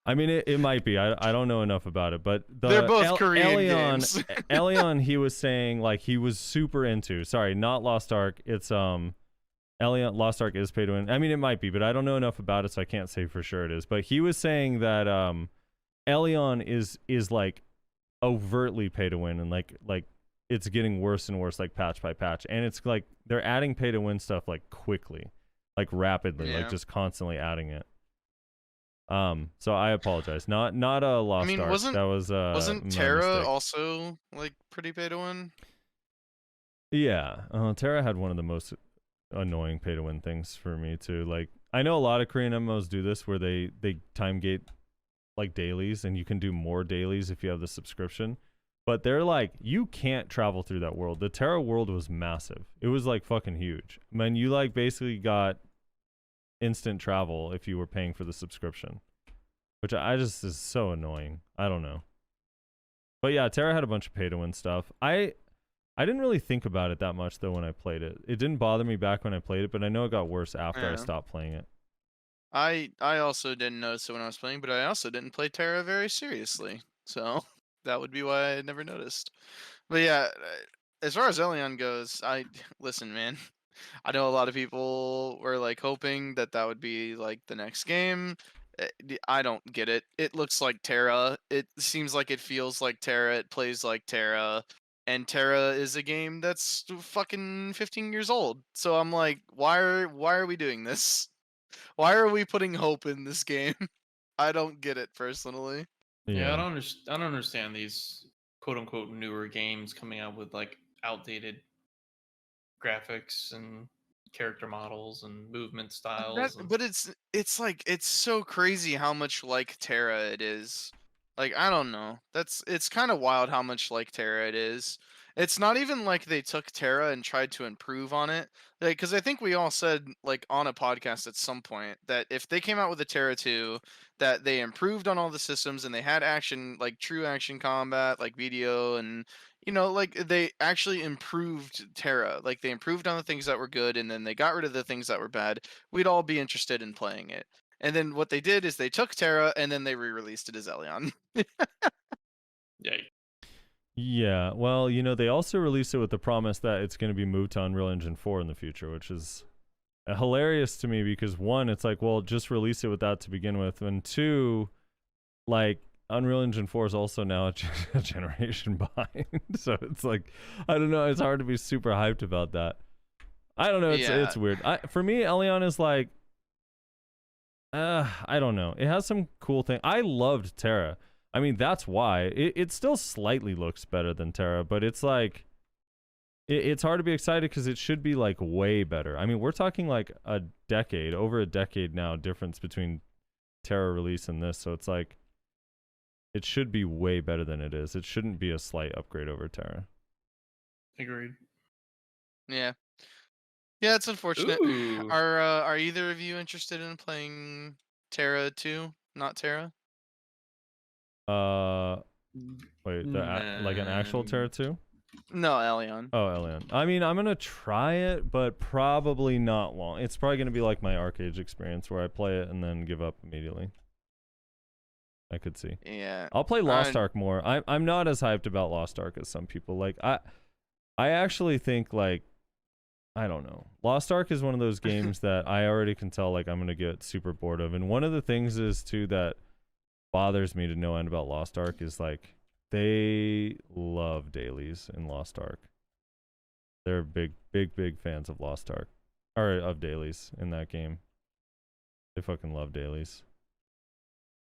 I mean, it might be. I don't know enough about it, but They're both Korean games. Elion, he was saying like he was super into. Sorry, not Lost Ark. It's Elion. Lost Ark is pay to win. I mean, it might be, but I don't know enough about it, so I can't say for sure it is. But he was saying that Elion is like overtly pay to win, and like it's getting worse and worse, like patch by patch, and it's like they're adding pay to win stuff like quickly, like rapidly, like just constantly adding it. So I apologize. Not a Lost Ark. That was wasn't Terra also like pretty pay to win? Yeah, Terra had one of the most annoying pay to win things for me too. Like I know a lot of Korean MMOs do this where they time gate like dailies, and you can do more dailies if you have the subscription. But they're like, you can't travel through that world. The Terra world was massive. It was like fucking huge. Man, you like basically got instant travel if you were paying for the subscription, which I just is so annoying. I don't know. But yeah, Terra had a bunch of pay to win stuff. I didn't really think about it that much though when I played it. It didn't bother me back when I played it, but I know it got worse after I stopped playing it. I also didn't notice it when I was playing, but I also didn't play Terra very seriously. So that would be why I never noticed. But yeah, as far as Elion goes, listen, man. I know a lot of people were like hoping that would be like the next game. I don't get it. It looks like Terra. It seems like it feels like Terra. It plays like Terra. And Terra is a game that's fucking 15 years old. So I'm like, why are we doing this? Why are we putting hope in this game? I don't get it personally. Yeah, I don't understand these quote unquote newer games coming out with like outdated graphics and character models and movement styles. But it's like it's so crazy how much like Terra it is. Like I don't know. It's kind of wild how much like Terra it is. It's not even like they took Terra and tried to improve on it. Like, because I think we all said like on a podcast at some point that if they came out with a Terra 2, that they improved on all the systems and they had action, like true action combat, like video, and like they actually improved Terra. Like they improved on the things that were good and then they got rid of the things that were bad. We'd all be interested in playing it. And then what they did is they took Terra and then they re-released it as Elion. Yeah. Yeah, well, they also released it with the promise that it's going to be moved to Unreal Engine 4 in the future, which is hilarious to me because one, it's like, well, just release it with that to begin with, and two, like, Unreal Engine 4 is also now a generation behind, so it's like, I don't know, it's hard to be super hyped about that. I don't know, it's weird. For me, Elion is like, I don't know. It has some cool thing. I loved Terra. I mean, that's why. It still slightly looks better than Terra, but it's like, it's hard to be excited because it should be like way better. I mean, we're talking like over a decade now difference between Terra release and this, so it's like, it should be way better than it is. It shouldn't be a slight upgrade over Terra. Agreed. Yeah. Yeah, it's unfortunate. Ooh. Are either of you interested in playing Terra 2, not Terra? Wait, like an actual Terra 2? No, Elion. Oh, Elion. I mean, I'm gonna try it, but probably not long. It's probably gonna be like my Arcade experience where I play it and then give up immediately. I could see. Yeah. I'll play Lost I- Ark more. I'm not as hyped about Lost Ark as some people. Like I actually think like I don't know. Lost Ark is one of those games that I already can tell like I'm gonna get super bored of. And one of the things is too that bothers me to no end about Lost Ark is like they love dailies in Lost Ark. They're big fans of Lost Ark or of dailies in that game. They fucking love dailies.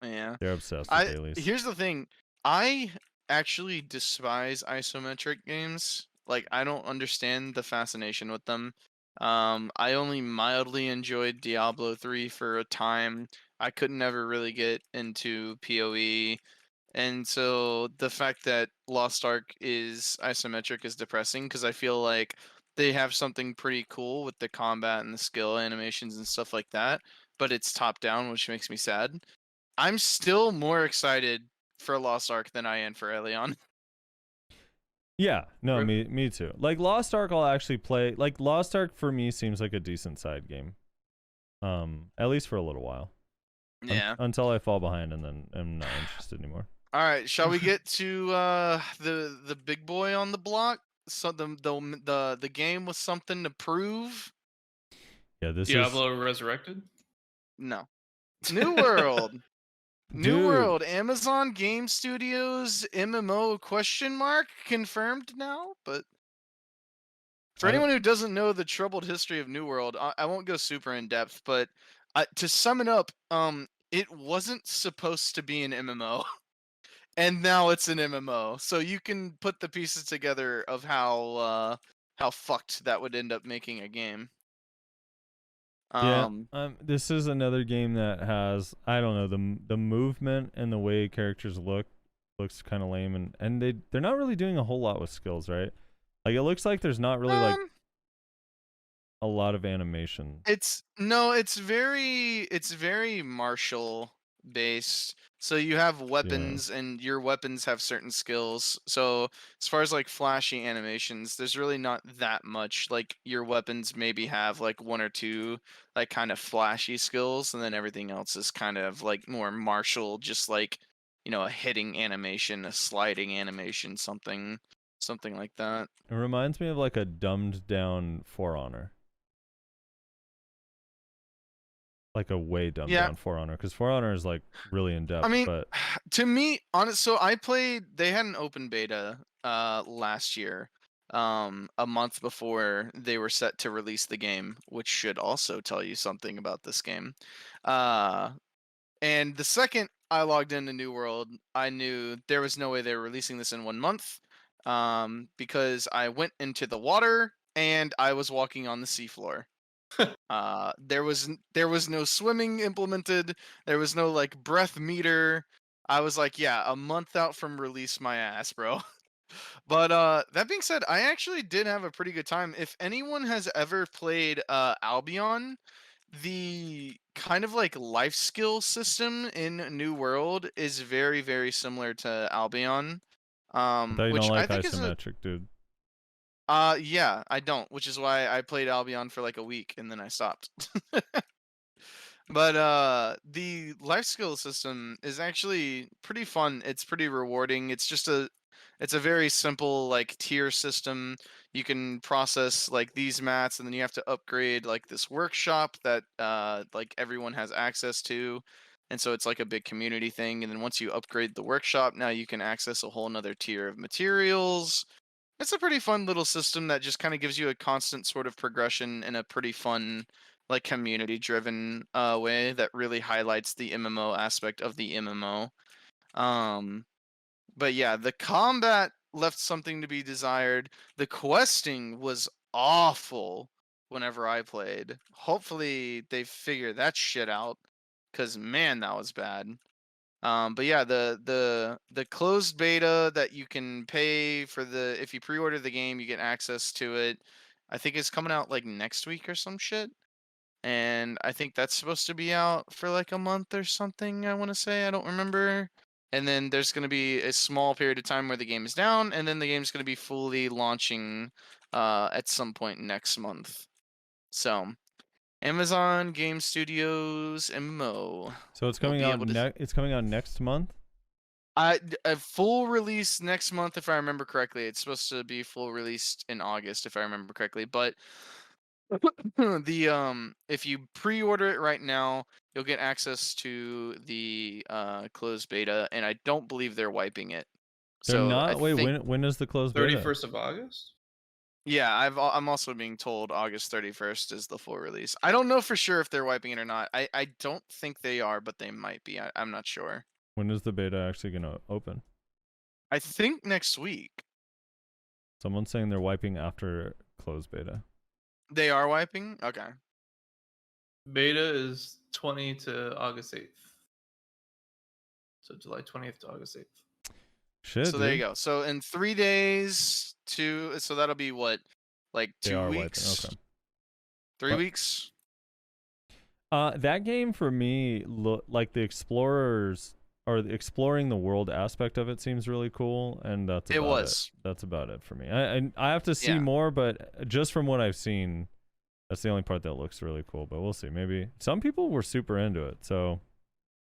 Yeah. They're obsessed with dailies. Here's the thing. I actually despise isometric games. Like I don't understand the fascination with them. I only mildly enjoyed Diablo 3 for a time. I could never really get into PoE. And so the fact that Lost Ark is isometric is depressing because I feel like they have something pretty cool with the combat and the skill animations and stuff like that, but it's top down, which makes me sad. I'm still more excited for Lost Ark than I am for Elion. Yeah, no, Rip. me too. Like Lost Ark, I'll actually play. Like Lost Ark for me seems like a decent side game. At least for a little while. Yeah. Until I fall behind and then I'm not interested anymore. All right. Shall we get to the big boy on the block? So the game with something to prove? Yeah, this Diablo Resurrected. No. New World. New Dude. World. Amazon Game Studios MMO question mark confirmed now, but for I don't- anyone who doesn't know the troubled history of New World, I won't go super in depth, but to sum it up, it wasn't supposed to be an MMO, and now it's an MMO. So you can put the pieces together of how fucked that would end up making a game. Yeah, this is another game that has I don't know the movement and the way characters looks kind of lame and they're not really doing a whole lot with skills, right? Like it looks like there's not really like a lot of animation. It's very martial based. So you have weapons and your weapons have certain skills. So as far as like flashy animations, there's really not that much. Like your weapons maybe have like one or two like kind of flashy skills and then everything else is kind of like more martial, just like, you know, a hitting animation, a sliding animation, something like that. It reminds me of like a dumbed down For Honor. Like a way dumbed down For Honor, because For Honor is like really in depth. I mean, but to me, so I played. They had an open beta last year, a month before they were set to release the game, which should also tell you something about this game. And the second I logged into New World, I knew there was no way they were releasing this in 1 month, because I went into the water and I was walking on the seafloor. There was no swimming implemented. There was no like breath meter. I was like, yeah, a month out from release, my ass, bro. But that being said, I actually did have a pretty good time. If anyone has ever played Albion, the kind of like life skill system in New World is very similar to Albion. I thought you Which don't I like think is isometric, dude. yeah, I don't, which is why I played Albion for like a week and then I stopped. But the life skill system is actually pretty fun. It's pretty rewarding. It's a very simple like tier system. You can process like these mats and then you have to upgrade like this workshop that like everyone has access to. And so it's like a big community thing. And then once you upgrade the workshop, now you can access a whole nother tier of materials. It's a pretty fun little system that just kind of gives you a constant sort of progression in a pretty fun, like community driven way that really highlights the MMO aspect of the MMO. But yeah, the combat left something to be desired. The questing was awful whenever I played. Hopefully they figure that shit out, cause man, that was bad. But yeah, the closed beta that you can pay for if you pre-order the game, you get access to it. I think it's coming out like next week or some shit. And I think that's supposed to be out for like a month or something, I want to say. I don't remember. And then there's going to be a small period of time where the game is down, and then the game's going to be fully launching at some point next month. So Amazon Game Studios MMO. So it's We'll coming be out. able to- It's coming out next month. A full release next month, if I remember correctly. It's supposed to be full released in August, if I remember correctly. But if you pre-order it right now, you'll get access to the closed beta, and I don't believe they're wiping it. They're So I not. Wait, think, when is the closed beta? 31st of August. yeah, I'm also being told August 31st is the full release. I don't know for sure if they're wiping it or not. I don't think they are, but they might be. I'm not sure. When is the beta actually gonna open? I think next week. Someone's saying they're wiping after closed beta. They are wiping? Okay. Beta is 20 to August 8th. So July 20th to August 8th. Shit. So there you dude. go. So in 3 days, so that'll be what, like They 2 are weeks, wiping. Okay. 3 But- weeks. That game for me, like the explorers or the exploring the world aspect of it seems really cool, and that's It about was. That's about it for me. I have to see Yeah. more, but just from what I've seen, that's the only part that looks really cool. But we'll see. Maybe some people were super into it. So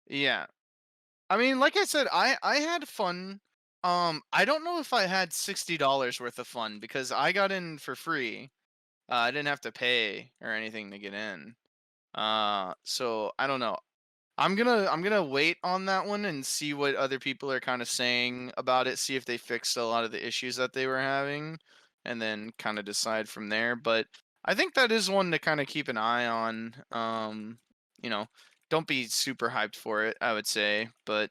Yeah. I mean, like I said, I had fun. I don't know if I had $60 worth of fun because I got in for free. I didn't have to pay or anything to get in. So I don't know. I'm gonna wait on that one and see what other people are kind of saying about it. See if they fixed a lot of the issues that they were having, and then kind of decide from there. But I think that is one to kind of keep an eye on. You know, don't be super hyped for it, I would say, but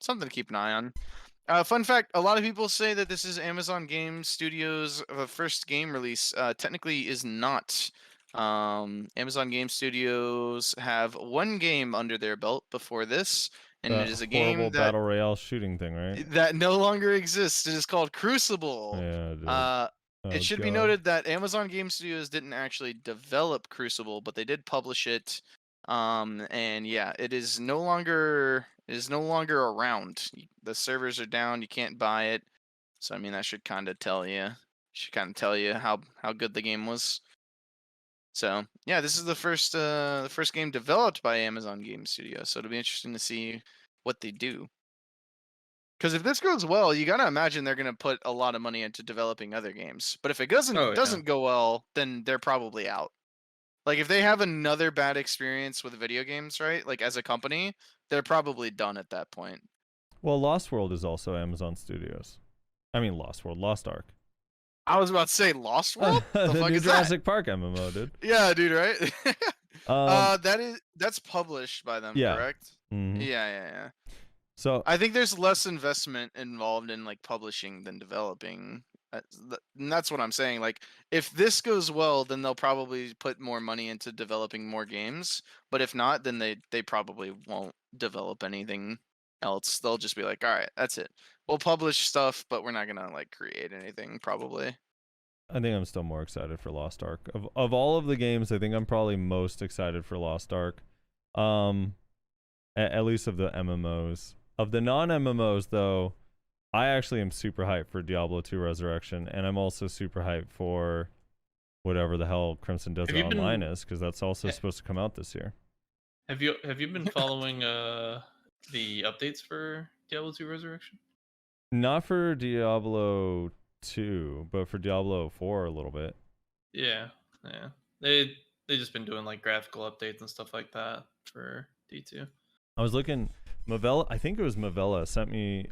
something to keep an eye on. Fun fact: a lot of people say that this is Amazon Game Studios' first game release. Technically, is not. Amazon Game Studios have one game under their belt before this, and that it is a horrible game that battle royale shooting thing, right? no longer exists. It is called Crucible. Yeah, dude. It Oh, should be God. noted that Amazon Game Studios didn't actually develop Crucible, but they did publish it. And yeah, it is no longer around. The servers are down. You can't buy it. So I mean, that should kind of tell you. How good the game was. So yeah, this is the first game developed by Amazon Game Studios. So it'll be interesting to see what they do. Because if this goes well, you gotta imagine they're gonna put a lot of money into developing other games. But if it doesn't Oh, yeah. doesn't go well, then they're probably out. Like if they have another bad experience with video games, right? Like as a company, they're probably done at that point. Well, Lost World is also Amazon Studios. I mean, Lost Ark. I was about to say Lost World. The the fuck new is Jurassic Park MMO, dude. that? Yeah, dude, right? Um, That's published by them, yeah. correct? mhm. Yeah. So I think there's less investment involved in like publishing than developing. And that's what I'm saying. Like, if this goes well, then they'll probably put more money into developing more games. But if not, then they probably won't develop anything else. They'll just be like, all right, that's it. We'll publish stuff, but we're not gonna like create anything probably. I think I'm still more excited for Lost Ark. Of all of the games, I think I'm probably most excited for Lost Ark. At least of the MMOs. Of the non-MMOs, though, I actually am super hyped for Diablo 2 Resurrection, and I'm also super hyped for whatever the hell Crimson Desert you been- Online is, because that's also Yeah. supposed to come out this year. Have you been following the updates for Diablo 2 Resurrection? Not for Diablo 2, but for Diablo 4 a little bit. Yeah. They just been doing like graphical updates and stuff like that for D2. I was looking, Mavella, I think it was Mavella sent me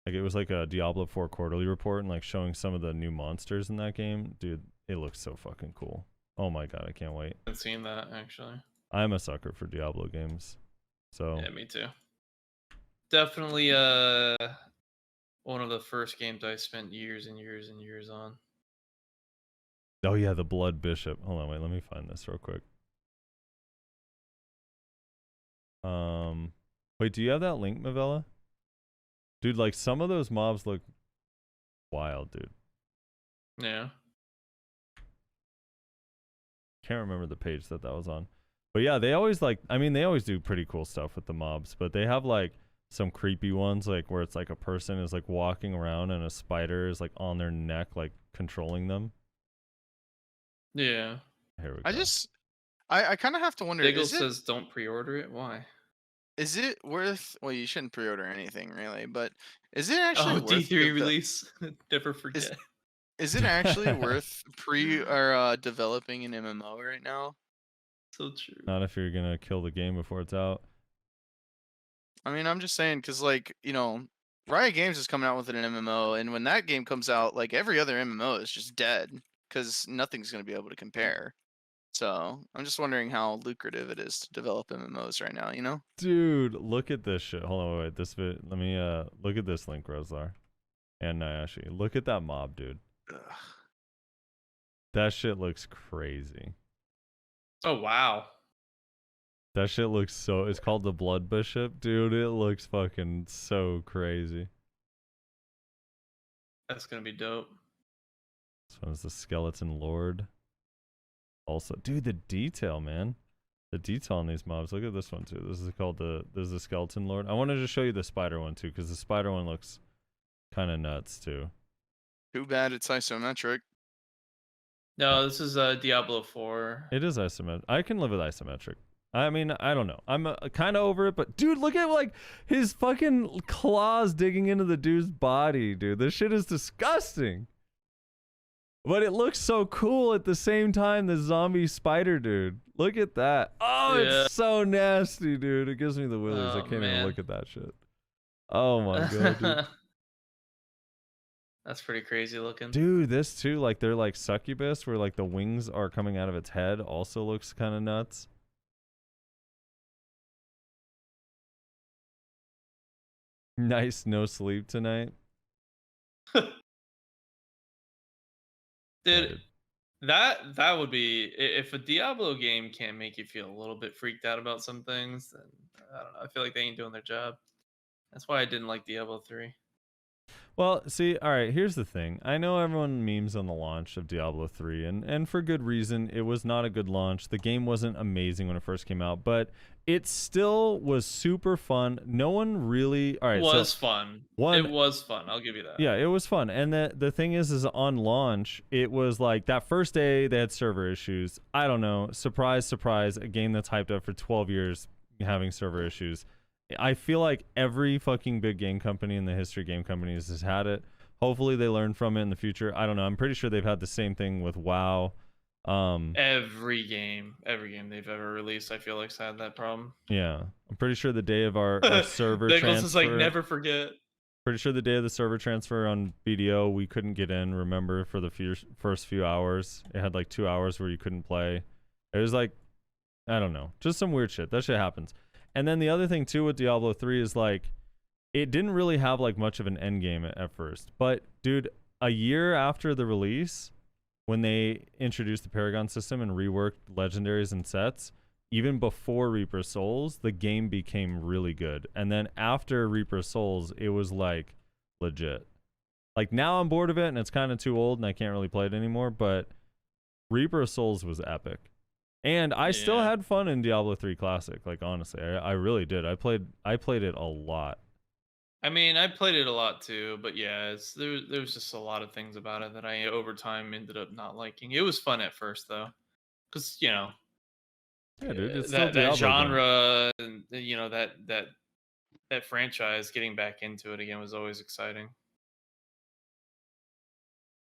like it was like a Diablo 4 quarterly report and like showing some of the new monsters in that game. Dude, it looks so fucking cool. Oh my god, I can't wait. I've seen that actually. I'm a sucker for Diablo games. So Yeah, me too. Definitely one of the first games I spent years and years and years on. oh yeah, the Blood Bishop. Hold on, wait, let me find this real quick. Wait, do you have that link, Mavella? Dude, like some of those mobs look wild, dude. Yeah. Can't remember the page that was on. But yeah, they always like, I mean, they always do pretty cool stuff with the mobs, but they have like some creepy ones, like where it's like a person is like walking around and a spider is like on their neck, like controlling them. Yeah. Here we I go. just, I kind of have to wonder, Diggle says don't pre-order it. Why? is it worth? Well, you shouldn't pre-order anything really, but is it actually Oh, worth? D3 release. Never forget. Is it actually worth developing an MMO right now? So true. Not if you're gonna kill the game before it's out. I mean, I'm just saying, because, like, Riot Games is coming out with an MMO, and when that game comes out, like, every other MMO is just dead, because nothing's going to be able to compare. So, I'm just wondering how lucrative it is to develop MMOs right now, you know? Dude, look at this shit. Hold on, wait. Let me look at this link, Roslar and Nyashi. Look at that mob, dude. Ugh. That shit looks crazy. Oh wow. That shit looks so. It's called the Blood Bishop, dude. It looks fucking so crazy. That's gonna be dope. This one's the Skeleton Lord. Also, dude, the detail, man. The detail on these mobs. Look at this one too. This is the Skeleton Lord. I wanted to show you the spider one too, because the spider one looks kind of nuts too. Too bad it's isometric. No, this is Diablo 4. It is isometric. I can live with isometric. I mean, I don't know. I'm kind of over it, but dude, look at like his fucking claws digging into the dude's body, dude. This shit is disgusting. But it looks so cool at the same time. The zombie spider dude. Look at that. Oh, Yeah. it's so nasty, dude. It gives me the willies. I Oh, can't even man. look at that shit. Oh my god, dude. That's pretty crazy looking. Dude, this too, like they're like succubus, where like the wings are coming out of its head, also looks kind of nuts. Nice, no sleep tonight. Dude, that would be if a Diablo game can't make you feel a little bit freaked out about some things, then I don't know. I feel like they ain't doing their job. That's why I didn't like Diablo 3. Well, see, all right, here's the thing. I know everyone memes on the launch of Diablo 3, and for good reason. It was not a good launch. The game wasn't amazing when it first came out, but it still was super fun. No one really... All right, It was fun. It was fun. I'll give you that. Yeah, it was fun. And the thing is on launch, it was like that first day they had server issues. I don't know. Surprise, surprise. A game that's hyped up for 12 years having server issues. I feel like every fucking big game company in the history of game companies has had it. Hopefully they learn from it in the future. I don't know. I'm pretty sure they've had the same thing with WoW. Every game they've ever released, I feel like's had that problem. Yeah, I'm pretty sure the day of our server Nichols transfer. is like, never forget. Pretty sure the day of the server transfer on BDO, we couldn't get in. Remember, for the first few hours, it had like 2 hours where you couldn't play. It was like, I don't know, just some weird shit. That shit happens. And then the other thing too with Diablo 3 is like, it didn't really have like much of an end game at first. But dude, a year after the release, when they introduced the Paragon system and reworked legendaries and sets, even before Reaper Souls, the game became really good. And then after Reaper Souls, it was like legit. Like now I'm bored of it and it's kind of too old and I can't really play it anymore, but Reaper Souls was epic. And I still had fun in Diablo 3 Classic. Like honestly, I really did. I played it a lot. I mean, I played it a lot too, but yeah, there was just a lot of things about it that I over time ended up not liking. It was fun at first though, because yeah, dude, it's still that Diablo genre and that franchise, getting back into it again was always exciting.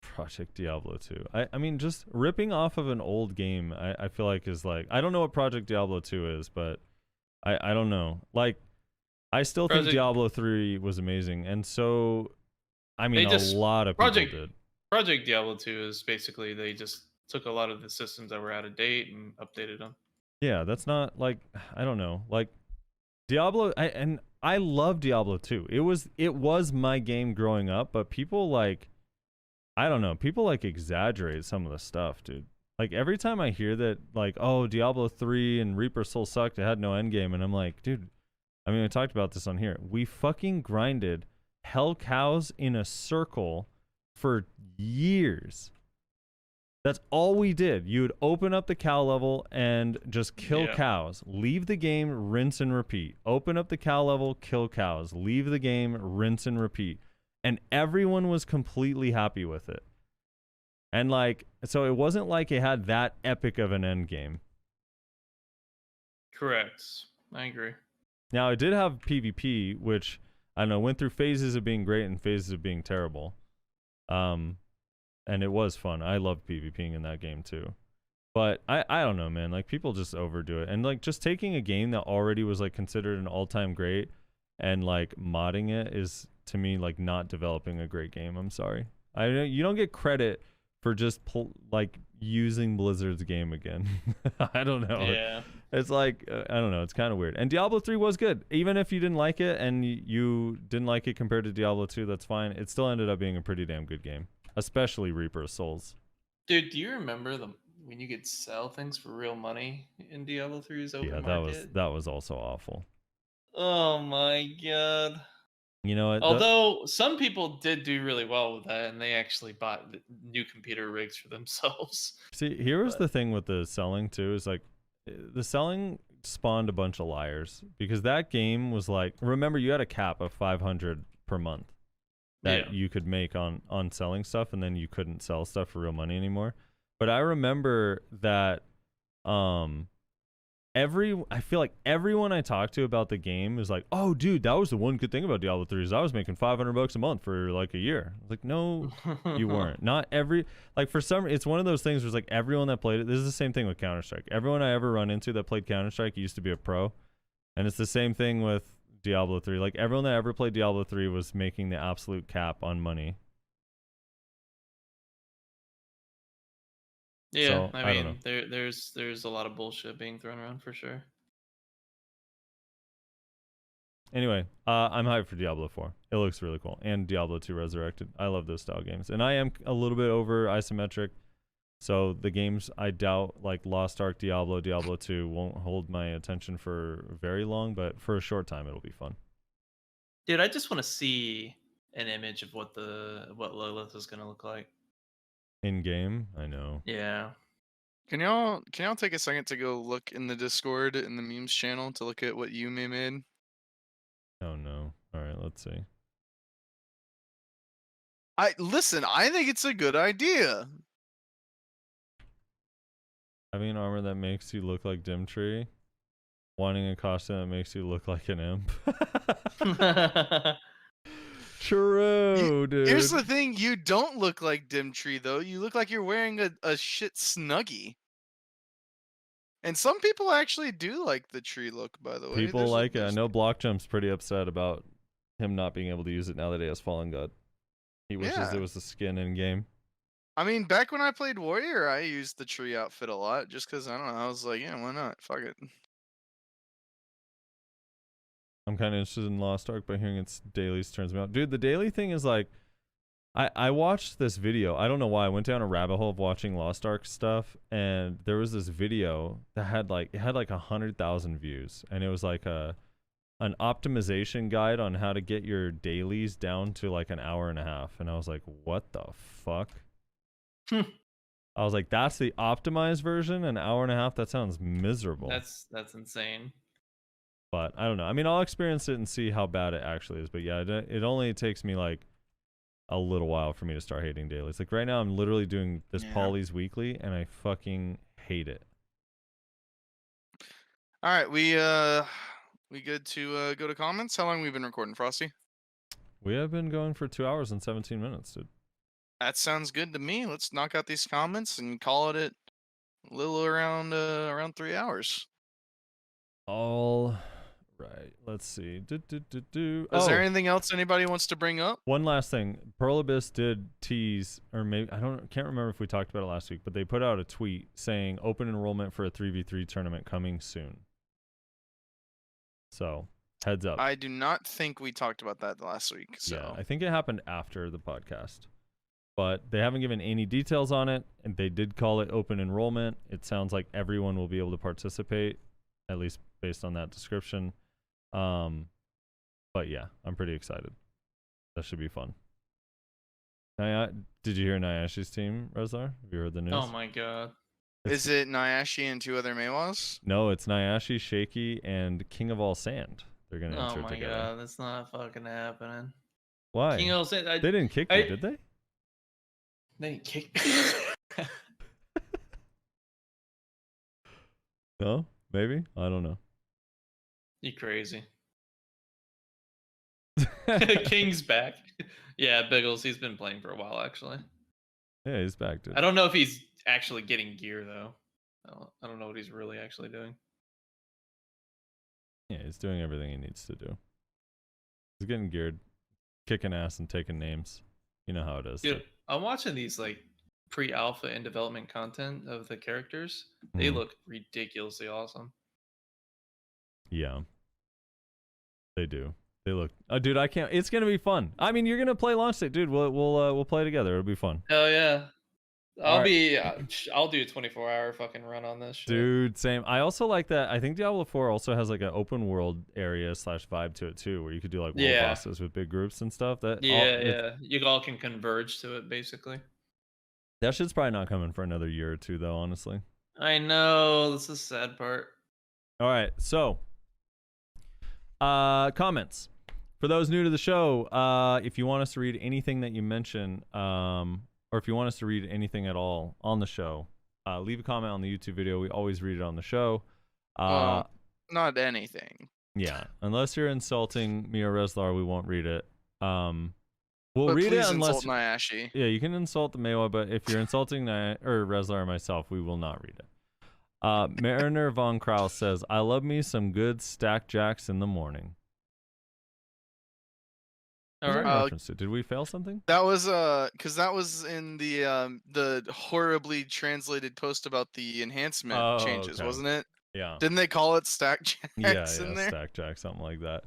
Project Diablo 2. I mean, just ripping off of an old game, I feel like is like, I don't know what Project Diablo 2 is, but I don't know. Like, I still think Diablo 3 was amazing, and so, I mean, a lot of people did. Project Diablo 2 is basically, they just took a lot of the systems that were out of date and updated them. Yeah, that's not, like, I don't know. Like, Diablo, I love Diablo 2. It was my game growing up, but people, like, I don't know. People like exaggerate some of the stuff, dude. Like every time I hear that, like, oh, Diablo 3 and Reaper Soul sucked, it had no endgame, and I'm like, dude, I mean, I talked about this on here. We fucking grinded hell cows in a circle for years. That's all we did. You would open up the cow level and just kill cows. Leave the game, rinse and repeat. Open up the cow level, kill cows. Leave the game, rinse and repeat. And everyone was completely happy with it. And like, so it wasn't like it had that epic of an end game. Correct. I agree. Now it did have PvP, which I don't know, went through phases of being great and phases of being terrible. And it was fun. I loved PvPing in that game too. But I don't know, man. Like, people just overdo it. And like, just taking a game that already was like considered an all-time great and like modding it is, to me, like not developing a great game. I'm sorry. You don't get credit for just like using Blizzard's game again. I don't know. Yeah. It's like, I don't know. It's kind of weird. And Diablo 3 was good. Even if you didn't like it and you didn't like it compared to Diablo 2, that's fine. It still ended up being a pretty damn good game, especially Reaper of Souls. Dude, do you remember when you could sell things for real money in Diablo 3's open market? that was also awful. Oh my god. You know what? Although some people did do really well with that, and they actually bought new computer rigs for themselves. See, here's the thing with the selling too, is like the selling spawned a bunch of liars, because that game was like, remember, you had a cap of 500 per month that you could make on selling stuff, and then you couldn't sell stuff for real money anymore. But I remember that I feel like everyone I talked to about the game is like, oh dude, that was the one good thing about Diablo 3 is I was making $500 a month for like a year. I was like, no, you weren't. Not every, like, for some, it's one of those things where it's like everyone that played it, this is the same thing with Counter-Strike. Everyone I ever run into that played Counter-Strike used to be a pro. And it's the same thing with Diablo 3. Like, everyone that ever played Diablo 3 was making the absolute cap on money. Yeah, So, I don't mean, know. there's a lot of bullshit being thrown around for sure. Anyway, I'm hyped for Diablo 4. It looks really cool. And Diablo 2 Resurrected. I love those style games. And I am a little bit over isometric. So the games, I doubt, like Lost Ark, Diablo 2 won't hold my attention for very long, but for a short time it'll be fun. Dude, I just want to see an image of what Lilith is gonna look like. In game, I know. Yeah. Can y'all take a second to go look in the Discord in the memes channel to look at what Yume made? Oh no. Alright, let's see. I think it's a good idea. Having an armor that makes you look like Dimtree. Wanting a costume that makes you look like an imp. True, dude. Here's the thing, you don't look like Dimtree though. You look like you're wearing a shit snuggie. And some people actually do like the tree look, by the way. People like it. I know Blockjump's pretty upset about him not being able to use it now that he has Fallen God. He wishes it was a skin in game. I mean, back when I played Warrior, I used the tree outfit a lot just because, I don't know, I was like, yeah, why not? Fuck it. I'm kind of interested in Lost Ark, but hearing its dailies turns me out. Dude, the daily thing is like, I watched this video. I don't know why. I went down a rabbit hole of watching Lost Ark stuff, and there was this video that had like 100,000 views, and it was like an optimization guide on how to get your dailies down to like an hour and a half. And I was like, what the fuck? I was like, that's the optimized version, an hour and a half? That sounds miserable. That's insane. But I don't know. I mean, I'll experience it and see how bad it actually is. But yeah, it only takes me like a little while for me to start hating dailies. Like right now, I'm literally doing this Polly's weekly, and I fucking hate it. All right, we good to go to comments? How long have we been recording, Frosty? We have been going for 2 hours and 17 minutes, dude. That sounds good to me. Let's knock out these comments and call it at a little around 3 hours. All right. Let's see. Is there anything else anybody wants to bring up? One last thing. Pearl Abyss did tease, or maybe can't remember if we talked about it last week, but they put out a tweet saying open enrollment for a 3v3 tournament coming soon. So, heads up. I do not think we talked about that last week. So. Yeah, I think it happened after the podcast. But they haven't given any details on it, and they did call it open enrollment. It sounds like everyone will be able to participate, at least based on that description. But yeah, I'm pretty excited. That should be fun. Did you hear Nyashi's team, Rezlar? Have you heard the news? Oh my god. Is it Nyashi and 2 other Mewas? No, it's Nyashi, Shaky, and King of All Sand. They're gonna enter together. Oh my god, that's not fucking happening. Why? King of All Sand. They didn't kick you, did they? They kick. No, maybe I don't know. You crazy. King's back. Yeah, Biggles. He's been playing for a while, actually. Yeah, he's back, dude. I don't know if he's actually getting gear though. I don't know what he's really actually doing. Yeah, he's doing everything he needs to do. He's getting geared, kicking ass and taking names. You know how it is. Dude, I'm watching these like pre-alpha and development content of the characters. They Mhm. look ridiculously awesome. Yeah, they do. They look. Oh, dude, I can't. It's gonna be fun. I mean, you're gonna play launch day, dude. We'll play together. It'll be fun. Hell yeah. Alright. I'll do a 24-hour fucking run on this shit. Dude, same. I also like that. I think Diablo 4 also has like an open world area / vibe to it too, where you could do like world Yeah. bosses with big groups and stuff. Yeah. You all can converge to it basically. That shit's probably not coming for another year or two, though. Honestly. I know. This is the sad part. All right, so comments. For those new to the show, if you want us to read anything that you mention, or if you want us to read anything at all on the show, leave a comment on the YouTube video. We always read it on the show. Well, not anything. Yeah, unless you're insulting me or Reslar, we won't read it. We'll But read please it unless insult Nyashi. yeah, you can insult the Mewa, but if you're insulting or Reslar or myself, we will not read it. Mariner von Kraus says, "I love me some good stack jacks in the morning." All What's that right. reference to? Did we fail something? That was because that was in the horribly translated post about the enhancement changes, okay. wasn't it? Yeah. Didn't they call it stack jacks Yeah, in there? stack jack, something like that.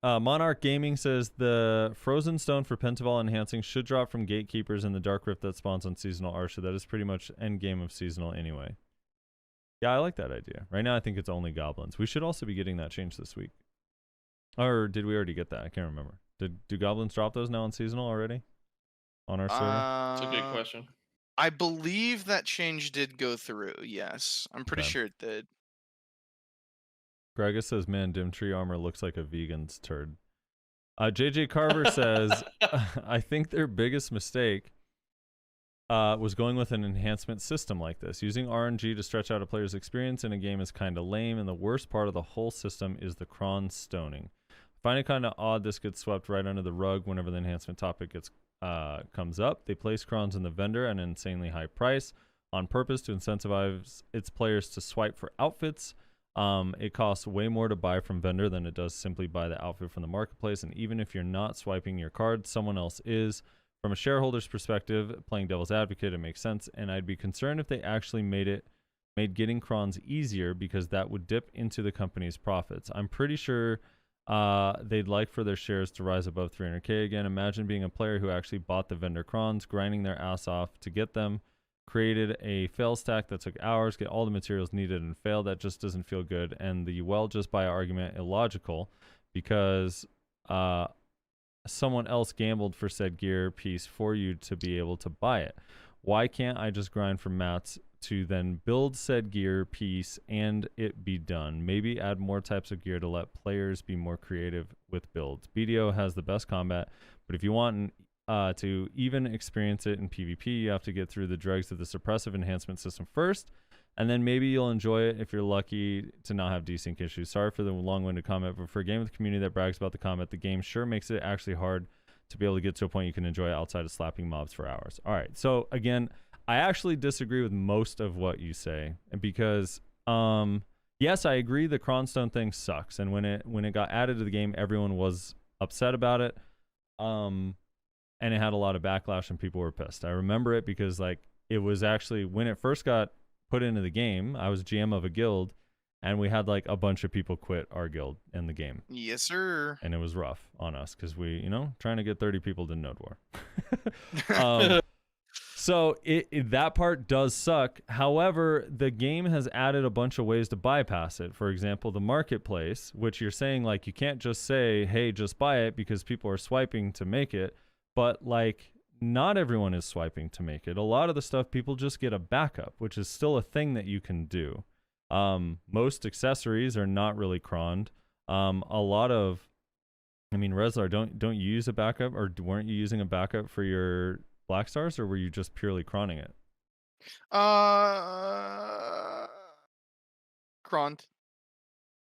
Monarch Gaming says the Frozen Stone for Pentaval enhancing should drop from Gatekeepers in the Dark Rift that spawns on Seasonal Arsha. That is pretty much end game of Seasonal anyway. Yeah, I like that idea. Right now, I think it's only Goblins. We should also be getting that changed this week. Or did we already get that? I can't remember. Do Goblins drop those now on Seasonal already? On our server? That's a good question. I believe that change did go through. Yes, I'm pretty Okay. sure it did. Gregus says, man, Dim Tree armor looks like a vegan's turd. JJ Carver says, I think their biggest mistake was going with an enhancement system like this. Using RNG to stretch out a player's experience in a game is kind of lame, and the worst part of the whole system is the cron stoning. I find it kind of odd this gets swept right under the rug whenever the enhancement topic comes up. They place crons in the vendor at an insanely high price on purpose to incentivize its players to swipe for outfits. It costs way more to buy from vendor than it does simply buy the outfit from the marketplace, and even if you're not swiping your card, someone else is. From a shareholder's perspective, playing devil's advocate, it makes sense, and I'd be concerned if they actually made getting crons easier, because that would dip into the company's profits. I'm pretty sure they'd like for their shares to rise above 300k again. Imagine being a player who actually bought the vendor crons, grinding their ass off to get them, created a fail stack that took hours, get all the materials needed, and fail. That just doesn't feel good, and the just buy argument illogical, because someone else gambled for said gear piece for you to be able to buy it. Why can't I just grind for mats to then build said gear piece and it be done? Maybe add more types of gear to let players be more creative with builds. BDO has the best combat, but if you want to even experience it in PvP, you have to get through the dregs of the suppressive enhancement system first, and then maybe you'll enjoy it if you're lucky to not have desync issues. Sorry for the long-winded comment, but for a game with a community that brags about the combat, the game sure makes it actually hard to be able to get to a point you can enjoy it outside of slapping mobs for hours. All right, so again, I actually disagree with most of what you say, because yes, I agree the Cronstone thing sucks, and when it got added to the game, everyone was upset about it, and it had a lot of backlash and people were pissed. I remember it because like it was actually when it first got put into the game, I was GM of a guild, and we had like a bunch of people quit our guild in the game. Yes, sir. And it was rough on us because we, trying to get 30 people to Node War. So that part does suck. However, the game has added a bunch of ways to bypass it. For example, the marketplace, which you're saying like you can't just say, hey, just buy it because people are swiping to make it. But like not everyone is swiping to make it. A lot of the stuff people just get a backup, which is still a thing that you can do. Most accessories are not really croned. A lot of, Rezlar, don't you use a backup, or weren't you using a backup for your Black Stars, or were you just purely cronning it? Cront.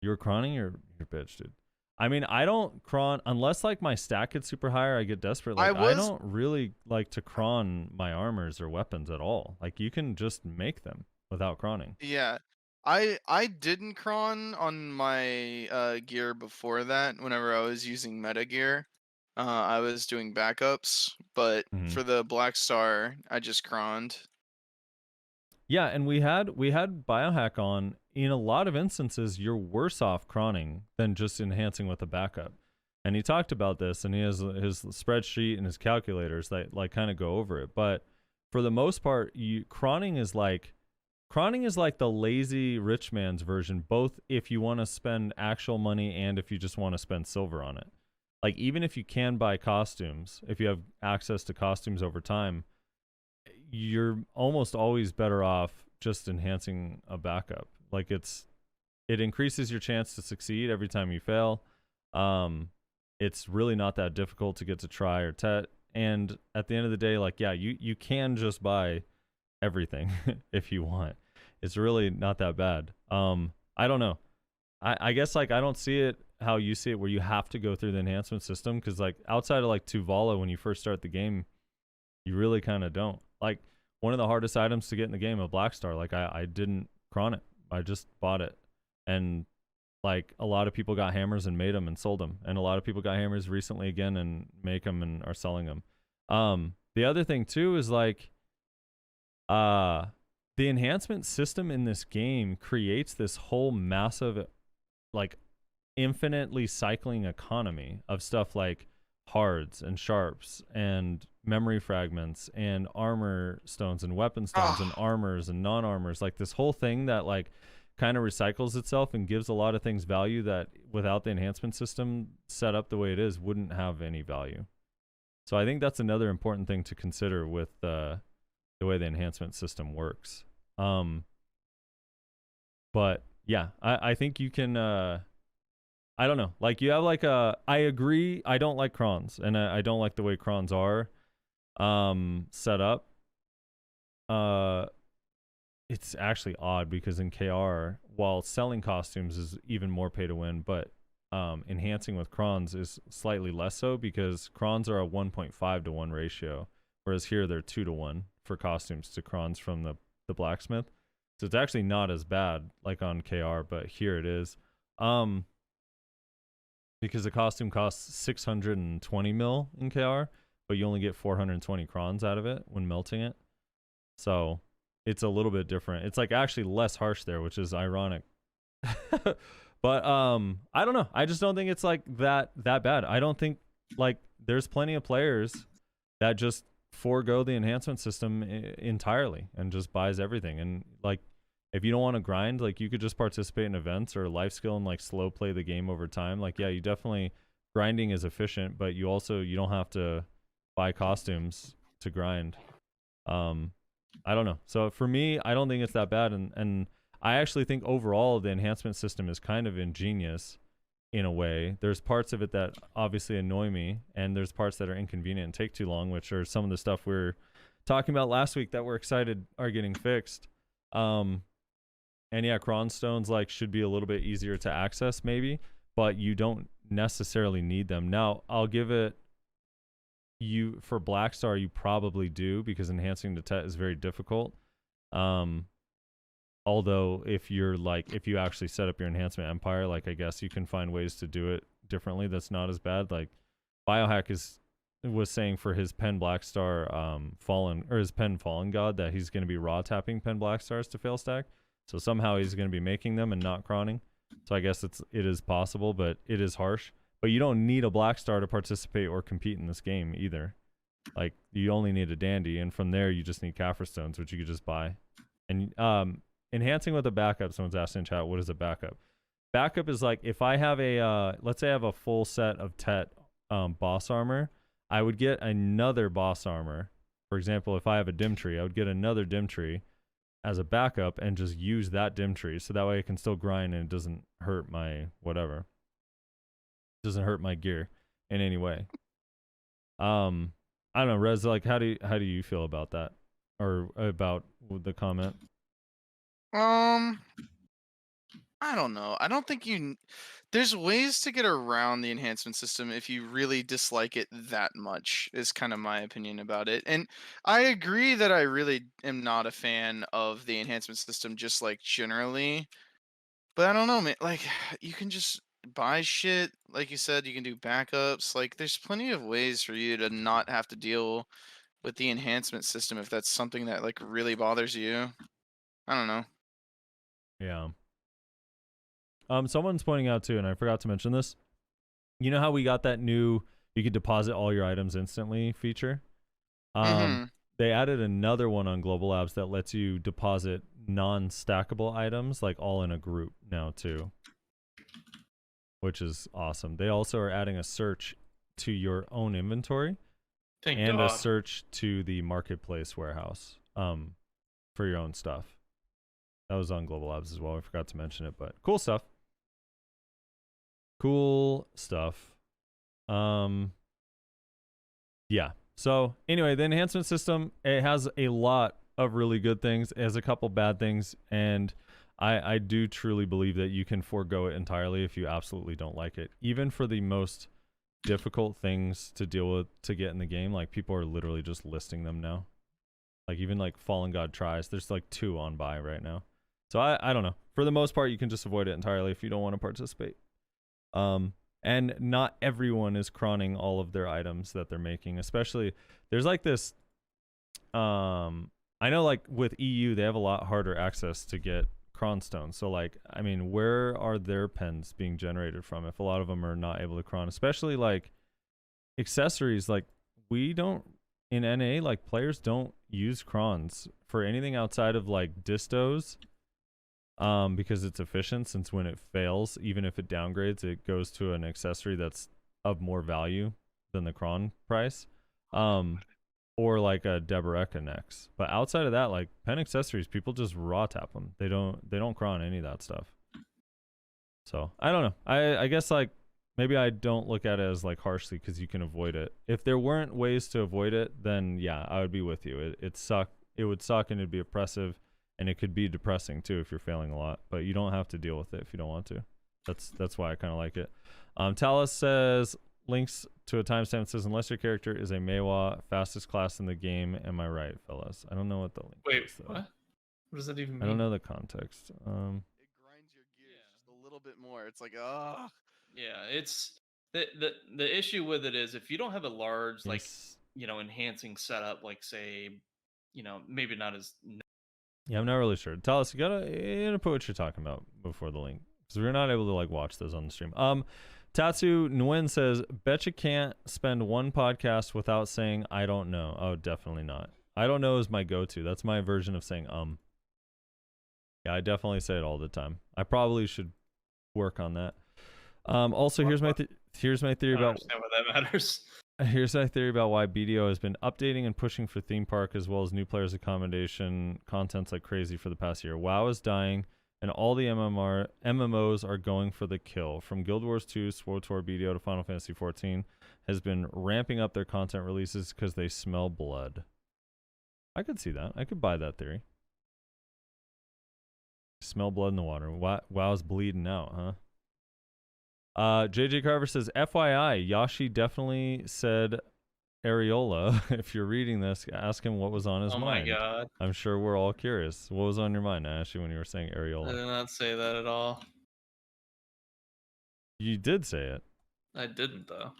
You were cronning your bitch, dude. I mean, I don't cron unless like my stack gets super high or I get desperate. Like I don't really like to cron my armors or weapons at all. Like you can just make them without cronning. Yeah. I didn't cron on my gear before that. Whenever I was using meta gear, I was doing backups, but Mhm. for the Black Star, I just croned. Yeah, and we had biohack on. In a lot of instances, you're worse off cronning than just enhancing with a backup. And he talked about this, and he has his spreadsheet and his calculators that like kind of go over it. But for the most part, cronning is like the lazy rich man's version, both if you want to spend actual money and if you just want to spend silver on it. Like even if you can buy costumes, if you have access to costumes over time, you're almost always better off just enhancing a backup. Like it increases your chance to succeed every time you fail. It's really not that difficult to get to try or tet. And at the end of the day, like, yeah, you can just buy everything if you want. It's really not that bad. I don't know. I guess like I don't see it how you see it, where you have to go through the enhancement system, because like outside of like Tuvala, when you first start the game, you really kind of don't. Like one of the hardest items to get in the game, a Black Star, like I didn't cron it. I just bought it. And like a lot of people got hammers and made them and sold them. And a lot of people got hammers recently again and make them and are selling them. The other thing too is like the enhancement system in this game creates this whole massive like infinitely cycling economy of stuff like hards and sharps and memory fragments and armor stones and weapon stones and armors and non-armors. Like this whole thing that like kind of recycles itself and gives a lot of things value that without the enhancement system set up the way it is wouldn't have any value. So I think that's another important thing to consider with the way the enhancement system works. But yeah, I think you can I don't know. Like you have like I agree, I don't like crons, and I don't like the way crons are set up. It's actually odd because in KR, while selling costumes is even more pay to win, but enhancing with crons is slightly less so, because crons are a 1.5 to 1 ratio, whereas here they're 2 to 1 for costumes to crons from the blacksmith. So it's actually not as bad like on KR, but here it is. Because the costume costs 620 mil in KR, but you only get 420 crons out of it when melting it. So it's a little bit different. It's like actually less harsh there, which is ironic. But I don't know. I just don't think it's like that bad. I don't think like there's plenty of players that just forego the enhancement system entirely and just buys everything. And like if you don't want to grind, like you could just participate in events or life skill and like slow play the game over time. Like, yeah, you definitely grinding is efficient, but you don't have to buy costumes to grind. I don't know. So for me, I don't think it's that bad. And I actually think overall the enhancement system is kind of ingenious in a way. There's parts of it that obviously annoy me, and there's parts that are inconvenient and take too long, which are some of the stuff we were talking about last week that we're excited are getting fixed. And yeah, cron stones like should be a little bit easier to access maybe, but you don't necessarily need them. Now, I'll give it for Black Star you probably do, because enhancing the tet is very difficult. Although if you actually set up your enhancement empire, like I guess you can find ways to do it differently that's not as bad. Like Biohack was saying for his Pen Black Star Fallen, or his Pen Fallen God, that he's going to be raw tapping Pen Black Stars to fail stack. So somehow he's going to be making them and not cronning. So I guess it is possible, but it is harsh. But you don't need a Black Star to participate or compete in this game either. Like you only need a Dandy, and from there you just need Kaffir Stones, which you could just buy. And enhancing with a backup, someone's asking in chat, what is a backup? Backup is like if I have a let's say I have a full set of Tet boss armor, I would get another boss armor. For example, if I have a dim tree, I would get another dim tree as a backup and just use that dim tree, so that way I can still grind and it doesn't hurt my whatever. It doesn't hurt my gear in any way. I don't know, Rez. Like, how do you feel about that, or about the comment? I don't know. I don't think there's ways to get around the enhancement system if you really dislike it that much, is kind of my opinion about it. And I agree that I really am not a fan of the enhancement system, just like generally. But I don't know, man. Like, you can just buy shit. Like you said, you can do backups. Like, there's plenty of ways for you to not have to deal with the enhancement system if that's something that like really bothers you. I don't know. Yeah. Someone's pointing out too, and I forgot to mention this. You know how we got that new you could deposit all your items instantly feature? Mhm. They added another one on Global Labs that lets you deposit non-stackable items, like all in a group now too, which is awesome. They also are adding a search to your own inventory Thank and God. a search to the marketplace warehouse for your own stuff. That was on Global Labs as well. I forgot to mention it, but cool stuff. Cool stuff. Yeah. So anyway, the enhancement system, it has a lot of really good things. It has a couple bad things, and I do truly believe that you can forego it entirely if you absolutely don't like it. Even for the most difficult things to deal with to get in the game, like people are literally just listing them now. Like even like Fallen God tries, there's like 2 on buy right now. So I don't know. For the most part, you can just avoid it entirely if you don't want to participate. And not everyone is crawling all of their items that they're making. Especially, there's like this. I know like with EU, they have a lot harder access to get cron stones. So like, I mean, where are their pens being generated from if a lot of them are not able to cron? Especially like accessories. Like we don't in NA, like players don't use crons for anything outside of like distos. Because it's efficient, since when it fails, even if it downgrades, it goes to an accessory that's of more value than the cron price. Or like a Deboreka next. But outside of that, like pen accessories, people just raw tap them. They don't cron any of that stuff. So I don't know. I guess like maybe I don't look at it as like harshly because you can avoid it. If there weren't ways to avoid it, then yeah, I would be with you. It would suck and it'd be oppressive. And it could be depressing too if you're failing a lot, but you don't have to deal with it if you don't want to. That's why I kind of like it. Talus says links to a timestamp that says unless your character is a Meiwa, fastest class in the game. Am I right, fellas? I don't know what the link Wait, is though. what? What does that even mean? I don't know the context. It grinds your gears just a little bit more. It's like, ah. Yeah, it's the issue with it is if you don't have a large like Yes. enhancing setup, like say, maybe not as Yeah, I'm not really sure. Talus, you gotta put what you're talking about before the link, because we're not able to like watch those on the stream. Tatsu Nguyen says, bet you can't spend one podcast without saying I don't know. Oh, definitely not. I don't know is my go-to. That's my version of saying Yeah, I definitely say it all the time. I probably should work on that. Also, here's my theory I don't about understand why that matters. Here's my theory about why BDO has been updating and pushing for theme park as well as new players accommodation contents like crazy for the past year. WoW is dying, and all the MMOs are going for the kill. From Guild Wars 2, SWTOR, BDO to Final Fantasy 14 has been ramping up their content releases because they smell blood. I could see that. I could buy that theory. Smell blood in the water. WoW's bleeding out, huh? JJ Carver says, FYI, Yashi definitely said areola. If you're reading this, ask him what was on his mind. Oh my god. I'm sure we're all curious. What was on your mind, Ashley, when you were saying I areola? did not say that at all. You did say it. I didn't though.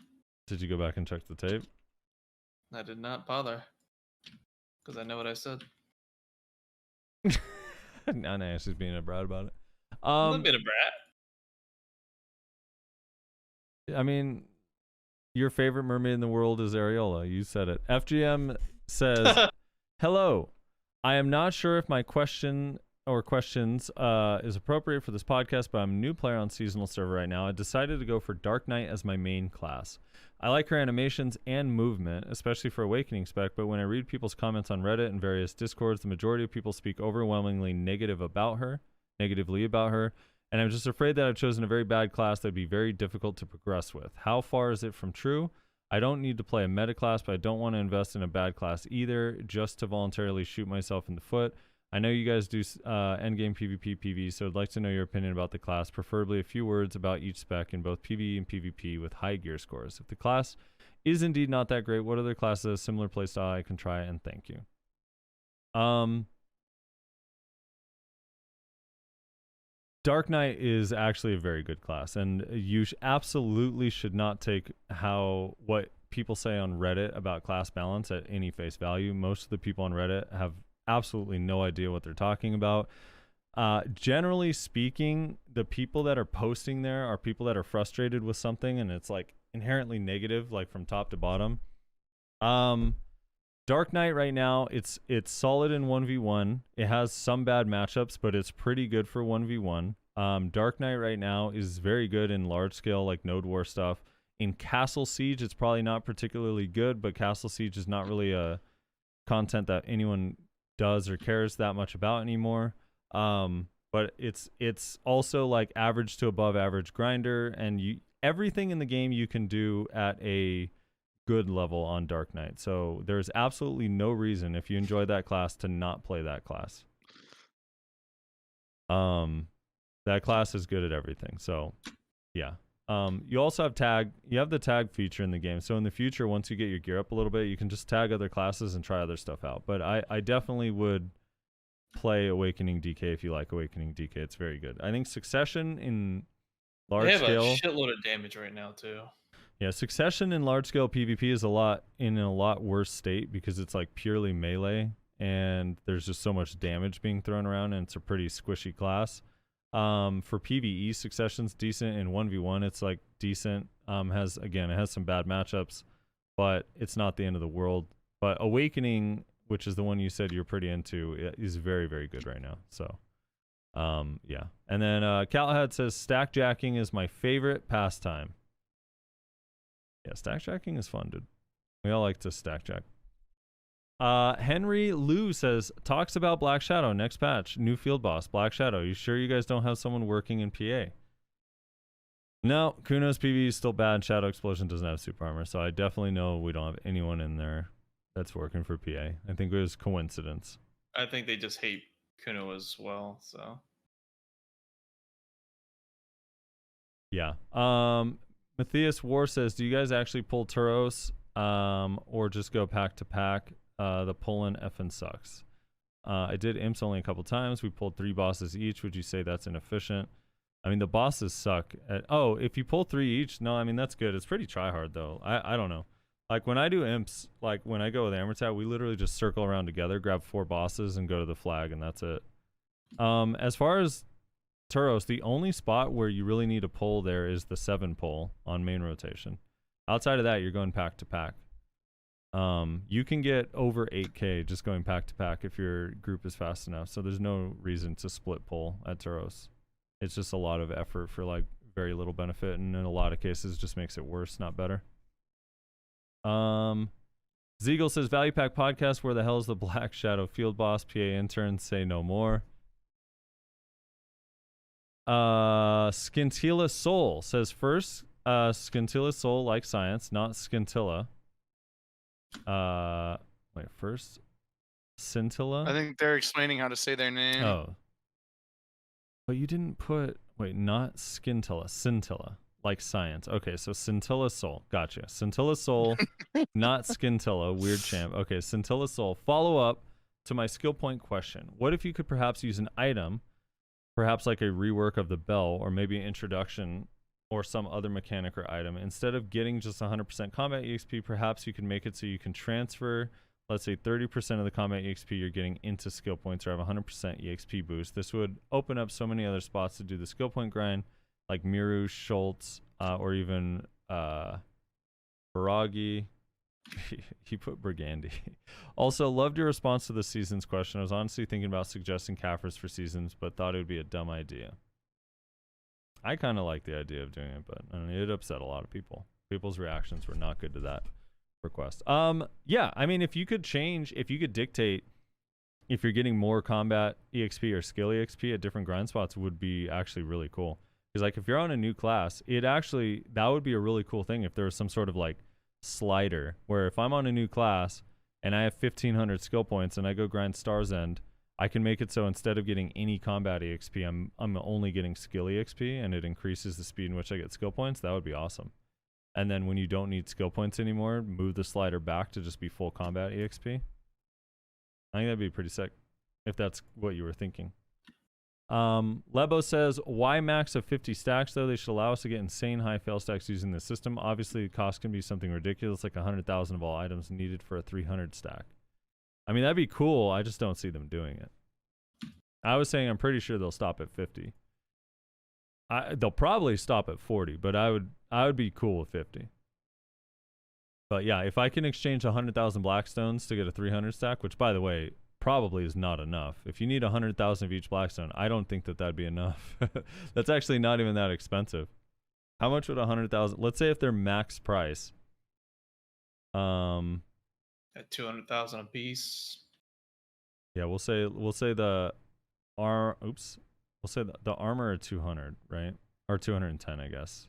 Did you go back and check the tape? I did not bother. Because I know what I said. Now Ashley's being a brat about it. A little bit of brat. I mean, your favorite mermaid in the world is Areola. You said it. FGM says, hello. I am not sure if my question or questions is appropriate for this podcast, but I'm a new player on seasonal server right now. I decided to go for Dark Knight as my main class. I like her animations and movement, especially for Awakening spec, but when I read people's comments on Reddit and various Discords, the majority of people speak overwhelmingly negatively about her, and I'm just afraid that I've chosen a very bad class that would be very difficult to progress with. How far is it from true? I don't need to play a meta class, but I don't want to invest in a bad class either, just to voluntarily shoot myself in the foot. I know you guys do endgame PvP, PV, so I'd like to know your opinion about the class, preferably a few words about each spec in both PvE and PvP with high gear scores. If the class is indeed not that great, what other classes, similar playstyle I can try, and thank you. Dark Knight is actually a very good class, and you absolutely should not take what people say on Reddit about class balance at any face value. Most of the people on Reddit have absolutely no idea what they're talking about. Generally speaking, the people that are posting there are people that are frustrated with something, and it's like inherently negative, like from top to bottom. Dark Knight right now, it's solid in 1v1. It has some bad matchups, but it's pretty good for 1v1. Dark Knight right now is very good in large scale, like Node War stuff. In Castle Siege, it's probably not particularly good, but Castle Siege is not really a content that anyone does or cares that much about anymore. But it's also like average to above average grinder, and everything in the game you can do at a good level on Dark Knight. So there's absolutely no reason, if you enjoy that class, to not play that class. That class is good at everything. So yeah. You also have the tag feature in the game. So in the future, once you get your gear up a little bit, you can just tag other classes and try other stuff out. But I definitely would play Awakening DK if you like Awakening DK. It's very good. I think Succession in large scale. They have a shitload of damage right now too. Yeah, Succession in large scale PvP is in a lot worse state because it's like purely melee and there's just so much damage being thrown around, and it's a pretty squishy class. For PvE, Succession's decent. In 1v1, it's like decent. It has some bad matchups, but it's not the end of the world. But Awakening, which is the one you said you're pretty into, is very, very good right now. So, yeah. And then Calhad says, stackjacking is my favorite pastime. Yeah, stackjacking is fun, dude. We all like to stackjack. Henry Lou says, talks about Black Shadow next patch, new field boss Black Shadow. You sure you guys don't have someone working in PA? No, Kuno's PV is still bad. Shadow Explosion doesn't have super armor, so I definitely know we don't have anyone in there that's working for PA. I think it was coincidence. I think they just hate Kuno as well. So yeah. Matthias War says, do you guys actually pull Turos or just go pack to pack? The pulling effing sucks. I did imps only a couple times. We pulled 3 bosses each. Would you say that's inefficient? I mean, the bosses suck. If you pull 3 each, no, I mean, that's good. It's pretty try hard though. I don't know. Like when I do imps, like when I go with Amortat, we literally just circle around together, grab 4 bosses and go to the flag, and that's it. As far as Turos, the only spot where you really need a pull there is the 7 pull on main rotation. Outside of that, you're going pack to pack. You can get over 8k just going pack to pack if your group is fast enough. So there's no reason to split pull at Turos. It's just a lot of effort for like very little benefit, and in a lot of cases just makes it worse, not better. Ziegel says, Value Pack Podcast, where the hell is the Black Shadow field boss? PA intern, say no more. Scintilla Soul says, first, Scintilla Soul like science, not Scintilla. Wait, first Scintilla? I think they're explaining how to say their name. Oh. But you didn't put, wait, not Scintilla, Scintilla, like science. Okay, so Scintilla Soul. Gotcha. Scintilla Soul, not Scintilla, weird champ. Okay, Scintilla Soul. Follow up to my skill point question. What if you could perhaps use an item, perhaps like a rework of the bell, or maybe an introduction or some other mechanic or item, instead of getting just 100% combat EXP, perhaps you can make it so you can transfer, let's say 30% of the combat EXP you're getting into skill points, or have 100% EXP boost. This would open up so many other spots to do the skill point grind, like Miru, Schultz, or even Baragi. He put Brigandy. Also, loved your response to the seasons question. I was honestly thinking about suggesting Kaffers for seasons, but thought it would be a dumb idea. I kind of like the idea of doing it, but I mean, it upset a lot of people. People's reactions were not good to that request. Yeah, I mean, if you could dictate if you're getting more combat EXP or skill EXP at different grind spots, would be actually really cool. Because like if you're on a new class, that would be a really cool thing if there was some sort of like slider, where if I'm on a new class and I have 1,500 skill points and I go grind Star's End, I can make it so instead of getting any combat EXP, I'm only getting skill EXP, and it increases the speed in which I get skill points. That would be awesome. And then when you don't need skill points anymore, move the slider back to just be full combat EXP. I think that'd be pretty sick, if that's what you were thinking. Lebo says, why max of 50 stacks, though? They should allow us to get insane high fail stacks using the system. Obviously, the cost can be something ridiculous, like 100,000 of all items needed for a 300 stack. I mean, that'd be cool. I just don't see them doing it. I was saying I'm pretty sure they'll stop at 50. They'll probably stop at 40, but I would be cool with 50. But yeah, if I can exchange 100,000 Blackstones to get a 300 stack, which by the way, probably is not enough. If you need 100,000 of each Blackstone, I don't think that that'd be enough. That's actually not even that expensive. How much would 100,000? Let's say if they're max price. At 200,000 a piece. Yeah, we'll say the the armor are 200, right? Or 210, I guess.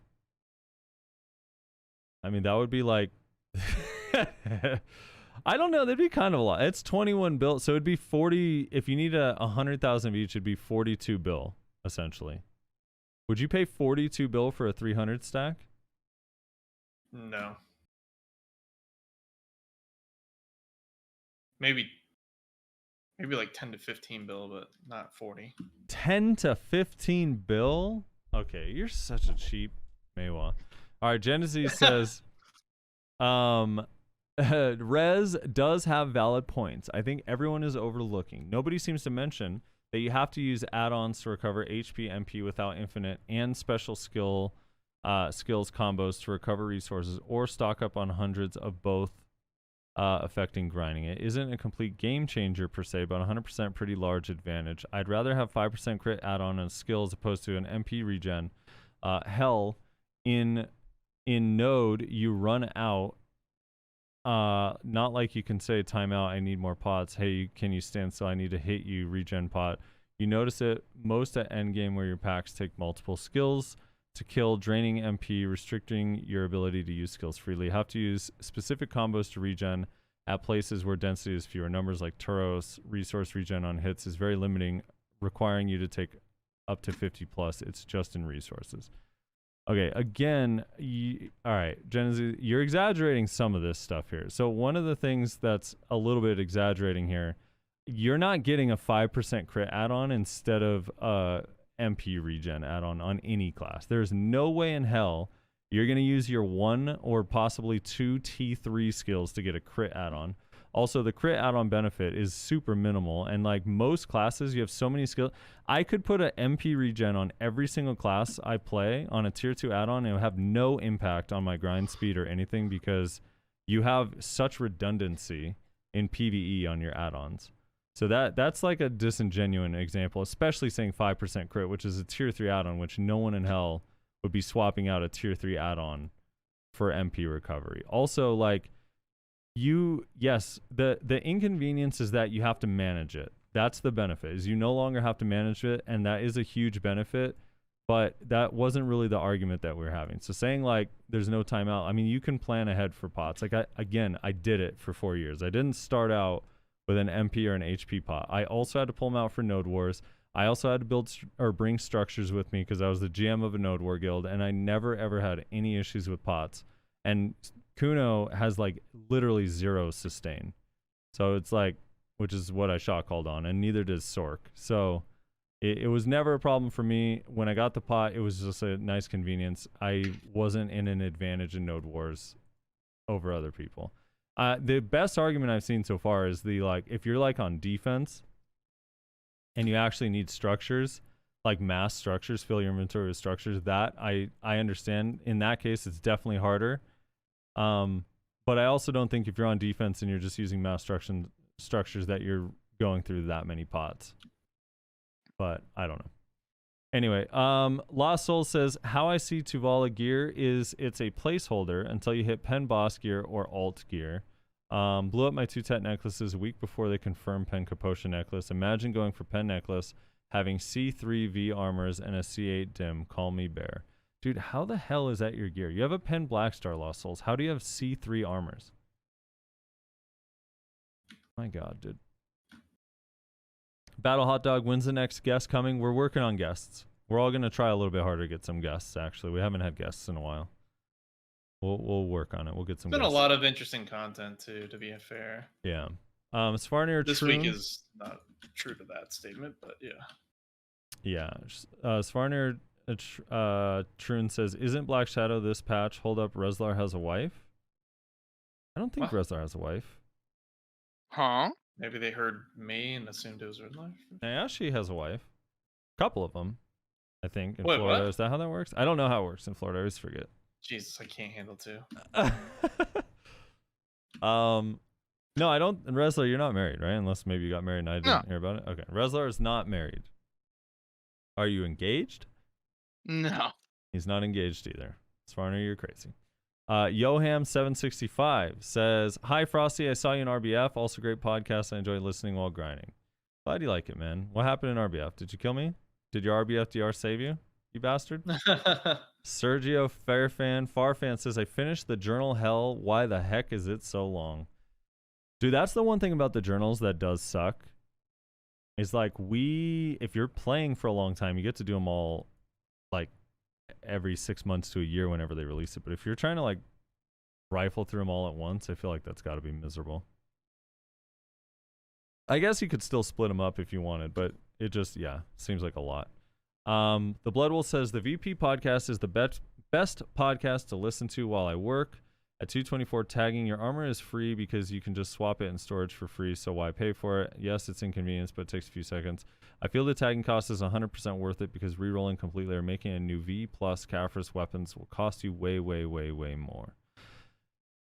I mean, that would be like I don't know, that'd be kind of a lot. It's 21 bill, so it'd be 40 if you need 100,000 of each, it'd be 42 bill essentially. Would you pay 42 bill for a 300 stack? No. Maybe like 10 to 15 bill, but not 40. 10 to 15 bill? Okay, you're such a cheap Maywa. All right, Genesis says, Rez does have valid points. I think everyone is overlooking. Nobody seems to mention that you have to use add-ons to recover HP, MP without infinite and special skills combos to recover resources or stock up on hundreds of both. Affecting grinding. It isn't a complete game changer per se, but 100% pretty large advantage. I'd rather have 5% crit add-on on skill as opposed to an MP regen. Hell, in node you run out. Not like you can say timeout, I need more pots. Hey, can you stand still? I need to hit you, regen pot. You notice it most at endgame where your packs take multiple skills to kill, draining MP, restricting your ability to use skills freely. You have to use specific combos to regen at places where density is fewer. Numbers like Turos, resource regen on hits is very limiting, requiring you to take up to 50 plus. It's just in resources. Okay, again, all right, Genesis, you're exaggerating some of this stuff here. So one of the things that's a little bit exaggerating here, you're not getting a 5% crit add-on instead of MP regen add-on on any class. There's no way in hell you're going to use your 1 or possibly 2 T3 skills to get a crit add-on. Also, the crit add-on benefit is super minimal, and like most classes, you have so many skills. I could put an MP regen on every single class I play on a tier 2 add-on and it would have no impact on my grind speed or anything because you have such redundancy in PvE on your add-ons. So that's like a disingenuous example, especially saying 5% crit, which is a tier 3 add-on, which no one in hell would be swapping out a tier 3 add-on for MP recovery. Also, like, yes, the inconvenience is that you have to manage it. That's the benefit, is you no longer have to manage it, and that is a huge benefit, but that wasn't really the argument that we're having. So saying, like, there's no timeout, I mean, you can plan ahead for pots. Like, I did it for 4 years. I didn't start out with an MP or an HP pot. I also had to pull them out for Node Wars. I also had to build or bring structures with me because I was the GM of a Node War guild, and I never ever had any issues with pots. And Kuno has like literally 0 sustain. So it's like, which is what I shot called on, and neither does Sork. So it was never a problem for me. When I got the pot, it was just a nice convenience. I wasn't in an advantage in Node Wars over other people. The best argument I've seen so far is if you're like on defense and you actually need structures, like mass structures, fill your inventory with structures, that I understand. In that case, it's definitely harder. But I also don't think if you're on defense and you're just using mass structures that you're going through that many pots. But I don't know. Anyway, Lost Soul says, how I see Tuvala gear is it's a placeholder until you hit Pen Boss gear or Alt gear. Blew up my 2 Tet necklaces a week before they confirmed Pen Kaposha necklace. Imagine going for Pen necklace, having C3 V armors and a C8 dim. Call me bear. Dude, how the hell is that your gear? You have a Pen Blackstar Lost Souls. How do you have C3 armors? My god, dude. Battle Hot Dog, when's the next guest coming? We're working on guests. We're all gonna try a little bit harder to get some guests, actually. We haven't had guests in a while. We'll work on it. We'll get some Been guests. a lot of interesting content too, to be fair. Yeah. Svarnir This Troon. week is not true to that statement, but yeah. Yeah. Svarnir Troon says, isn't Black Shadow this patch? Hold up, Rezlar has a wife? I don't think What? Rezlar has a wife. Huh? Maybe they heard me and assumed it was Red Life. Yeah, she has a wife. Couple of them, I think, in Wait, Florida. what? Is that how that works? I don't know how it works in Florida. I always forget. Jesus, I can't handle two. No, I don't. Rezlar, you're not married, right? Unless maybe you got married and I didn't hear about it. Okay, Rezlar is not married. Are you engaged? No. He's not engaged either. Svarner, you're crazy. Yoham765 says, hi, Frosty. I saw you in RBF. Also great podcast. I enjoy listening while grinding. Glad you like it, man. What happened in RBF? Did you kill me? Did your RBF DR save you? You bastard? Sergio Farfan says, I finished the journal hell. Why the heck is it so long? Dude, that's the one thing about the journals that does suck. Is like if you're playing for a long time, you get to do them all like every 6 months to a year whenever they release it. But if you're trying to like rifle through them all at once, I feel like that's got to be miserable. I guess you could still split them up if you wanted, but it just, yeah, seems like a lot. The Bloodwolf says, the VP podcast is the best podcast to listen to while I work. At 224, tagging your armor is free because you can just swap it in storage for free, so why pay for it? Yes, it's inconvenience, but it takes a few seconds. I feel the tagging cost is 100% worth it because re-rolling completely or making a new V plus Caphras weapons will cost you way, way, way, way more.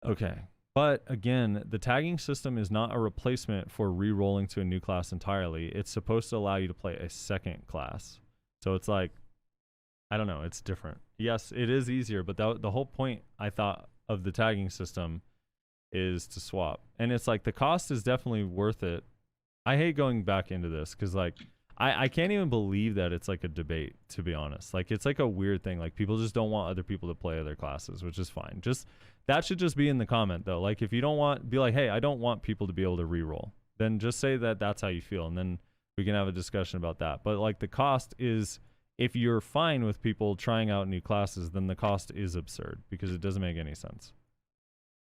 Okay, but again, the tagging system is not a replacement for re-rolling to a new class entirely. It's supposed to allow you to play a second class. So it's like, I don't know, it's different. Yes, it is easier, but the whole point, I thought, of the tagging system is to swap. And it's like the cost is definitely worth it. I hate going back into this because like I can't even believe that it's like a debate, to be honest. Like it's like a weird thing. Like people just don't want other people to play other classes, which is fine. Just that should just be in the comment though. Like if you don't want, be like, hey, I don't want people to be able to reroll. Then just say that that's how you feel, and then we can have a discussion about that. But like the cost is, if you're fine with people trying out new classes, then the cost is absurd because it doesn't make any sense.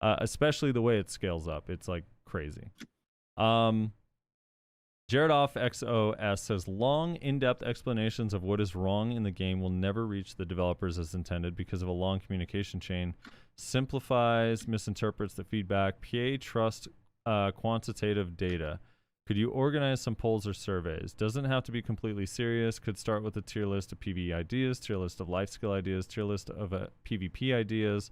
Especially the way it scales up. It's like crazy. Jaredoff XOS says, long, in-depth explanations of what is wrong in the game will never reach the developers as intended because of a long communication chain. Simplifies, misinterprets the feedback. PA trust quantitative data. Could you organize some polls or surveys? Doesn't have to be completely serious. Could start with a tier list of PvE ideas, tier list of life skill ideas, tier list of PvP ideas,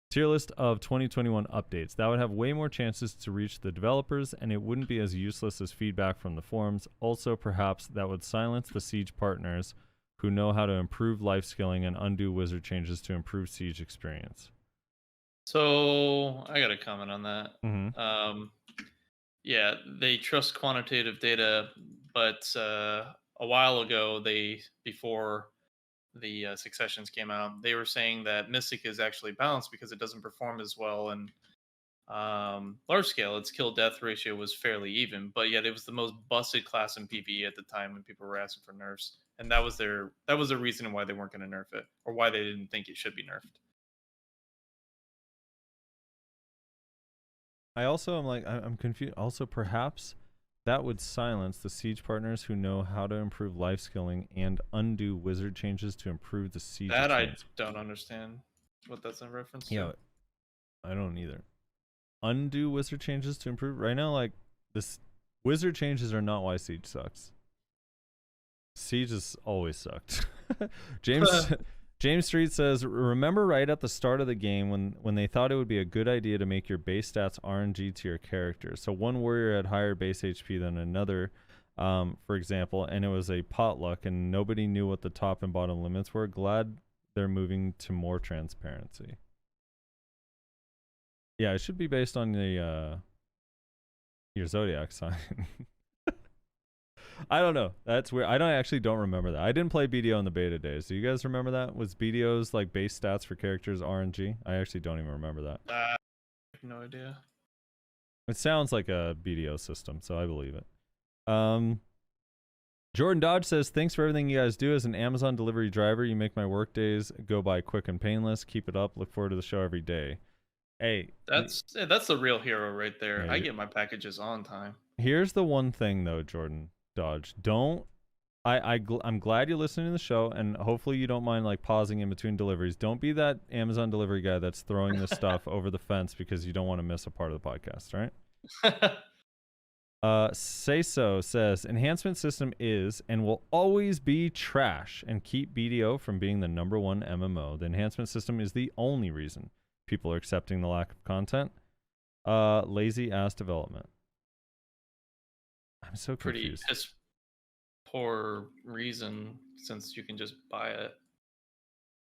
tier list of 2021 updates. That would have way more chances to reach the developers, and it wouldn't be as useless as feedback from the forums. Also, perhaps that would silence the Siege partners who know how to improve life skilling and undo wizard changes to improve Siege experience. So I got a comment on that. Mm-hmm. Yeah, they trust quantitative data, but a while ago, before the successions came out, they were saying that Mystic is actually balanced because it doesn't perform as well in large scale. Its kill death ratio was fairly even, but yet it was the most busted class in PvE at the time when people were asking for nerfs, and that was the reason why they weren't going to nerf it, or why they didn't think it should be nerfed. I also am like, I'm confused. Also, perhaps that would silence the Siege partners who know how to improve life skilling and undo wizard changes to improve the Siege That experience. I don't understand what that's in reference to. Yeah, I don't either. Undo wizard changes to improve? Right now, like, this wizard changes are not why Siege sucks. Siege has always sucked. James Street says, remember right at the start of the game when they thought it would be a good idea to make your base stats RNG to your character. So one warrior had higher base HP than another, for example, and it was a potluck and nobody knew what the top and bottom limits were. Glad they're moving to more transparency. Yeah, it should be based on the your zodiac sign. I don't know. That's weird. I don't remember that. I didn't play BDO in the beta days. Do you guys remember that? Was BDO's like base stats for characters RNG? I actually don't even remember that. I have no idea. It sounds like a BDO system, so I believe it. Jordan Dodge says, thanks for everything you guys do. As an Amazon delivery driver, you make my work days go by quick and painless. Keep it up. Look forward to the show every day. Hey, That's the real hero right there. Yeah, I get my packages on time. here's the one thing though, Jordan Dodge. I'm glad you're listening to the show, and hopefully you don't mind like pausing in between deliveries. Don't be that Amazon delivery guy that's throwing this stuff over the fence because you don't want to miss a part of the podcast, right? Say so says enhancement system is and will always be trash and keep BDO from being the #1 MMO. The enhancement system is the only reason people are accepting the lack of content. Lazy ass development. I'm so Pretty confused. piss poor reason since you can just buy it.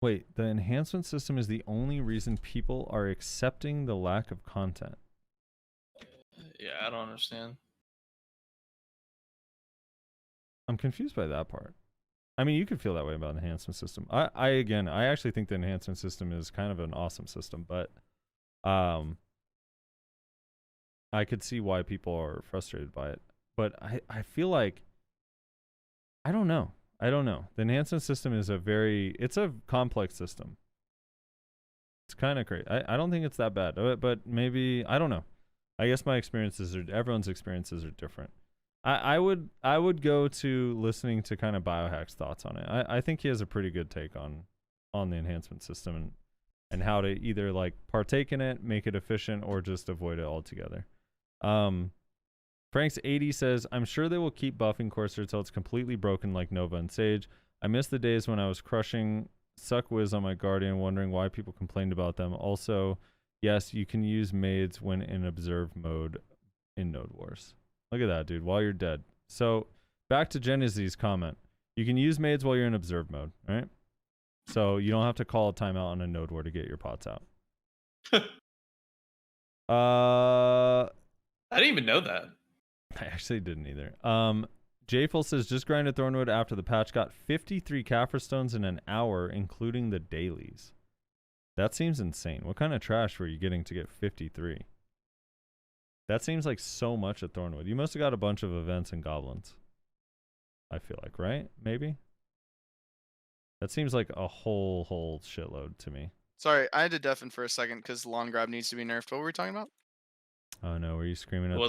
Wait, the enhancement system is the only reason people are accepting the lack of content. Yeah, I don't understand. I'm confused by that part. I mean, you could feel that way about enhancement system. I actually think the enhancement system is kind of an awesome system, but I could see why people are frustrated by it. But I feel like I don't know. The enhancement system is it's a complex system. It's kind of great. I don't think it's that bad, but maybe, I don't know. I guess everyone's experiences are different. I would go to listening to kind of Biohack's thoughts on it. I think he has a pretty good take on the enhancement system and how to either like partake in it, make it efficient, or just avoid it altogether. Frank's 80 says, I'm sure they will keep buffing Corsair till it's completely broken like Nova and Sage. I miss the days when I was crushing Suck Wiz on my Guardian, wondering why people complained about them. Also, yes, you can use maids when in observe mode in Node Wars. Look at that, dude, while you're dead. So, back to Genesee's comment. You can use maids while you're in observe mode, right? So, you don't have to call a timeout on a Node War to get your pots out. I didn't even know that. I actually didn't either. Jayful says, just grinded Thornwood after the patch, got 53 Kaffir stones in an hour, including the dailies. That seems insane. What kind of trash were you getting to get 53? That seems like so much at Thornwood. You must have got a bunch of events and goblins. I feel like, right? Maybe? That seems like a whole shitload to me. Sorry, I had to deafen for a second because long grab needs to be nerfed. What were we talking about? Oh no, were you screaming at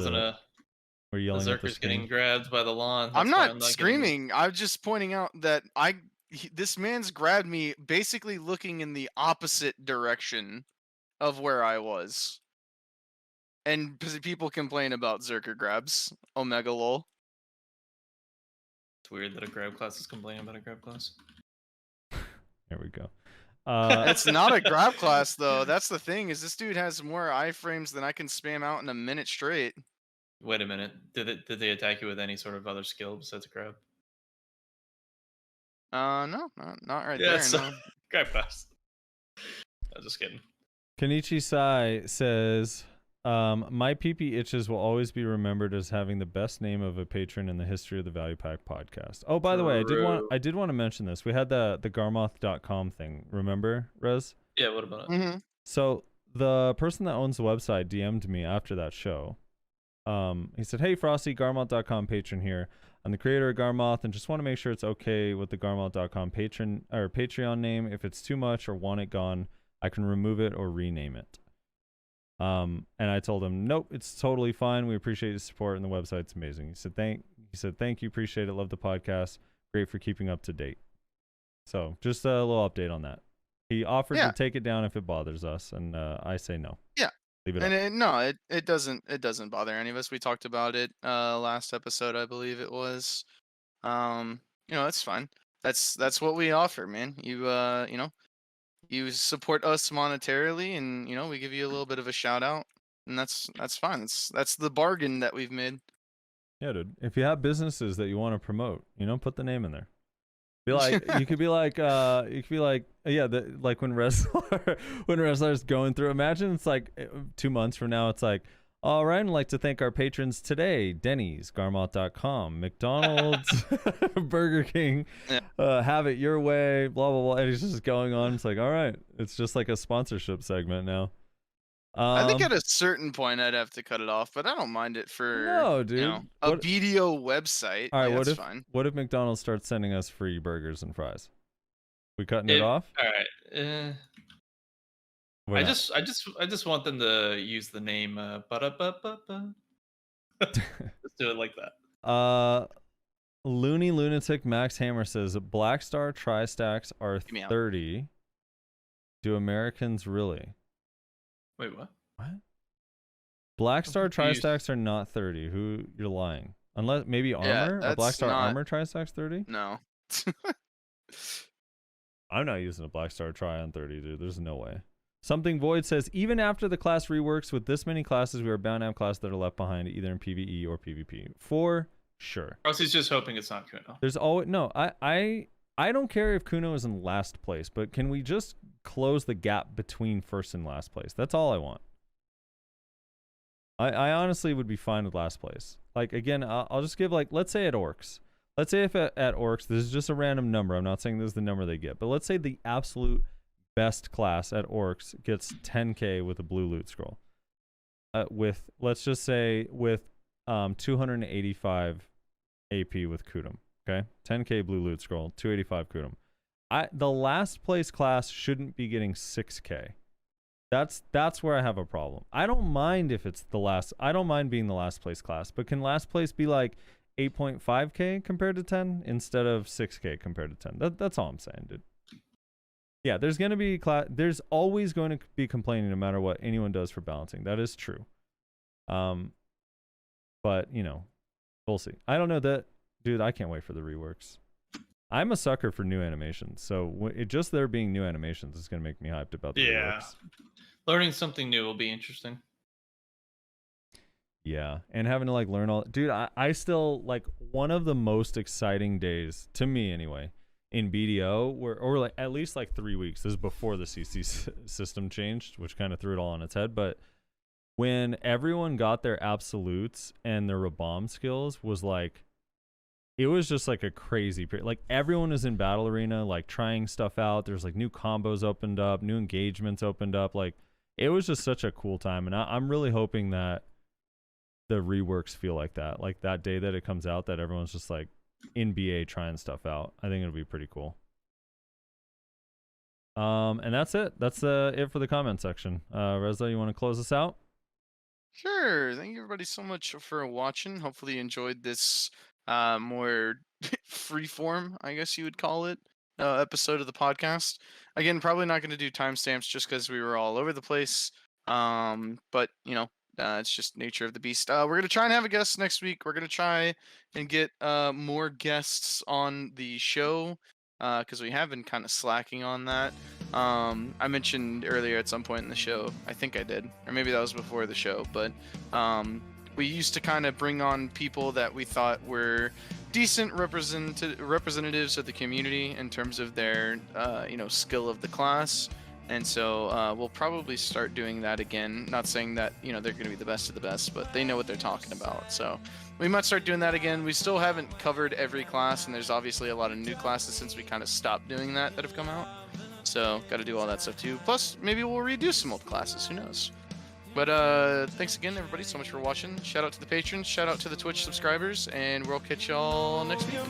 were you yelling at the Berserker's screen? getting grabbed by the lawn. I'm That's why not screaming. I'm just pointing out that this man's grabbed me basically looking in the opposite direction of where I was. And people complain about Zerker grabs. Omega lol. It's weird that a grab class is complaining about a grab class. There we go. It's not a grab class though. That's the thing, is this dude has more iframes than I can spam out in a minute straight. Wait a minute. Did they attack you with any sort of other skill besides grab? No, not right Yeah, there. so No. grab class. I was just kidding. Kenichi Sai says, my PP itches will always be remembered as having the best name of a patron in the history of the Value Pack podcast. Oh, by the way, I did want to mention this. We had the garmoth.com thing. Remember, Rez? Yeah, what about it? Mm-hmm. So the person that owns the website DM'd me after that show. He said, hey, Frosty, garmoth.com patron here. I'm the creator of Garmoth and just want to make sure it's okay with the garmoth.com patron or Patreon name. If it's too much or want it gone, I can remove it or rename it. And I told him, nope, it's totally fine. We appreciate your support and the website's amazing. He said, thank you, appreciate it, love the podcast. Great for keeping up to date. So just a little update on that. He offered to take it down if it bothers us, and I say no. Yeah. Leave it And up. it doesn't bother any of us. We talked about it last episode, I believe it was. It's fine. That's what we offer, man. You support us monetarily, and we give you a little bit of a shout out, and that's fine. That's the bargain that we've made. Yeah, dude. If you have businesses that you want to promote, put the name in there. Be like, you could be like, yeah, like when wrestlers going through. Imagine it's like 2 months from now. It's like, All right, I'd like to thank our patrons today: Denny's, Garmont.com, McDonald's, Burger King, Have It Your Way, blah blah blah. And it's just going on. It's like, all right, it's just like a sponsorship segment now. I think at a certain point I'd have to cut it off, but I don't mind it for No, dude. you know, a What- BDO website. All right, Like, what that's if fine. what if McDonald's starts sending us free burgers and fries? We cutting it If- off? All right. We're I not. just want them to use the name ba-da-ba-ba-ba. Let's do it like that. Looney Lunatic Max Hammer says Black Star Tri-Stacks are me out. 30. Do Americans really? Wait, what? What? Black Star confused. Tri-Stacks are not 30. Who you're lying? Unless maybe armor? Are Black that's Star not- Armor Tri-Stacks 30? No. I'm not using a Black Star Tri on 30, dude. There's no way. Something Void says, even after the class reworks with this many classes, we are bound to have classes that are left behind either in PvE or PvP. For sure. Rossi's just hoping it's not Kuno. There's always no. I don't care if Kuno is in last place, but can we just close the gap between first and last place? That's all I want. I honestly would be fine with last place. Like again, I'll just give like, let's say at Orcs. Let's say if at Orcs, this is just a random number. I'm not saying this is the number they get, but let's say the absolute best class at Orcs gets 10k with a blue loot scroll. With let's just say with 285 AP with Kudum. Okay, 10k blue loot scroll, 285 Kudum. The last place class shouldn't be getting 6k. That's where I have a problem. I don't mind if it's the last. I don't mind being the last place class, but can last place be like 8.5k compared to 10 instead of 6k compared to 10? That's all I'm saying, dude. Yeah, there's going to be there's always going to be complaining no matter what anyone does for balancing. That is true. But, you know, we'll see. I don't know that, dude, I can't wait for the reworks. I'm a sucker for new animations. So just there being new animations is going to make me hyped about the reworks. Learning something new will be interesting. Yeah, and having to like learn all, dude, I still like one of the most exciting days to me anyway in BDO or like at least like 3 weeks. This is before the CC system changed, which kind of threw it all on its head. But when everyone got their absolutes and their Rabam skills was like, it was just like a crazy period. Like everyone was in battle arena, like trying stuff out. There's like new combos opened up, new engagements opened up. Like it was just such a cool time. And I'm really hoping that the reworks feel like that day that it comes out, that everyone's just like in BA trying stuff out. I think it'll be pretty cool. And that's it. That's it for the comment section. Reza, you want to close us out? Sure. Thank you everybody so much for watching. Hopefully you enjoyed this more freeform, I guess you would call it, episode of the podcast. Again, probably not going to do timestamps just because we were all over the place. But you know, it's just nature of the beast. We're going to try and have a guest next week. We're going to try and get more guests on the show because we have been kind of slacking on that. I mentioned earlier at some point in the show, I think I did, or maybe that was before the show, but we used to kind of bring on people that we thought were decent representatives of the community in terms of their skill of the class. And so we'll probably start doing that again. Not saying that, you know, they're going to be the best of the best, but they know what they're talking about. So we might start doing that again. We still haven't covered every class, and there's obviously a lot of new classes since we kind of stopped doing that have come out. So got to do all that stuff too. Plus, maybe we'll redo some old classes. Who knows? But thanks again, everybody, so much for watching. Shout out to the patrons. Shout out to the Twitch subscribers, and we'll catch y'all next week.